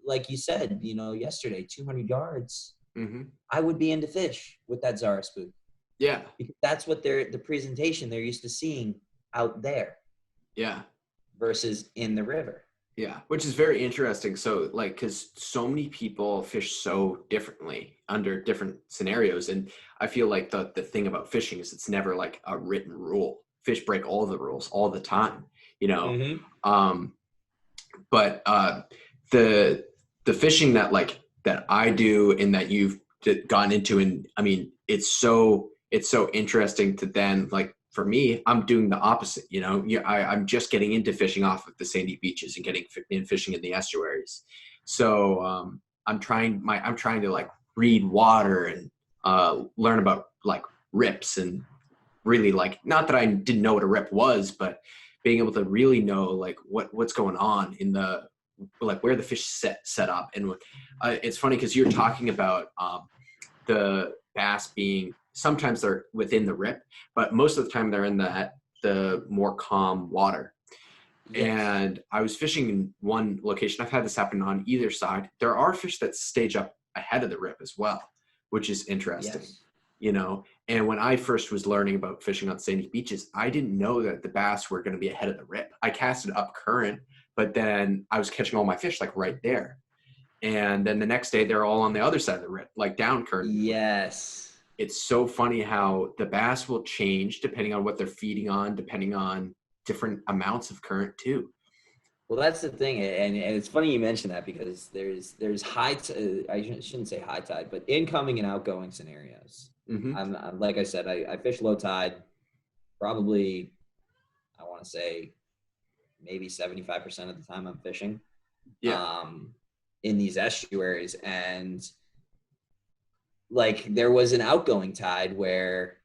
like you said, yesterday, 200 yards, I would be into fish with that Zara spook. Yeah. Because that's what the presentation they're used to seeing out there. Yeah. Versus in the river.
Yeah. Which is very interesting. So because so many people fish so differently under different scenarios. And I feel like the thing about fishing is it's never like a written rule. Fish break all the rules all the time, But the fishing that that I do and that you've gotten into, and I mean, it's so interesting to then, like, for me, I'm doing the opposite. I'm just getting into fishing off of the sandy beaches and getting in fishing in the estuaries. So I'm trying to like read water and learn about like rips, and really, like, not that I didn't know what a rip was, but being able to really know like what's going on in the, like, where the fish set up. And it's funny because you're talking about the bass being, sometimes they're within the rip, but most of the time they're in the more calm water.
Yes.
And I was fishing in one location. I've had this happen on either side. There are fish that stage up ahead of the rip as well, which is interesting.
Yes.
And when I first was learning about fishing on sandy beaches, I didn't know that the bass were going to be ahead of the rip. I casted up current, but then I was catching all my fish like right there. And then the next day they're all on the other side of the rip, like down current.
Yes.
It's so funny how the bass will change depending on what they're feeding on, depending on different amounts of current too.
Well, that's the thing, and it's funny you mention that, because there's I shouldn't say high tide, but incoming and outgoing scenarios.
Mm-hmm.
I'm like I said, I fish low tide, probably, I want to say maybe 75% of the time I'm fishing,
Yeah.
in these estuaries, and like there was an outgoing tide where,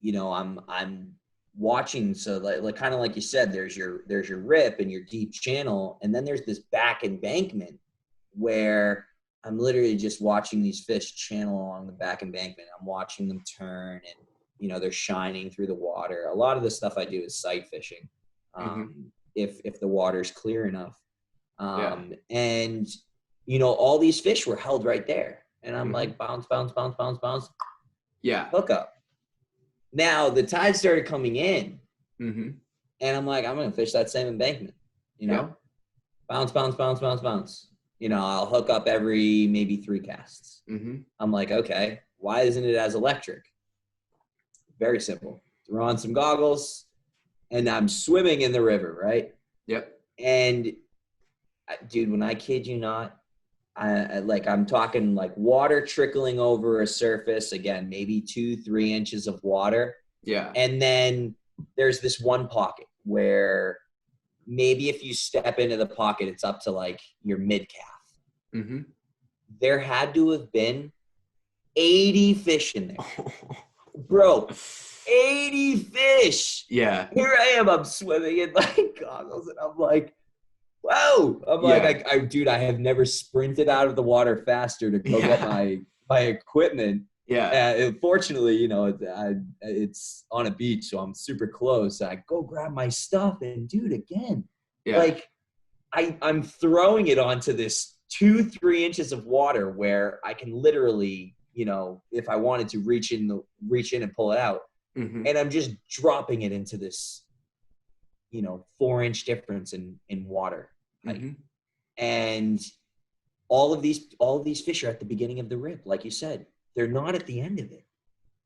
I'm watching. So like kind of like you said, there's your rip and your deep channel, and then there's this back embankment where I'm literally just watching these fish channel along the back embankment. I'm watching them turn, and they're shining through the water. A lot of the stuff I do is sight fishing,
Mm-hmm.
if the water's clear enough,
Yeah.
and all these fish were held right there, and I'm
Mm-hmm.
like, bounce, bounce, bounce, bounce, bounce,
Yeah.
hook up. Now the tide started coming in,
Mm-hmm.
and I'm like, I'm gonna fish that same embankment, you
Yeah.
know, bounce, bounce, bounce, bounce, bounce. I'll hook up every maybe 3 casts.
Mm-hmm.
I'm like, okay, why isn't it as electric? Very simple. Throw on some goggles, and I'm swimming in the river, right?
Yep.
And dude, when I kid you not, I'm talking like water trickling over a surface, again, maybe 2-3 inches of water.
Yeah.
And then there's this one pocket where maybe if you step into the pocket, it's up to like your mid calf.
Mm-hmm.
There had to have been 80 fish in there. Bro, 80 fish.
Yeah.
Here I am, I'm swimming in my goggles, and I'm like, whoa. I'm
Yeah.
like, dude, I have never sprinted out of the water faster to go get my equipment.
Yeah.
Fortunately, it's on a beach, so I'm super close. I go grab my stuff, and dude, again,
Yeah.
like I'm throwing it onto this 2-3 inches of water where I can literally, if I wanted to reach in and pull it out,
Mm-hmm.
and I'm just dropping it into this, 4-inch difference in water height.
Mm-hmm.
And all of these fish are at the beginning of the rip, like you said. They're not at the end of it.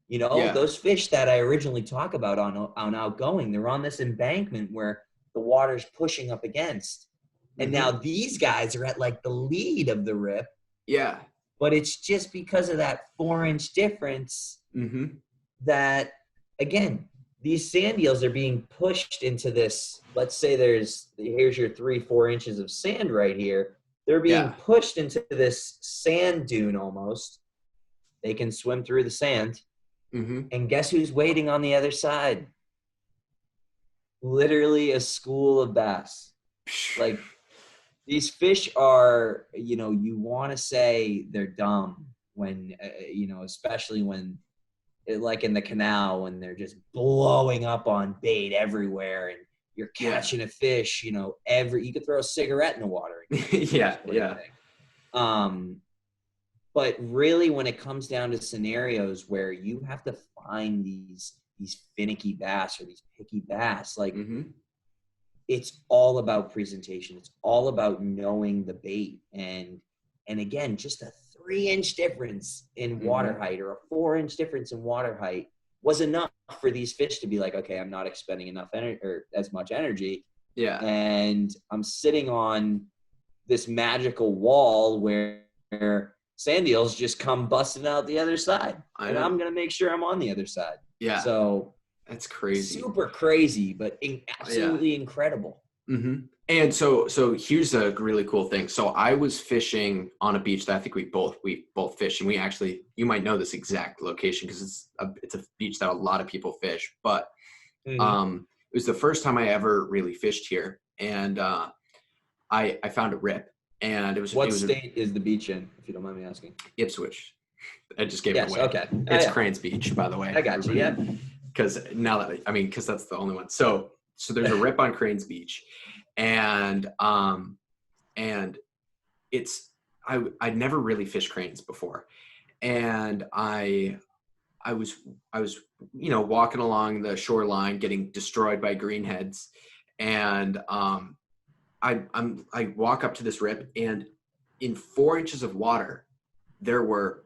Yeah.
Those fish that I originally talk about on outgoing, they're on this embankment where the water's pushing up against. And
Mm-hmm.
now these guys are at like the lead of the rip,
Yeah.
but it's just because of that 4-inch difference
Mm-hmm.
that, again, these sand eels are being pushed into this. Let's say here's your 3-4 inches of sand right here. They're being
Yeah.
pushed into this sand dune almost. They can swim through the sand.
Mm-hmm.
And guess who's waiting on the other side? Literally a school of bass. Like, these fish are, you want to say they're dumb when, especially when, like in the canal, when they're just blowing up on bait everywhere and you're catching a fish, you could throw a cigarette in the water.
Yeah. Yeah.
But really, when it comes down to scenarios where you have to find these finicky bass or these picky bass, like,
Mm-hmm.
it's all about presentation. It's all about knowing the bait. And again, just a 3-inch difference in water
Mm-hmm.
height or a 4-inch difference in water height was enough for these fish to be like, okay, I'm not expending enough energy or as much energy.
Yeah.
and I'm sitting on this magical wall where sand eels just come busting out the other side,
I
and
know.
I'm gonna make sure I'm on the other side.
Yeah.
So
That's crazy.
super crazy, but
Yeah.
absolutely incredible.
And so here's a really cool thing. So I was fishing on a beach that I think we both fish, and we actually, you might know this exact location because it's a beach that a lot of people fish. But it was the first time I ever really fished here, and I found a rip, and
What
it was
state is the beach in, if you don't mind me asking?
Ipswich. I just gave it
Yes.
away.
Okay.
It's
Yeah.
Cranes Beach, by the way.
I got you. Yeah.
Because now that because that's the only one. So there's a rip on Cranes Beach, and it's I'd never really fished cranes before, and I was walking along the shoreline getting destroyed by greenheads, and I walk up to this rip, and in 4 inches of water there were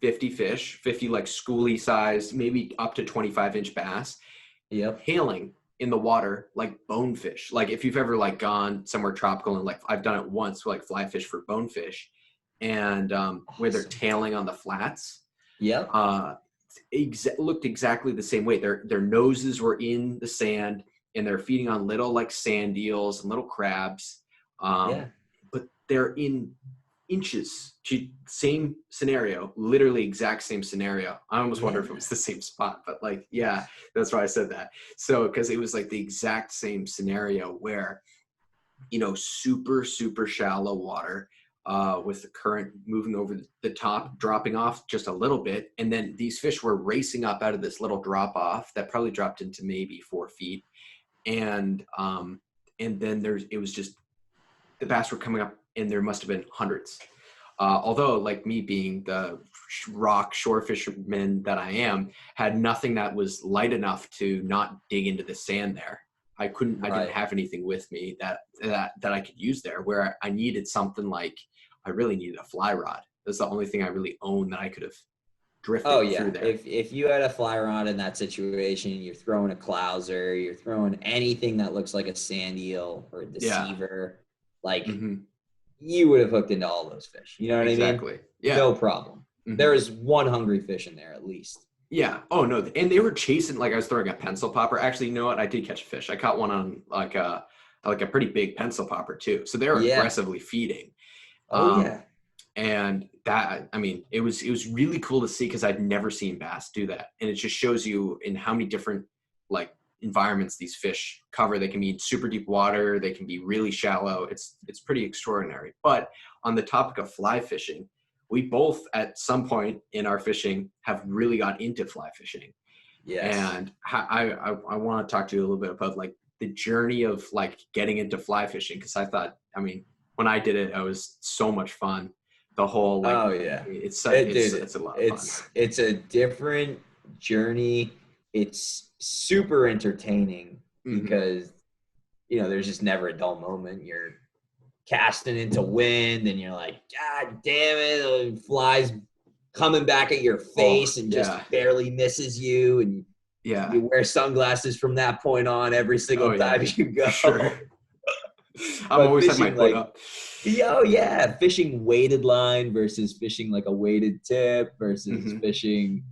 50 fish, 50 like schoolie size, maybe up to 25-inch bass,
Yep.
hailing in the water like bonefish. Like if you've ever like gone somewhere tropical, and like I've done it once, like fly fish for bonefish, and where they're tailing on the flats.
Yep.
Looked exactly the same way. Their noses were in the sand, and they're feeding on little like sand eels and little crabs. But they're in inches. Same scenario, literally exact same scenario. I almost wonder if it was the same spot, but like, yeah, that's why I said that. So, because it was like the exact same scenario where, super, super shallow water, with the current moving over the top, dropping off just a little bit. And then these fish were racing up out of this little drop off that probably dropped into maybe 4 feet. And then it was just, the bass were coming up, and there must have been hundreds. Although, like me being the rock shore fisherman that I am, had nothing that was light enough to not dig into the sand there. I didn't have anything with me that I could use there, where I needed something like, I really needed a fly rod. That's the only thing I really own that I could have drifted through there.
If you had a fly rod in that situation, you're throwing a clouser, you're throwing anything that looks like a sand eel or a deceiver, like you would have hooked into all those fish. You know what I mean?
Exactly. Yeah.
No problem. There is one hungry fish in there at least.
Yeah. Oh no. And they were chasing, like I was throwing a pencil popper. Actually, you know what? I did catch a fish. I caught one on like a pretty big pencil popper too. So they were aggressively feeding. And that, I mean, it was really cool to see, because I'd never seen bass do that. And it just shows you in how many different like environments these fish cover. They can be in super deep water, they can be really shallow. It's pretty extraordinary. But on the topic of fly fishing, we both at some point in our fishing have really got into fly fishing. Yes. And I want to talk to you a little bit about like the journey of like getting into fly fishing, because I thought, I mean, when I did it, it was so much fun. The whole like, it's a lot of fun.
It's a different journey. It's super entertaining because there's just never a dull moment. You're casting into wind, and you're like, God damn it, the fly's coming back at your face and just barely misses you, and you wear sunglasses from that point on every single time you go.
Sure. I'm always had my hood up.
Fishing weighted line versus fishing like a weighted tip versus fishing,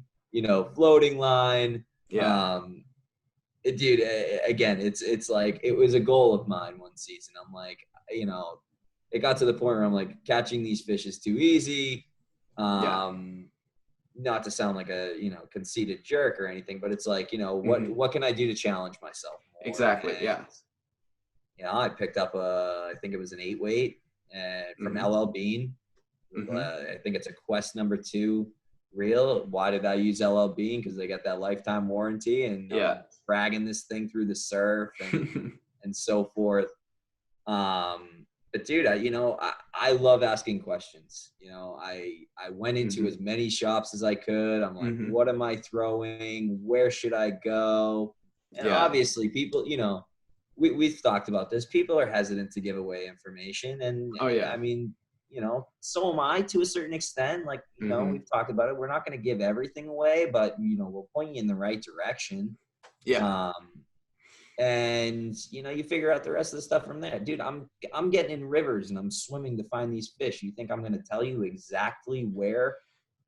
floating line. Dude, again, it's like, it was a goal of mine one season. I'm like, it got to the point where I'm like, catching these fish is too easy. Not to sound like a, conceited jerk or anything, but it's like, what can I do to challenge myself more?
Exactly.
And, I picked up I think it was an 8-weight from LL Bean. I think it's a Quest number 2 reel. Why did I use LL Bean? Because they got that lifetime warranty, and dragging this thing through the surf and so forth. But dude, I love asking questions. I went into as many shops as I could. I'm like, what am I throwing? Where should I go? And obviously people, we've talked about this. People are hesitant to give away information. And I mean, so am I to a certain extent. Like, we've talked about it. We're not going to give everything away, but, we'll point you in the right direction. And you figure out the rest of the stuff from there. Dude, I'm getting in rivers and I'm swimming to find these fish. You think I'm going to tell you exactly where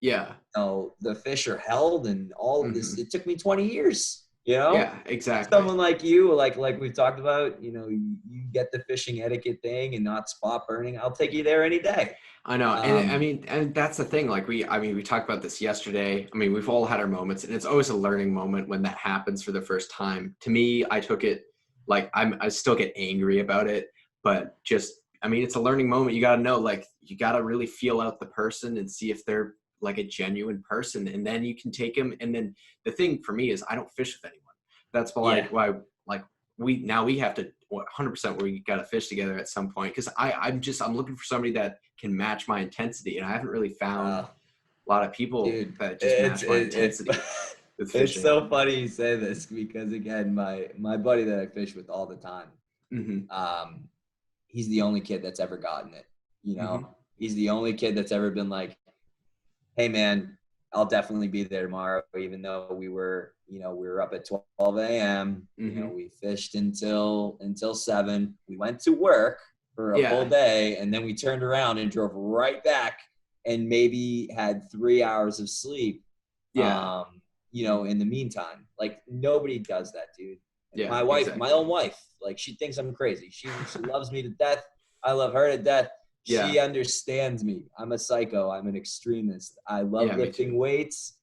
Yeah.
the fish are held and all of this? It took me 20 years.
Yeah, exactly.
Someone like you, like we've talked about, you get the fishing etiquette thing and not spot burning. I'll take you there any day.
I know. And I mean, and that's the thing. Like we talked about this yesterday. I mean, we've all had our moments, and it's always a learning moment when that happens for the first time. To me, I took it like I still get angry about it, but just, I mean, it's a learning moment. You got to know, like, you got to really feel out the person and see if they're like a genuine person, and then you can take them. And then the thing for me is I don't fish with anyone. That's why like we have to 100% we got to fish together at some point, because I'm looking for somebody that can match my intensity, and I haven't really found a lot of people that just match my intensity with fishing.
It's so funny you say this, because again, my buddy that I fish with all the time, he's the only kid that's ever gotten it. He's the only kid that's ever been like, hey man, I'll definitely be there tomorrow, even though we were up at 12 a.m. We fished until 7. We went to work for a full day, and then we turned around and drove right back and maybe had 3 hours of sleep. In the meantime, like, nobody does that, dude. My wife, exactly. My own wife, like, she thinks I'm crazy. She loves me to death. I love her to death. She understands me. I'm a psycho. I'm an extremist. I love lifting weights.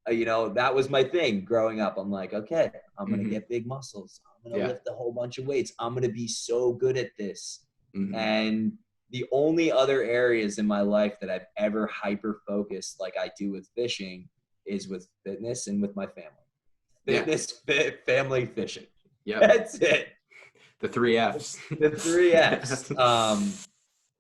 That was my thing growing up. I'm like, okay, I'm going to get big muscles. I'm going to lift a whole bunch of weights. I'm going to be so good at this. And the only other areas in my life that I've ever hyper-focused like I do with fishing is with fitness and with my family. Fitness, family, fishing. Yeah, that's it.
The 3 Fs.
The 3 Fs.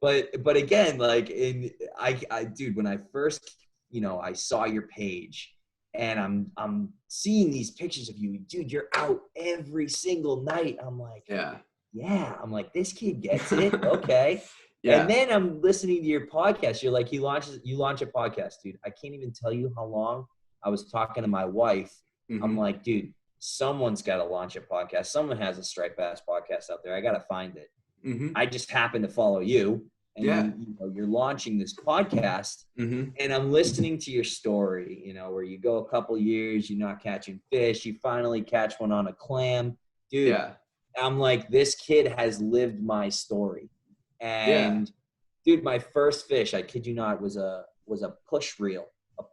But again, like, dude, when I first, I saw your page, and I'm seeing these pictures of you, dude, you're out every single night. I'm like, I'm like, this kid gets it. Okay. And then I'm listening to your podcast. You're like, you launch a podcast, dude. I can't even tell you how long I was talking to my wife. I'm like, dude, someone's got to launch a podcast. Someone has a Striped Bass podcast out there. I got to find it. I just happen to follow you. And you're launching this podcast, and I'm listening to your story, where you go a couple years, you're not catching fish, you finally catch one on a clam. Dude, I'm like, this kid has lived my story. And dude, my first fish, I kid you not, was a push reel.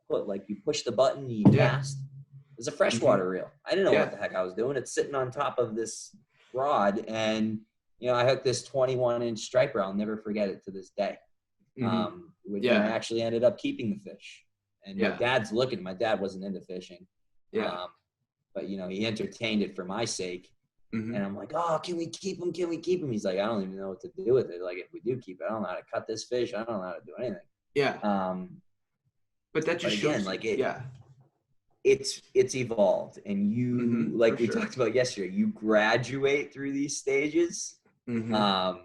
Like, you push the button and you cast. It was a freshwater reel. I didn't know what the heck I was doing. It's sitting on top of this rod, and I hooked this 21-inch striper. I'll never forget it to this day. Which I actually ended up keeping the fish. And my dad's looking. My dad wasn't into fishing. But, he entertained it for my sake. And I'm like, oh, can we keep him? Can we keep him? He's like, I don't even know what to do with it. Like, if we do keep it, I don't know how to cut this fish. I don't know how to do anything.
But that just shows,
again, like, it's evolved. And you, like we talked about yesterday, you graduate through these stages. But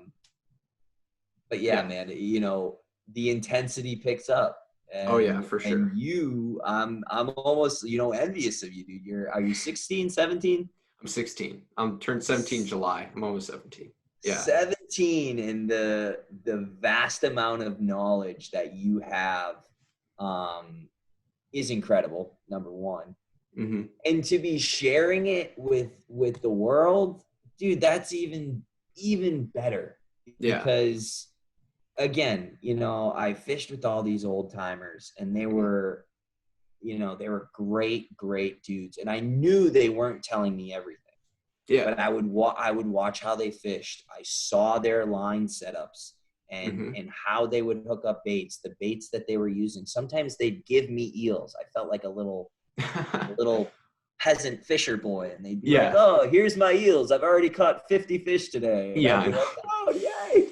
man, the intensity picks up. And,
for sure.
And I'm almost, envious of you, dude. Are you 16, 17?
I'm 16. I'm turned 17 July. I'm almost 17. Yeah.
17, and the vast amount of knowledge that you have is incredible, number one. And to be sharing it with the world, dude, that's even better. Because again, I fished with all these old timers, and they were great dudes, and I knew they weren't telling me everything. But I would watch how they fished. I saw their line setups and how they would hook up baits, the baits that they were using. Sometimes they'd give me eels. I felt like a little peasant fisher boy, and they'd be like, oh, here's my eels. I've already caught 50 fish today. And I'd be like, oh, yay.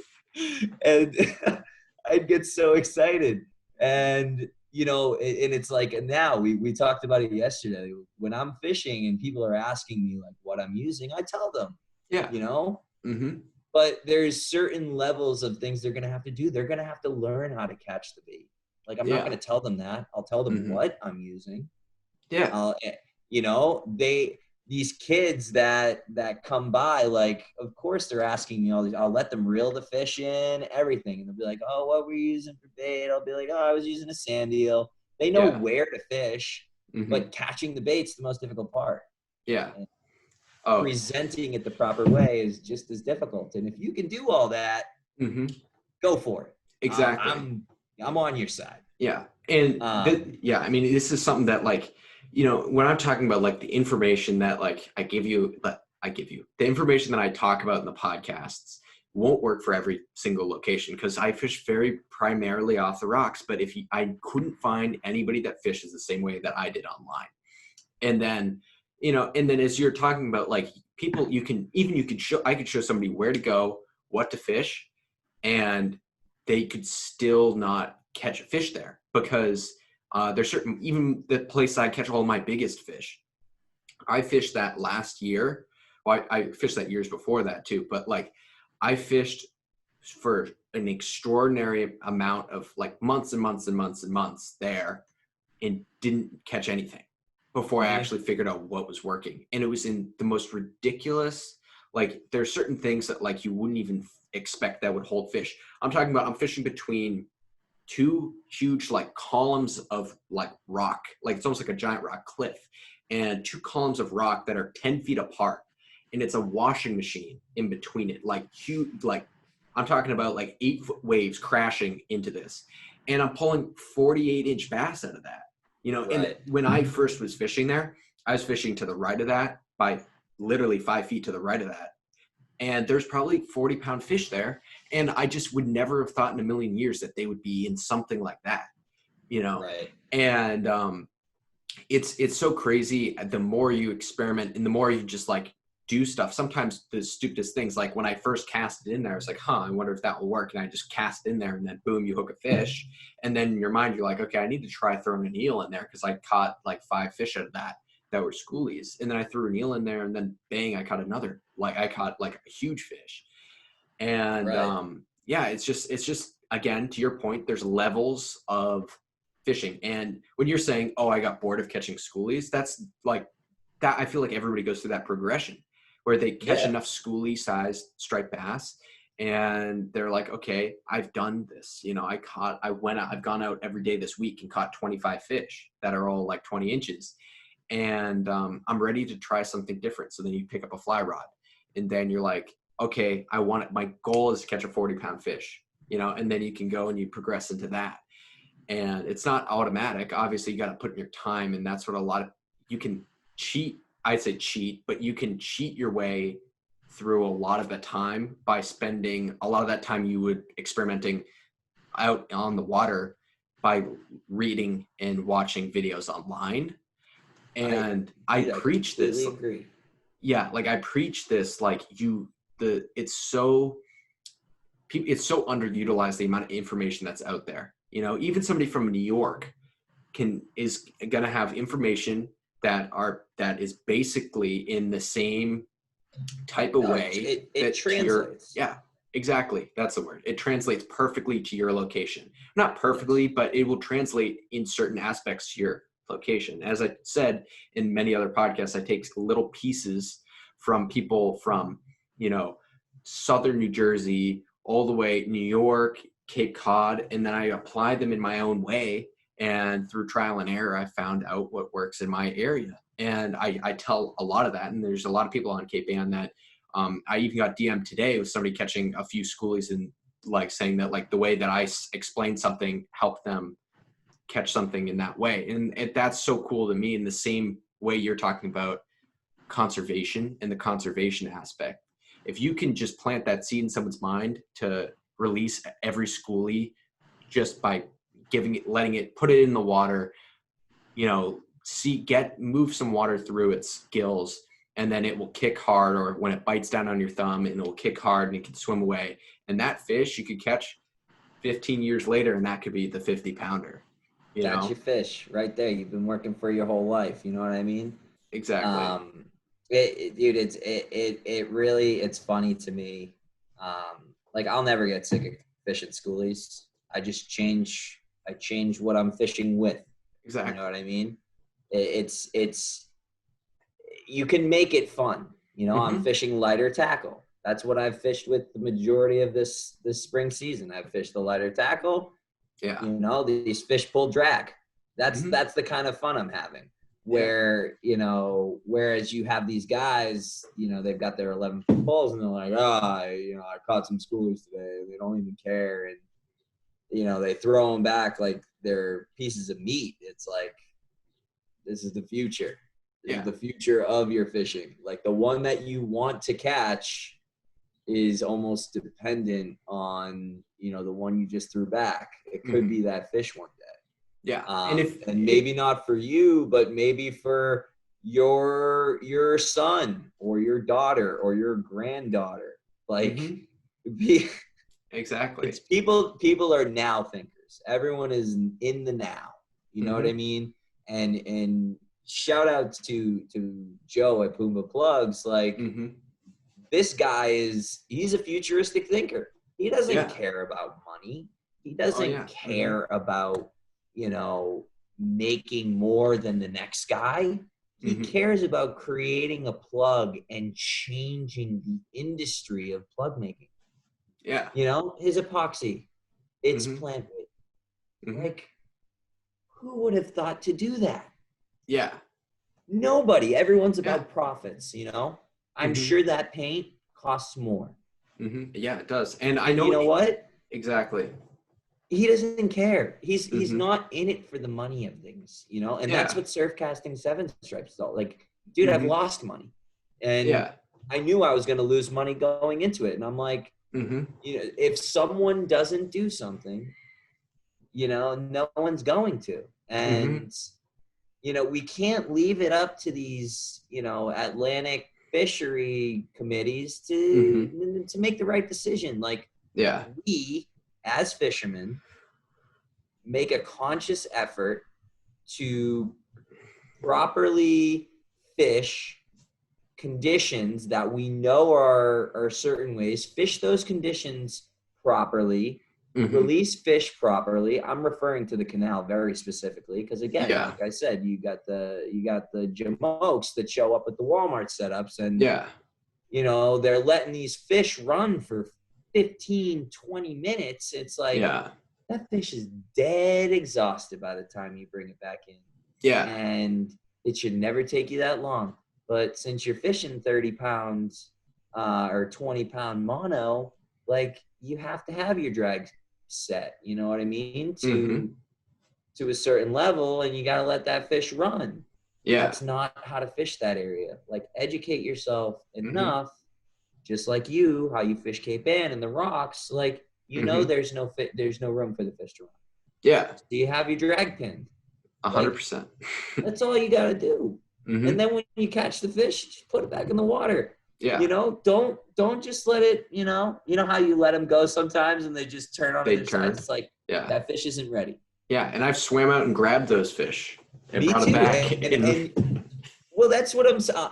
And I'd get so excited. And, and it's like, now we talked about it yesterday. When I'm fishing and people are asking me like what I'm using, I tell them, but there's certain levels of things they're going to have to do. They're going to have to learn how to catch the bait. Like, I'm not going to tell them that. I'll tell them what I'm using. these kids that come by, like, of course they're asking me all these. I'll let them reel the fish in, everything, and they'll be like, "Oh, what were you using for bait?" I'll be like, "Oh, I was using a sand eel." They know
Yeah.
where to fish,
Hmm.
but catching the bait's the most difficult part.
Yeah.
And
Oh.
presenting it the proper way is just as difficult. And if you can do all that,
Hmm.
go for it.
Exactly.
I'm on your side.
Yeah. And yeah, I mean, this is something that like, when I'm talking about like the information that like the information that I talk about in the podcasts won't work for every single location because I fish very primarily off the rocks. But I couldn't find anybody that fishes the same way that I did online. And then, as you're talking about like people, I could show somebody where to go, what to fish, and they could still not catch a fish there because there's certain, even the place I catch all my biggest fish. I fished that last year. Well, I fished that years before that too, but like I fished for an extraordinary amount of like months and months and months and months there and didn't catch anything before I actually figured out what was working. And it was in the most ridiculous, like there's certain things that like you wouldn't even expect that would hold fish. I'm fishing between two huge like columns of like rock, like it's almost like a giant rock cliff, and two columns of rock that are 10 feet apart. And it's a washing machine in between it, like huge, like I'm talking about like 8-foot waves crashing into this. And I'm pulling 48-inch bass out of that. And when I first was fishing there, I was fishing to the right of that by literally 5 feet to the right of that. And there's probably 40-pound fish there. And I just would never have thought in a million years that they would be in something like that,
Right.
And it's so crazy. The more you experiment and the more you just like do stuff, sometimes the stupidest things, like when I first cast it in there, I was like, I wonder if that will work. And I just cast in there and then boom, you hook a fish. And then in your mind, you're like, okay, I need to try throwing an eel in there because I caught like 5 fish out of that were schoolies. And then I threw an eel in there and then bang, I caught another, like I caught like a huge fish. And yeah, it's just again, to your point, there's levels of fishing. And when you're saying, oh, I got bored of catching schoolies, that's like that. I feel like everybody goes through that progression where they catch enough schoolie sized striped bass and they're like, okay, I've done this. I've gone out every day this week and caught 25 fish that are all like 20 inches. And I'm ready to try something different. So then you pick up a fly rod and then you're like, okay, my goal is to catch a 40-pound fish, and then you can go and you progress into that. And it's not automatic. Obviously you got to put in your time. And that's what you can cheat. I'd say cheat, but you can cheat your way through a lot of the time by spending a lot of that time you would experimenting out on the water by reading and watching videos online. And I preach this.
Agree.
Yeah. Like I preach this, like it's so underutilized, the amount of information that's out there. Even somebody from New York is going to have information that is basically in the same type of way.
It translates.
Yeah, exactly. That's the word. It translates perfectly to your location. Not perfectly, but it will translate in certain aspects to your location. As I said in many other podcasts, I take little pieces from people from, southern New Jersey, all the way New York, Cape Cod, and then I apply them in my own way. And through trial and error, I found out what works in my area. And I tell a lot of that. And there's a lot of people on Cape Ann that I even got DM today with somebody catching a few schoolies and like saying that like the way that I explained something helped them catch something in that way. And that's so cool to me, in the same way you're talking about conservation and the conservation aspect. If you can just plant that seed in someone's mind to release every schoolie just by letting it, put it in the water, move some water through its gills, and then it will kick hard, or when it bites down on your thumb, and it will kick hard and it can swim away. And that fish you could catch 15 years later, and that could be the 50-pounder.
That's your fish right there. You've been working for your whole life. You know what I mean?
Exactly.
Dude, it really, it's funny to me. Like I'll never get sick of fishing schoolies. I change what I'm fishing with.
Exactly.
You know what I mean? It's you can make it fun. You know, I'm
Mm-hmm.
fishing lighter tackle. That's what I've fished with the majority of this spring season. I've fished the lighter tackle.
Yeah.
You know, these fish pull drag.
Mm-hmm.
That's the kind of fun I'm having.
Yeah.
Where, you know, whereas you have these guys, you know, they've got their 11-foot poles and they're like, you know, I caught some schoolies today. They don't even care. And, you know, they throw them back like they're pieces of meat. It's like, this is the future. This is
Yeah.
the future of your fishing. Like the one that you want to catch is almost dependent on, you know, the one you just threw back. It could
Mm-hmm.
be that fish one day.
Yeah. And if
And maybe not for you, but maybe for your son or your daughter or your granddaughter. Like,
mm-hmm. Exactly.
it's people are now thinkers. Everyone is in the now. You know what
Mm-hmm.
I mean? And shout out to Joe at Puma Plugs. Like,
Mm-hmm.
this guy he's a futuristic thinker. He doesn't
Yeah.
care about money. He
Oh
doesn't
yeah. Mm-hmm.
care about, you know, making more than the next guy. He
Mm-hmm.
cares about creating a plug and changing the industry of plug making.
Yeah.
You know, his epoxy, it's
Mm-hmm.
plant-based.
Mm-hmm.
Like, who would have thought to do that?
Yeah.
Nobody. Everyone's
Yeah.
about profits, you know? I'm
Mm-hmm.
sure that paint costs more.
Mm-hmm. Yeah, it does. And I
And
know
you know what?
exactly.
He doesn't care. He's
Mm-hmm.
not in it for the money of things, you know? And that's
Yeah.
what surfcasting seven stripes is all. Like, dude, I've
Mm-hmm.
lost money. And
Yeah.
I knew I was going to lose money going into it. And I'm like,
Mm-hmm.
you know, if someone doesn't do something, you know, no one's going to.
Mm-hmm.
And, you know, we can't leave it up to these, you know, Atlantic fishery committees
Mm-hmm.
to make the right decision. Like,
Yeah.
we, as fishermen, make a conscious effort to properly fish conditions that we know are certain ways, fish those conditions properly,
Mm-hmm.
release fish properly. I'm referring to the canal very specifically because, again,
Yeah.
like I said, you got the jamokes that show up at the Walmart setups, and
Yeah.
you know, they're letting these fish run for 15, 20 minutes. It's like,
Yeah.
that fish is dead exhausted by the time you bring it back in.
Yeah.
And it should never take you that long. But since you're fishing 30 pounds or 20-pound mono, like, you have to have your drag set, you know what I mean?
Mm-hmm.
To a certain level, and you got to let that fish run.
Yeah.
That's not how to fish that area. Like, educate yourself
Mm-hmm.
enough, just like how you fish Cape Ann and the rocks, like, you know,
Mm-hmm.
there's no room for the fish to run.
Yeah.
So you have your drag pinned.
100%.
That's all you got to do.
Mm-hmm.
And then when you catch the fish, just put it back in the water.
Yeah.
You know, don't just let it, you know how you let them go sometimes and they just turn on their sides. It's like,
Yeah.
that fish isn't ready.
Yeah. And I've swam out and grabbed those fish and
Me
brought
too.
them back.
And well, that's what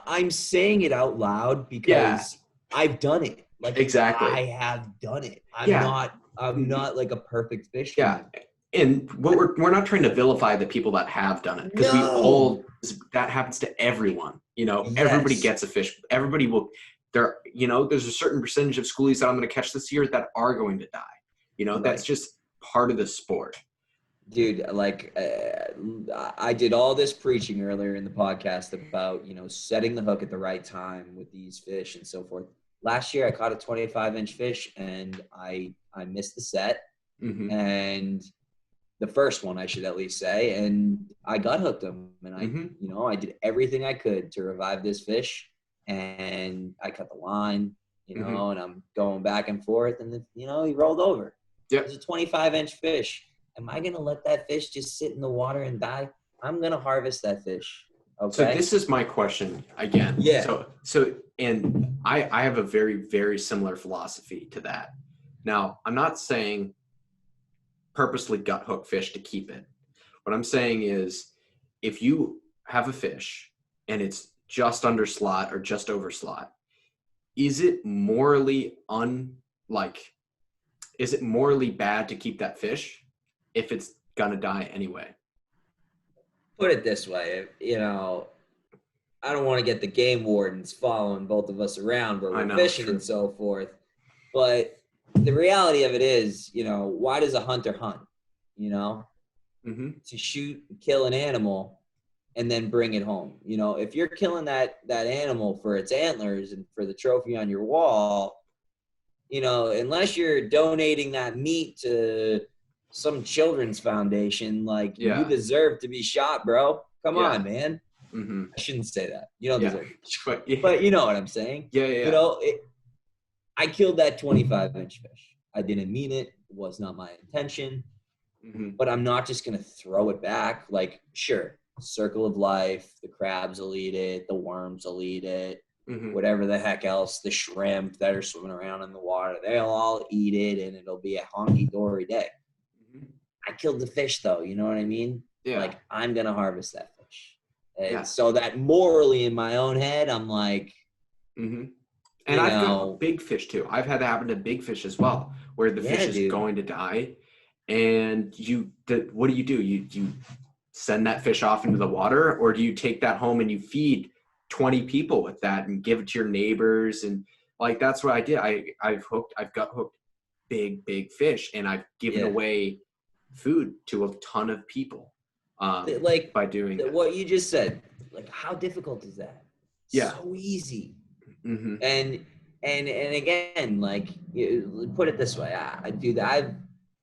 I'm saying it out loud because I've done it. Like,
exactly.
I have done it. I'm not like a perfect fisherman.
Yeah. And what we're not trying to vilify the people that have done it, because that happens to everyone. You know, everybody gets a fish. Everybody will. There's a certain percentage of schoolies that I'm going to catch this year that are going to die. You know, that's just part of the sport.
Dude, like, I did all this preaching earlier in the podcast about, you know, setting the hook at the right time with these fish and so forth. Last year, I caught a 25-inch fish and I missed the set.
Mm-hmm.
And the first one, I should at least say, and I gut hooked him, and I did everything I could to revive this fish, and I cut the line, you know, and I'm going back and forth, and then, you know, he rolled over.
Yep.
It was a 25-inch fish. Am I going to let that fish just sit in the water and die? I'm going to harvest that fish. Okay.
So this is my question again.
Yeah.
So and I have a very, very similar philosophy to that. Now, I'm not saying purposely gut hook fish to keep it. What I'm saying is, if you have a fish and it's just under slot or just over slot, is it morally bad to keep that fish if it's gonna die anyway?
Put it this way, you know, I don't want to get the game wardens following both of us around where we're fishing and so forth. But the reality of it is, you know, why does a hunter hunt? You know, to shoot, kill an animal, and then bring it home. You know, if you're killing that animal for its antlers and for the trophy on your wall, you know, unless you're donating that meat to some children's foundation, like you deserve to be shot, bro. Come on, man. I shouldn't say that. You don't deserve it. But you know what I'm saying? You know, I killed that 25-inch fish. I didn't mean it. It was not my intention. But I'm not just going to throw it back. Like, sure, circle of life, the crabs will eat it, the worms will eat it, whatever the heck else, the shrimp that are swimming around in the water, they'll all eat it, and it'll be a honky-dory day. I killed the fish, though. You know what I mean? Like, I'm going to harvest that fish. And so that morally in my own head, I'm like,
and I've got big fish too. I've had that happen to big fish as well, where the fish is going to die, and what do? You send that fish off into the water, or do you take that home and you feed 20 people with that and give it to your neighbors? And like, that's what I did. I've got hooked big fish, and I've given away food to a ton of people.
Like,
by doing that.
What you just said, like, how difficult is that? So easy. And again, like, put it this way, I've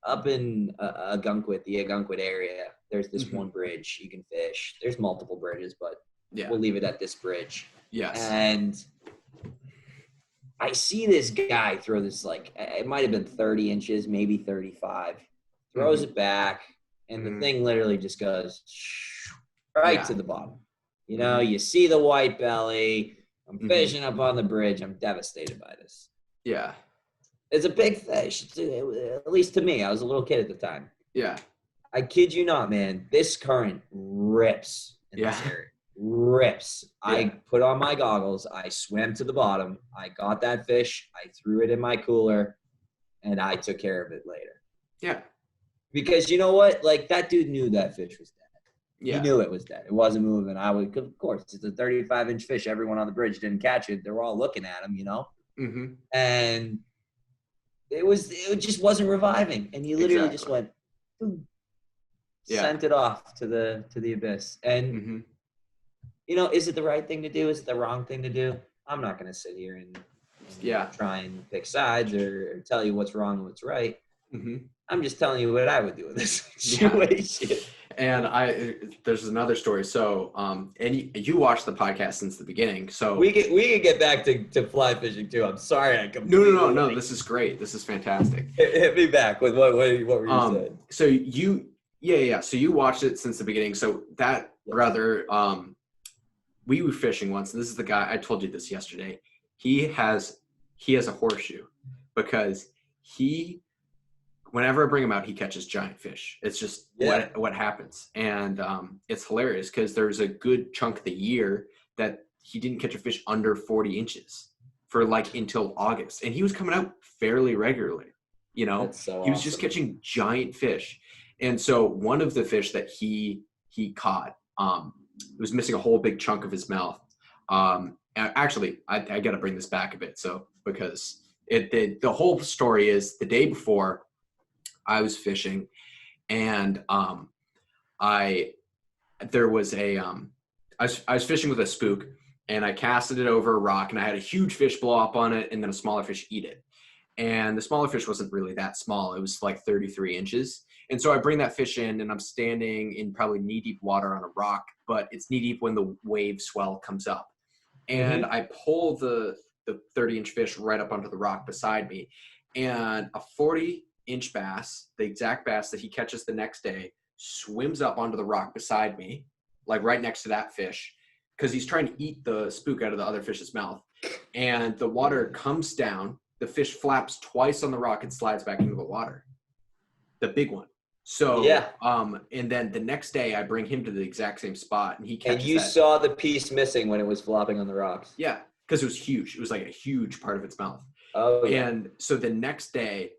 up in the Agunquit area, there's this one bridge you can fish. There's multiple bridges, but we'll leave it at this bridge. And I see this guy throw this, like, it might have been 30 inches, maybe 35, throws it back, and the thing literally just goes right to the bottom. You know, you see the white belly. I'm fishing up on the bridge. I'm devastated by this. It's a big fish, at least to me. I was a little kid at the time. I kid you not, man. This current rips in this area. Rips. I put on my goggles. I swam to the bottom. I got that fish. I threw it in my cooler, and I took care of it later. Because you know what? Like, that dude knew that fish was dead. He knew it was dead. It wasn't moving. Of course, it's a 35-inch fish. Everyone on the bridge didn't catch it. They were all looking at him, you know? And it just wasn't reviving. And he literally just went, boom, sent it off to the abyss. And, you know, is it the right thing to do? Is it the wrong thing to do? I'm not going to sit here and try and pick sides or tell you what's wrong and what's right. I'm just telling you what I would do in this situation.
And there's another story. So, and you watched the podcast since the beginning. So
we can get back to fly fishing too. I'm sorry, I completely.
No. This is great. This is fantastic.
Hit me back with what were you saying?
So So you watched it since the beginning. So that brother, we were fishing once. And this is the guy. I told you this yesterday. He has a horseshoe because whenever I bring him out, he catches giant fish. It's just what happens. And it's hilarious because there's a good chunk of the year that he didn't catch a fish under 40 inches for like until August. And he was coming out fairly regularly, you know.
That's so
he was just catching giant fish. And so one of the fish that he caught was missing a whole big chunk of his mouth. Actually, I got to bring this back a bit. So because the whole story is the day before, I was fishing, and I was fishing with a spook, and I casted it over a rock, and I had a huge fish blow up on it, and then a smaller fish eat it. And the smaller fish wasn't really that small. It was like 33 inches. And so I bring that fish in, and I'm standing in probably knee-deep water on a rock, but it's knee-deep when the wave swell comes up. And I pull the 30-inch fish right up onto the rock beside me, and a 40-inch bass, the exact bass that he catches the next day, swims up onto the rock beside me, like right next to that fish, because he's trying to eat the spook out of the other fish's mouth. And the water comes down, the fish flaps twice on the rock and slides back into the water. The big one. So, and then the next day I bring him to the exact same spot, and he catches
And you saw the piece missing when it was flopping on the rocks.
Yeah, because it was huge. It was like a huge part of its mouth.
Oh, yeah.
And so the next day,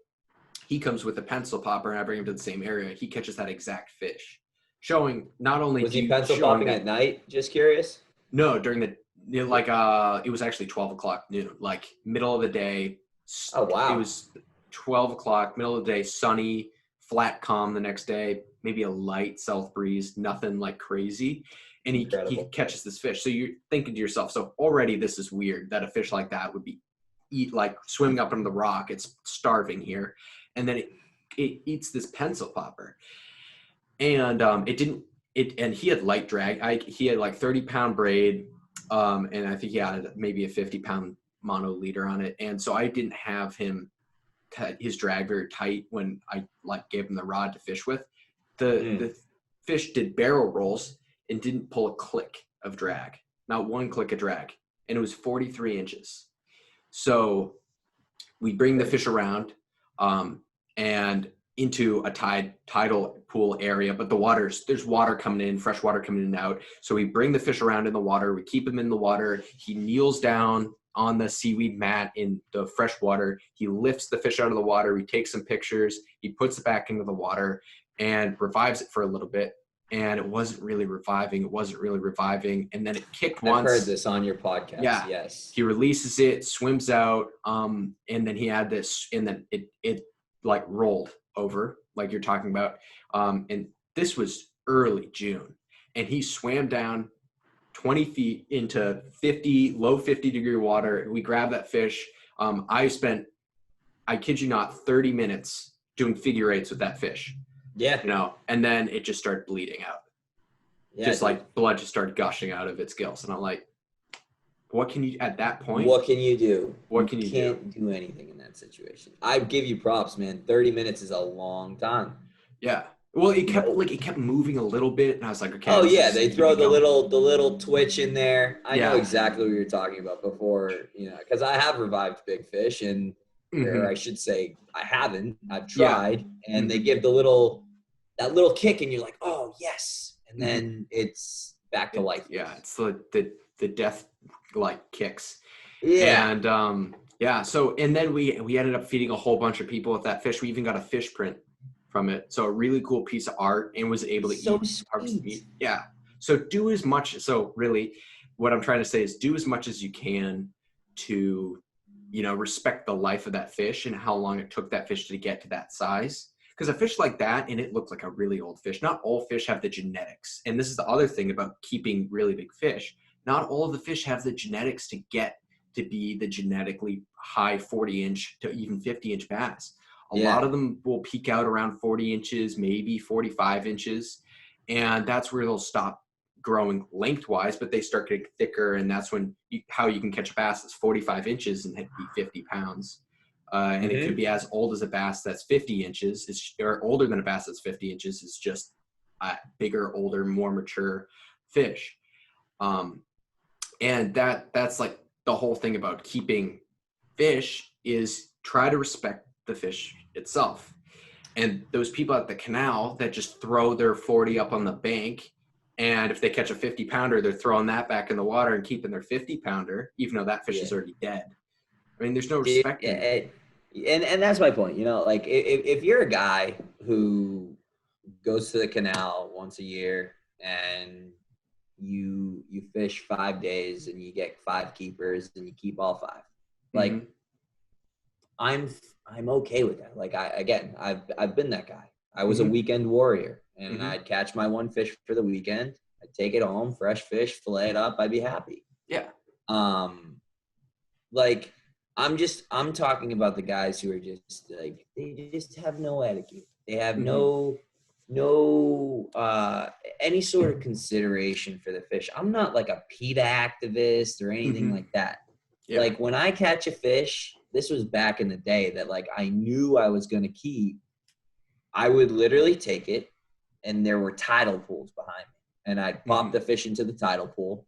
he comes with a pencil popper, and I bring him to the same area. He catches that exact fish, showing not only
was he pencil popping at night? Just curious.
No, during the it was actually 12 o'clock noon, like middle of the day.
Oh,
It
wow.
was 12 o'clock, middle of the day, sunny, flat, calm the next day, maybe a light south breeze, nothing like crazy. And he
Incredible.
catches this fish. So you're thinking to yourself, so already this is weird that a fish like that would be swimming up under the rock. It's starving here. And then it eats this pencil popper. And and he had light drag. He had like 30-pound braid. And I think he had maybe a 50-pound mono leader on it. And so I didn't have his drag very tight when I gave him the rod to fish with. The fish did barrel rolls and didn't pull a click of drag, not one click of drag, and it was 43 inches. So we bring the fish around and into a tidal pool area, but there's water coming in, fresh water coming in and out. So we bring the fish around in the water, we keep him in the water. He kneels down on the seaweed mat in the fresh water. He lifts the fish out of the water. We take some pictures. He puts it back into the water and revives it for a little bit. And it wasn't really reviving. And then it kicked once.
I've heard this on your podcast.
Yeah.
Yes.
He releases it, swims out, and then he had this, and then it like rolled over, like you're talking about. And this was early June, and he swam down 20 feet into low 50-degree water. We grabbed that fish. I kid you not, 30 minutes doing figure eights with that fish.
Yeah.
And then it just started bleeding out.
Yeah,
just like blood just started gushing out of its gills. And I'm like, what can you, at that point?
What can you do?
What can you do?
You can't do anything in that situation. I give you props, man. 30 minutes is a long time.
Yeah. Well, it kept moving a little bit, and I was like, okay.
Oh yeah, they throw the little twitch in there. I know exactly what you're talking about before, because I have revived big fish, and or I should say I haven't. I've tried, and they give that little kick, and you're like, oh yes, and then it's back to life.
Yeah, it's the death kicks.
Yeah.
And so and then we ended up feeding a whole bunch of people with that fish. We even got a fish print from it. So a really cool piece of art, and was able to harvest meat. Yeah. So do as much. So really what I'm trying to say is do as much as you can to, respect the life of that fish and how long it took that fish to get to that size. Because a fish like that, and it looked like a really old fish, not all fish have the genetics. And this is the other thing about keeping really big fish. Not all of the fish have the genetics to get to be the genetically high 40-inch to even 50-inch bass. A lot of them will peak out around 40 inches, maybe 45 inches. And that's where they'll stop growing lengthwise, but they start getting thicker. And that's when how you can catch a bass that's 45 inches and be 50 pounds. And it could be as old as a bass that's 50 inches, or older than a bass that's 50 inches. Is just a bigger, older, more mature fish. And that's like the whole thing about keeping fish is try to respect the fish itself. And those people at the canal that just throw their 40 up on the bank, and if they catch a 50-pounder, they're throwing that back in the water and keeping their 50-pounder, even though that fish is already dead. I mean, there's no respect.
And that's my point. Like if you're a guy who goes to the canal once a year and you fish 5 days and you get 5 keepers and you keep all 5, like I'm okay with that. Like I've been that guy. I was a weekend warrior, and I'd catch my one fish for the weekend. I'd take it home, fresh fish, fillet it up. I'd be happy.
Yeah.
Like I'm talking about the guys who are just like, they just have no etiquette. They have no any sort of consideration for the fish. I'm not like a PETA activist or anything like that. Yeah. Like when I catch a fish, this was back in the day that like I knew I was going to keep, I would literally take it, and there were tidal pools behind me, and I'd pop the fish into the tidal pool.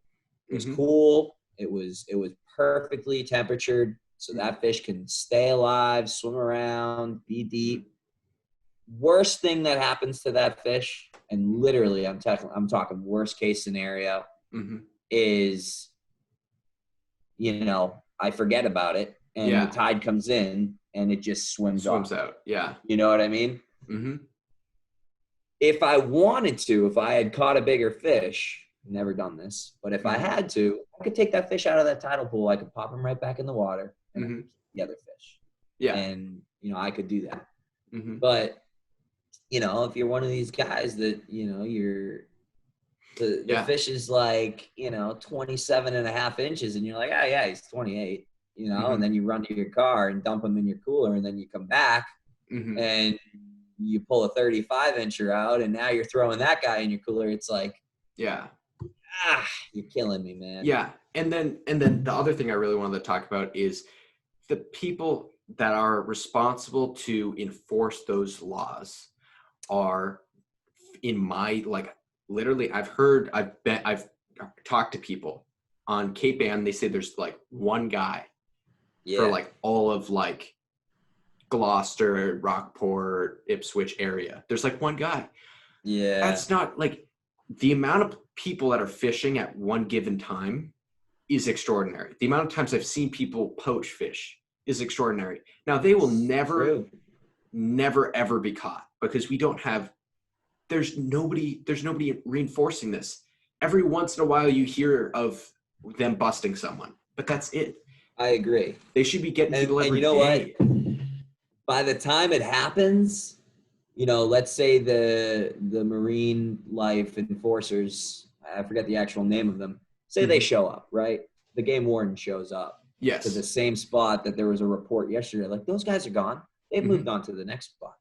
It was cool. It was perfectly temperatured, so that fish can stay alive, swim around, be deep. Worst thing that happens to that fish, and literally I'm talking worst case scenario, is, I forget about it, and the tide comes in and it just swims
out. Yeah.
You know what I mean? If I wanted to, if I had caught a bigger fish, never done this, but if I had to, I could take that fish out of that tidal pool. I could pop him right back in the water and I could keep the other fish.
Yeah.
And, I could do that.
Mm-hmm.
But, if you're one of these guys that, the fish is like, 27 and a half inches and you're like, oh yeah, he's 28, and then you run to your car and dump him in your cooler and then you come back and you pull a 35 incher out and now you're throwing that guy in your cooler. It's like,
yeah,
you're killing me, man.
Yeah. And then the other thing I really wanted to talk about is the people that are responsible to enforce those laws are, in my, like, literally, I've talked to people on Cape Ann. They say there's like one guy for like all of like Gloucester, Rockport, Ipswich area. There's like one guy.
Yeah.
That's not like the amount of people that are fishing at one given time is extraordinary. The amount of times I've seen people poach fish is extraordinary. Now they will never ever be caught because we don't have, there's nobody reinforcing this. Every once in a while you hear of them busting someone, but that's it.
I agree.
They should be getting people every
day. What? By the time it happens, let's say the marine life enforcers, I forget the actual name of them, say they show up, right? The game warden shows up.
Yes.
To the same spot that there was a report yesterday. Like, those guys are gone. They've moved on to the next spot.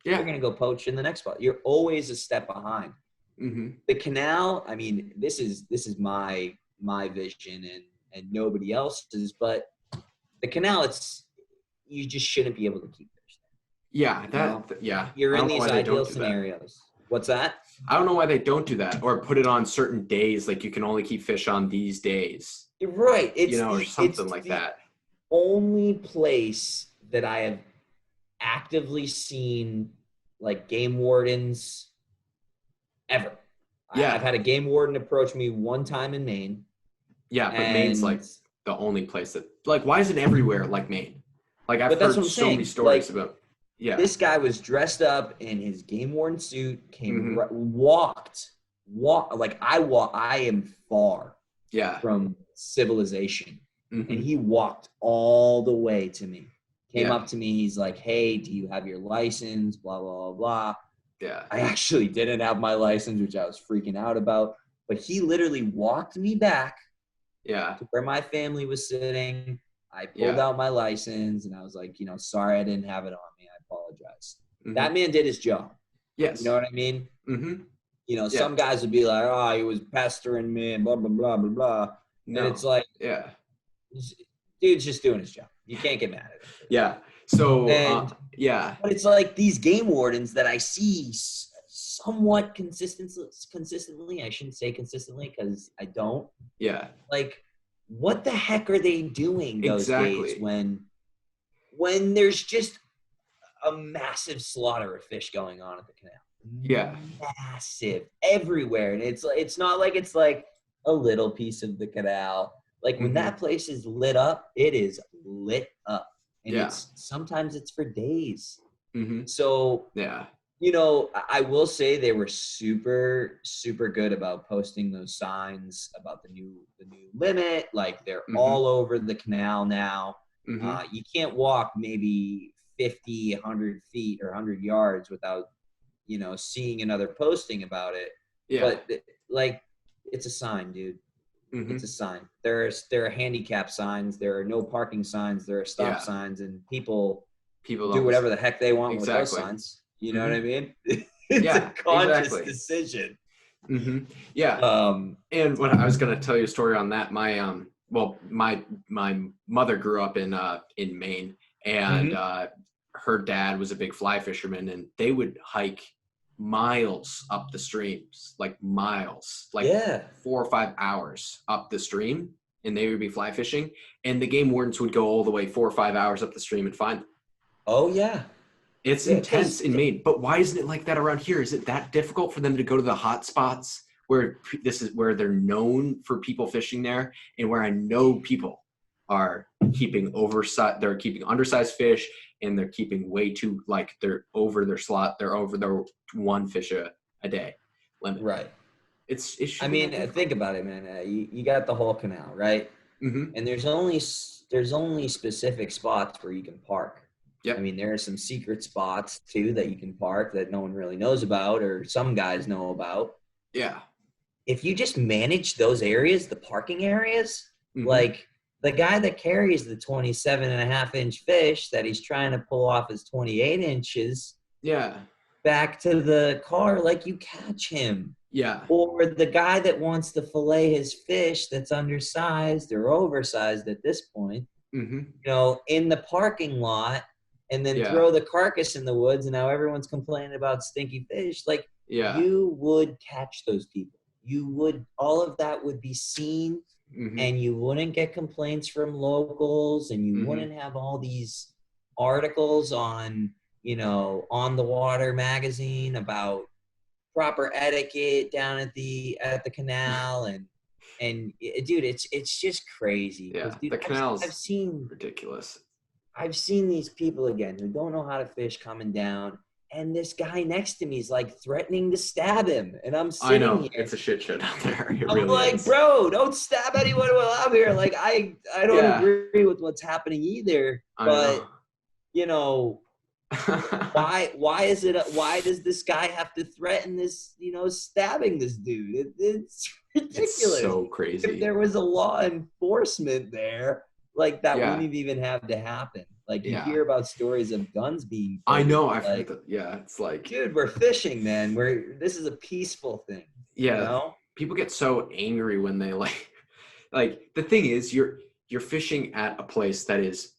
Yeah.
They're going to go poach in the next spot. You're always a step behind. The canal, I mean, this is my vision and nobody else's, but the canal, you just shouldn't be able to keep fish there.
Yeah.
You're in these ideal scenarios. What's that?
I don't know why they don't do that or put it on certain days. Like, you can only keep fish on these days.
You're right.
Or something like that.
Only place that I have actively seen like game wardens ever.
Yeah.
I've had a game warden approach me one time in Maine.
Yeah, but Maine's like the only place that, like, why is it everywhere like Maine? Like, I've heard so many stories about. Yeah.
This guy was dressed up in his game warden suit, walked like I am far from civilization. And he walked all the way to me. Came up to me, he's like, hey, do you have your license? Blah, blah, blah, blah.
Yeah.
I actually didn't have my license, which I was freaking out about. But he literally walked me back to where my family was sitting. I pulled out my license and I was like, sorry I didn't have it on me. I apologize. That man did his job.
Yes.
You know what I mean? Some guys would be like, oh, he was pestering me and blah, blah, blah, blah, blah. No. And it's like, dude's just doing his job. You can't get mad at him.
Yeah. So,
But it's like these game wardens that I see somewhat consistently. I shouldn't say consistently because I don't.
Yeah.
Like, what the heck are they doing those days when there's just a massive slaughter of fish going on at the canal?
Yeah.
Massive everywhere. And it's not like it's like a little piece of the canal. Like, when that place is lit up, it is lit up. And sometimes it's for days. So, I will say they were super, super good about posting those signs about the new limit. Like, they're all over the canal now. You can't walk maybe 50, 100 feet or 100 yards without, seeing another posting about it. Yeah. But, like, it's a sign, dude. It's a sign. There are handicap signs. There are no parking signs. There are stop signs, and people do whatever the heck they want with those signs. You know what I mean? It's a conscious decision.
Yeah. And when I was going to tell you a story on that, my mother grew up in Maine, and her dad was a big fly fisherman, and they would hike miles up the streams, like 4 or 5 hours up the stream, and they would be fly fishing, and the game wardens would go all the way 4 or 5 hours up the stream and find them.
Oh yeah.
It's intense in Maine, but why isn't it like that around here? Is it that difficult for them to go to the hot spots where this is where they're known for people fishing there, and where I know people are keeping undersized fish, and they're keeping way too, like, they're over their slot, they're over their one fish a day limit.
Right.
It
I
should be
mean,
that difficult.
think about it, man. You got the whole canal, right?
Mm-hmm.
And there's only specific spots where you can park. I
Yep.
mean, there are some secret spots too that you can park that no one really knows about, or some guys know about.
Yeah.
If you just manage those areas, the parking areas,
Mm-hmm.
like the guy that carries the 27.5-inch fish that he's trying to pull off his 28 inches
Yeah.
back to the car, like you catch him.
Yeah.
Or the guy that wants to fillet his fish that's undersized or oversized at this point,
Mm-hmm.
in the parking lot, and then
Yeah.
throw the carcass in the woods, and now everyone's complaining about stinky fish. Like,
Yeah.
you would catch those people. You would, all of that would be seen,
Mm-hmm.
and you wouldn't get complaints from locals, and you
Mm-hmm.
wouldn't have all these articles on, on the water magazine about proper etiquette down at the canal. And dude, it's just crazy because,
Yeah.
dude,
The
I've
canal's
seen
ridiculous.
I've seen these people again who don't know how to fish coming down, and this guy next to me is like threatening to stab him, and I'm
I
sitting
know.
here.
It's a shit show down there. It
I'm
really
like,
is.
bro, don't stab anyone while I'm here. Like, I don't
Yeah.
agree with what's happening either,
I
but
know.
you know, why does this guy have to threaten this, stabbing this dude? It's
It's
ridiculous.
so
If
crazy.
there was a law enforcement there, like, that
Yeah.
wouldn't even have to happen. Like, you
Yeah.
hear about stories of guns being
I
pulled,
know. I've heard
like,
that. Yeah. It's like,
dude, we're fishing, man. This is a peaceful thing, you
yeah.
know?
People get so angry when they like the thing is you're fishing at a place that is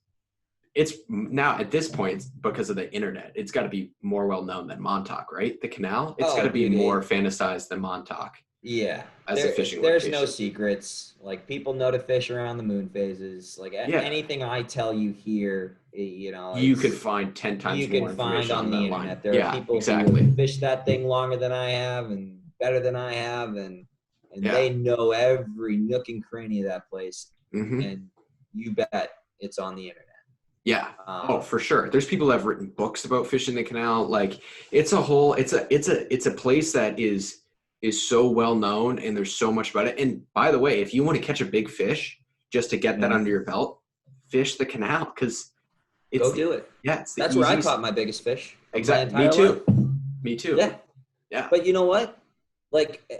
it's now at this point because of the internet it's got to be more well known than Montauk, right? The canal, it's got
Oh,
to be
dude,
more fantasized than Montauk
yeah.
as a fishing
There's no
location.
secrets. Like, people know to fish around the moon phases. Like,
Yeah,
anything I tell you here,
you could
it's
find 10
you
times
can
more
find
information
on
on
the
that line.
internet. There are
Yeah,
people who
exactly.
have fished that thing longer than I have and better than I have, and
Yeah.
they know every nook and cranny of that place.
Hmm.
And you bet it's on the internet.
Yeah. Oh,
Um,
for sure. There's people that have written books about fishing the canal. Like it's a whole, it's a place that is so well known and there's so much about it. And by the way, if you want to catch a big fish just to get that
yeah,
under your belt, fish the canal because it's
go
the,
do it.
yeah, it's the
That's where I
easiest.
caught my biggest fish of my
Exactly. Me
entire life.
too. Me too.
Yeah.
Yeah.
But you know what? Like,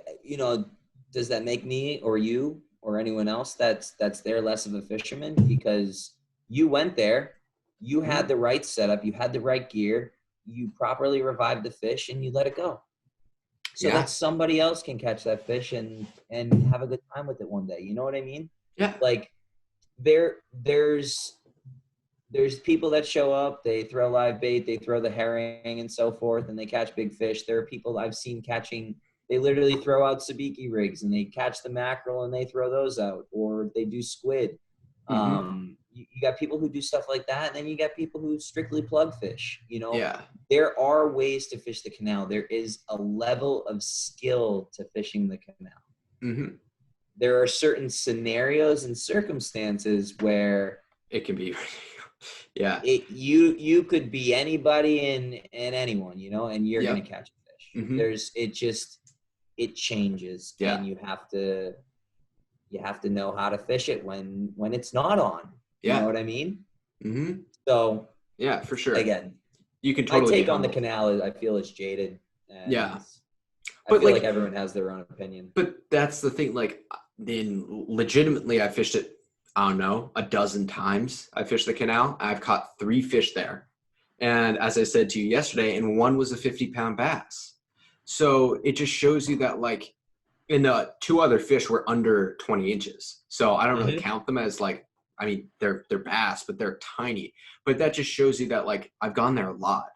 does that make me or you or anyone else that's there less of a fisherman? Because you went there, you
Mhm.
had the right setup, you had the right gear, you properly revived the fish, and you let it go, so
Yeah.
that somebody else can catch that fish and have a good time with it one day. You know what I mean?
Yeah.
Like, there's people that show up, they throw live bait, they throw the herring and so forth, and they catch big fish. There are people I've seen catching, they literally throw out sabiki rigs and they catch the mackerel and they throw those out, or they do squid.
Hmm.
You got people who do stuff like that, and then you got people who strictly plug fish.
Yeah.
There are ways to fish the canal. There is a level of skill to fishing the canal.
Hmm.
There are certain scenarios and circumstances where
It can be. Yeah.
you could be anybody and anyone, and you're gonna
Yep.
catch a fish.
Hmm.
It changes,
Yeah.
and you have to know how to fish it when it's not on. You know
Yeah.
what I mean?
Hmm.
So,
Yeah, for sure.
again,
You can
my
totally be
take on the
humbled.
canal is I feel it's jaded,
Yeah.
and I
But
feel like
like,
everyone has their own opinion.
but that's the thing. Like, then legitimately, I fished it, I don't know, a dozen times. I fished the canal. I've caught 3 fish there. And as I said to you yesterday, and one was a 50-pound bass. So it just shows you that, like, and the 2 other fish were under 20 inches. So I don't really
Mm-hmm.
count them as like, I mean, they're bass, but they're tiny. But that just shows you that, like, I've gone there a lot.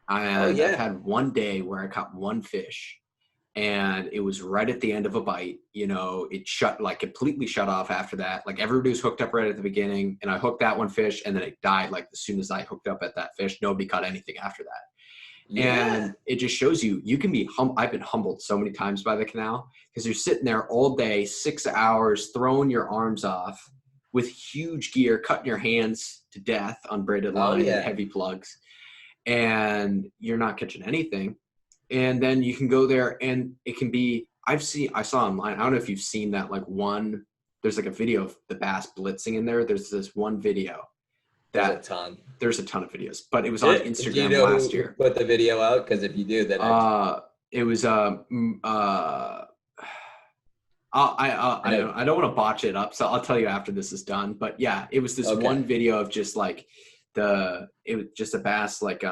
Oh
And I've
yeah.
had one day where I caught 1 fish and it was right at the end of a bite. It shut, like, completely shut off after that. Like, everybody was hooked up right at the beginning, and I hooked that 1 fish and then it died. Like, as soon as I hooked up at that fish, nobody caught anything after that.
Yeah.
And it just shows you can be I've been humbled so many times by the canal because you're sitting there all day, 6 hours, throwing your arms off with huge gear, cutting your hands to death on braided
Oh
line and
yeah.
heavy plugs, and you're not catching anything. And then you can go there and it can be, I saw online, I don't know if you've seen that, like there's like a video of the bass blitzing in there. There's this one video
There's a
that
ton.
there's a ton of videos, but it was on
Do you
Instagram
know
last
who
year.
put the video out? Because if you do, then
It was I don't want to botch it up, so I'll tell you after this is done. But yeah, it was this one video of just like it was just a bass, like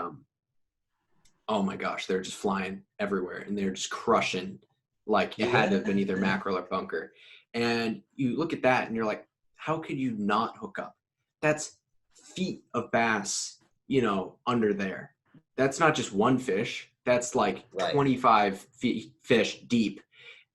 oh my gosh, they're just flying everywhere and they're just crushing. Like it had to have been either mackerel or bunker. And you look at that and you're like, how could you not hook up? That's feet of bass, under there. That's not just one fish. That's like 25 feet fish deep.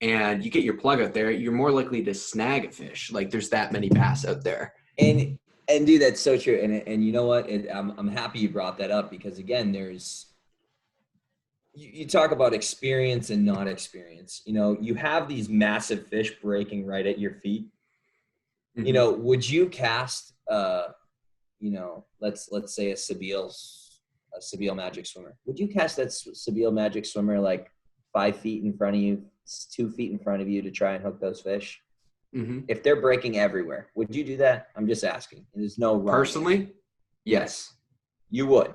And you get your plug out there, you're more likely to snag a fish. Like there's that many bass out there.
And dude, that's so true. And you know what? I'm happy you brought that up, because again, you talk about experience and not experience. You have these massive fish breaking right at your feet. Mm-hmm. Would you cast let's say a Sebile magic swimmer? Would you cast that Sebile magic swimmer like 5 feet in front of you, 2 feet in front of you to try and hook those fish? Mm-hmm. If they're breaking everywhere, would you do that? I'm just asking. There's no wrong
personally
answer.
Yes,
you would.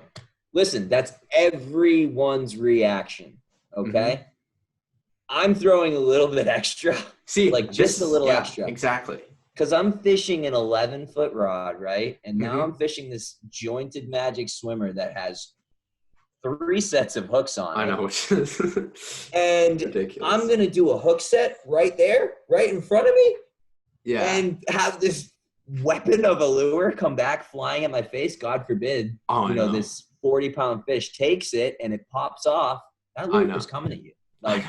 Listen, that's everyone's reaction. Okay. Mm-hmm. I'm throwing a little bit extra.
See,
like just a little extra.
Exactly.
Because I'm fishing an 11-foot rod, right? And now I'm fishing this jointed magic swimmer that has 3 sets of hooks on it.
I know.
And ridiculous. I'm going to do a hook set right there, right in front of me.
Yeah.
And have this weapon of a lure come back flying at my face. God forbid, this 40-pound fish takes it and it pops off. That lure is coming at you. Like,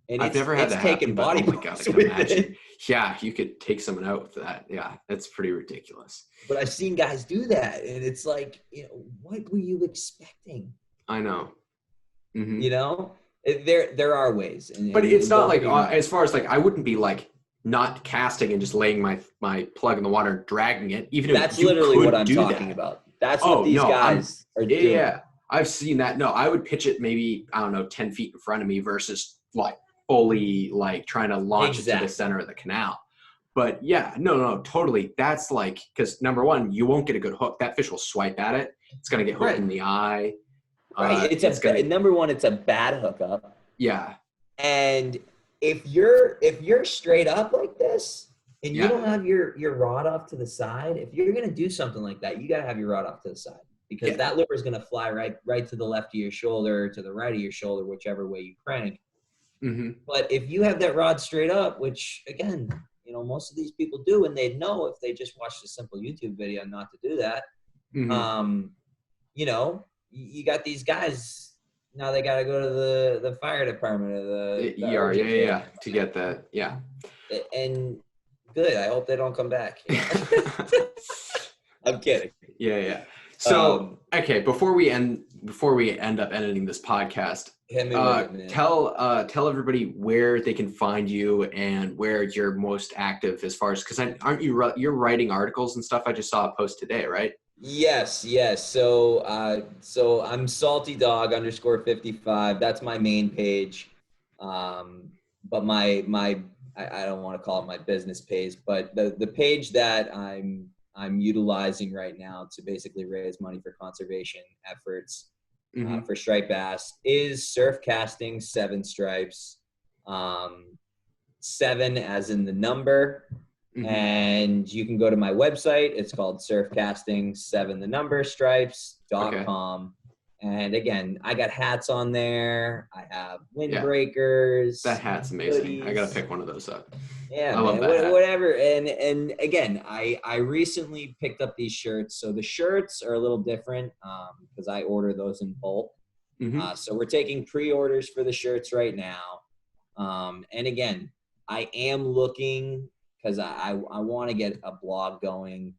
and
I've never had that happen, but oh my God, I can imagine. Yeah, you could take someone out with that. Yeah, that's pretty ridiculous.
But I've seen guys do that, and it's like, what were you expecting?
I know.
Mm-hmm. There are ways.
But it's not like, as far as like, I wouldn't be like not casting and just laying my plug in the water and dragging it. Even if
that's literally what I'm talking about. That's what these guys are doing.
Yeah, I've seen that. No, I would pitch it maybe, I don't know, 10 feet in front of me versus like fully like trying to launch it to the center of the canal. But yeah, no, totally. That's like, because number one, you won't get a good hook. That fish will swipe at it. It's going to get hooked in the eye.
Right. Number one, it's a bad hookup.
Yeah.
And if you're straight up like this and you don't have your rod off to the side, if you're going to do something like that, you got to have your rod off to the side, because that lure is going to fly right to the left of your shoulder, to the right of your shoulder, whichever way you crank. Mm-hmm. But if you have that rod straight up, which again, most of these people do, and they'd know if they just watched a simple YouTube video not to do that. Mm-hmm. You got these guys now, they got to go to the fire department or the
ER, to get that. Yeah.
And good. I hope they don't come back. I'm kidding.
Yeah. So, okay, before we end up editing this podcast, tell everybody where they can find you and where you're most active, as far as, because you're writing articles and stuff. I just saw a post today, right?
Yes. So I'm Salty Dog _55. That's my main page. But my I don't want to call it my business page, but the page that I'm utilizing right now to basically raise money for conservation efforts for striped bass is surfcasting 7 stripes. 7 as in the number. Mm-hmm. And you can go to my website. It's called surfcasting7stripes.com. Okay. And again, I got hats on there. I have windbreakers.
That hat's amazing. Hoodies. I got to pick one of those up.
Yeah, I love that hat. Whatever. And again, I recently picked up these shirts. So the shirts are a little different because I order those in bulk. Mm-hmm. So we're taking pre-orders for the shirts right now. And again, I am looking, because I want to get a blog going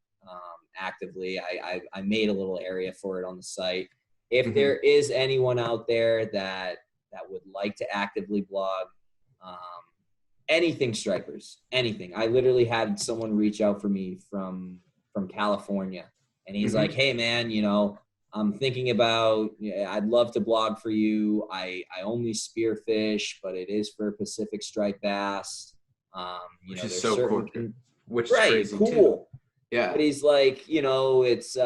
actively. I made a little area for it on the site. If there is anyone out there that would like to actively blog, anything stripers, anything. I literally had someone reach out for me from California, and he's like, "Hey man, I'm thinking about, I'd love to blog for you. I only spearfish, but it is for Pacific striped bass.
Which is
There's
so cool.
certain,
Which is
right,
crazy too.
cool.
Yeah.
But he's like, it's,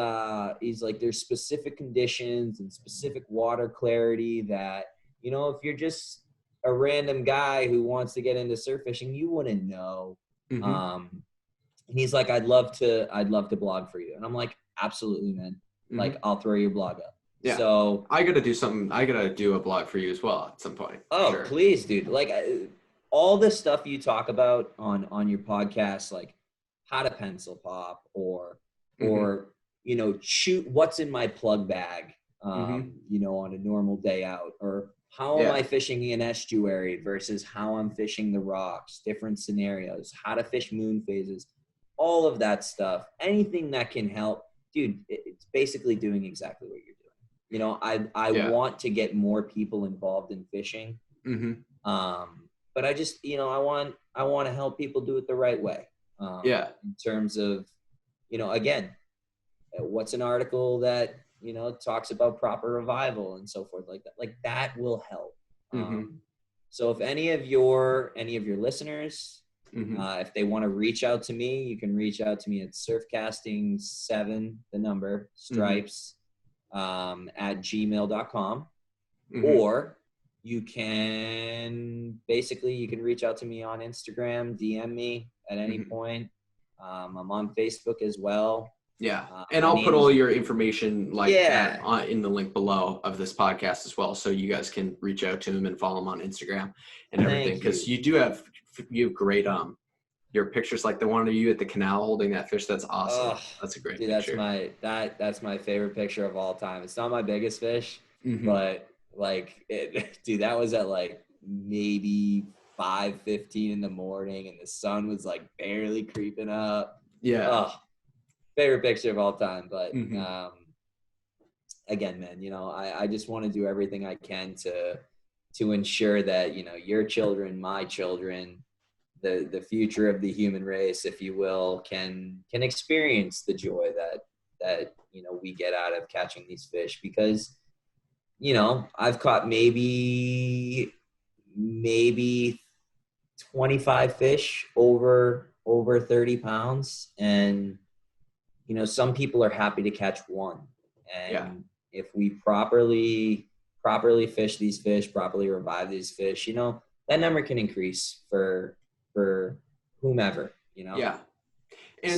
he's like, there's specific conditions and specific water clarity that, if you're just a random guy who wants to get into surf fishing, you wouldn't know. And he's like, I'd love to blog for you. And I'm like, absolutely, man. Like, I'll throw your blog up.
Yeah.
So
I got to do something. I got to do a blog for you as well at some point.
oh,
sure.
Please, dude. Like all the stuff you talk about on your podcast, like how to pencil pop or shoot what's in my plug bag, on a normal day out, or how am I fishing in estuary versus how I'm fishing the rocks, different scenarios, how to fish moon phases, all of that stuff, anything that can help, dude, it's basically doing exactly what you're doing. I want to get more people involved in fishing. But I just, I want to help people do it the right way. In terms of, again, what's an article that, talks about proper revival and so forth like that will help. So if any of your listeners, if they want to reach out to me, you can reach out to me at surfcasting7, the number, stripes, at gmail.com. Or you can reach out to me on Instagram, DM me at any point. I'm on Facebook as well.
Yeah. And I'll put all your information that in the link below of this podcast as well. So you guys can reach out to him and follow him on Instagram and everything. Because you have great, your pictures, like the one of you at the canal holding that fish. That's awesome. That's a great picture.
That's my favorite picture of all time. It's not my biggest fish, but dude, that was at like maybe 5:15 in the morning and the sun was like barely creeping up. Favorite picture of all time. But again, man, I just want to do everything I can to ensure that, your children, my children, the future of the human race, if you will, can experience the joy that we get out of catching these fish. Because I've caught maybe 25 fish over 30 pounds, and some people are happy to catch one. And if we properly fish these fish, properly revive these fish, that number can increase for whomever.
And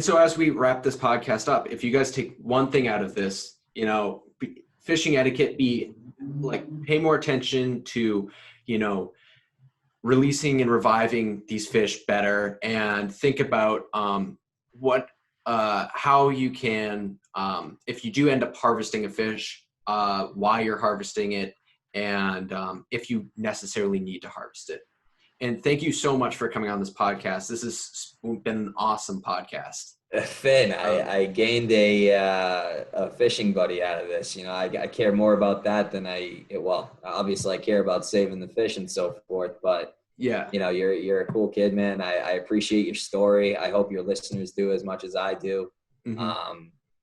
so as we wrap this podcast up, if you guys take one thing out of this, fishing etiquette, pay more attention to, releasing and reviving these fish better, and think about how you can, if you do end up harvesting a fish, why you're harvesting it, and if you necessarily need to harvest it. And thank you so much for coming on this podcast. This has been an awesome podcast.
Finn, I gained a fishing buddy out of this. I care more about that than obviously I care about saving the fish and so forth, but you're a cool kid, man. I appreciate your story. I hope your listeners do as much as I do.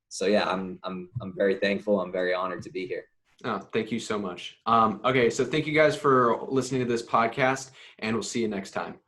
So yeah, I'm very thankful. I'm very honored to be here.
Oh, thank you so much. Okay. So thank you guys for listening to this podcast, and we'll see you next time.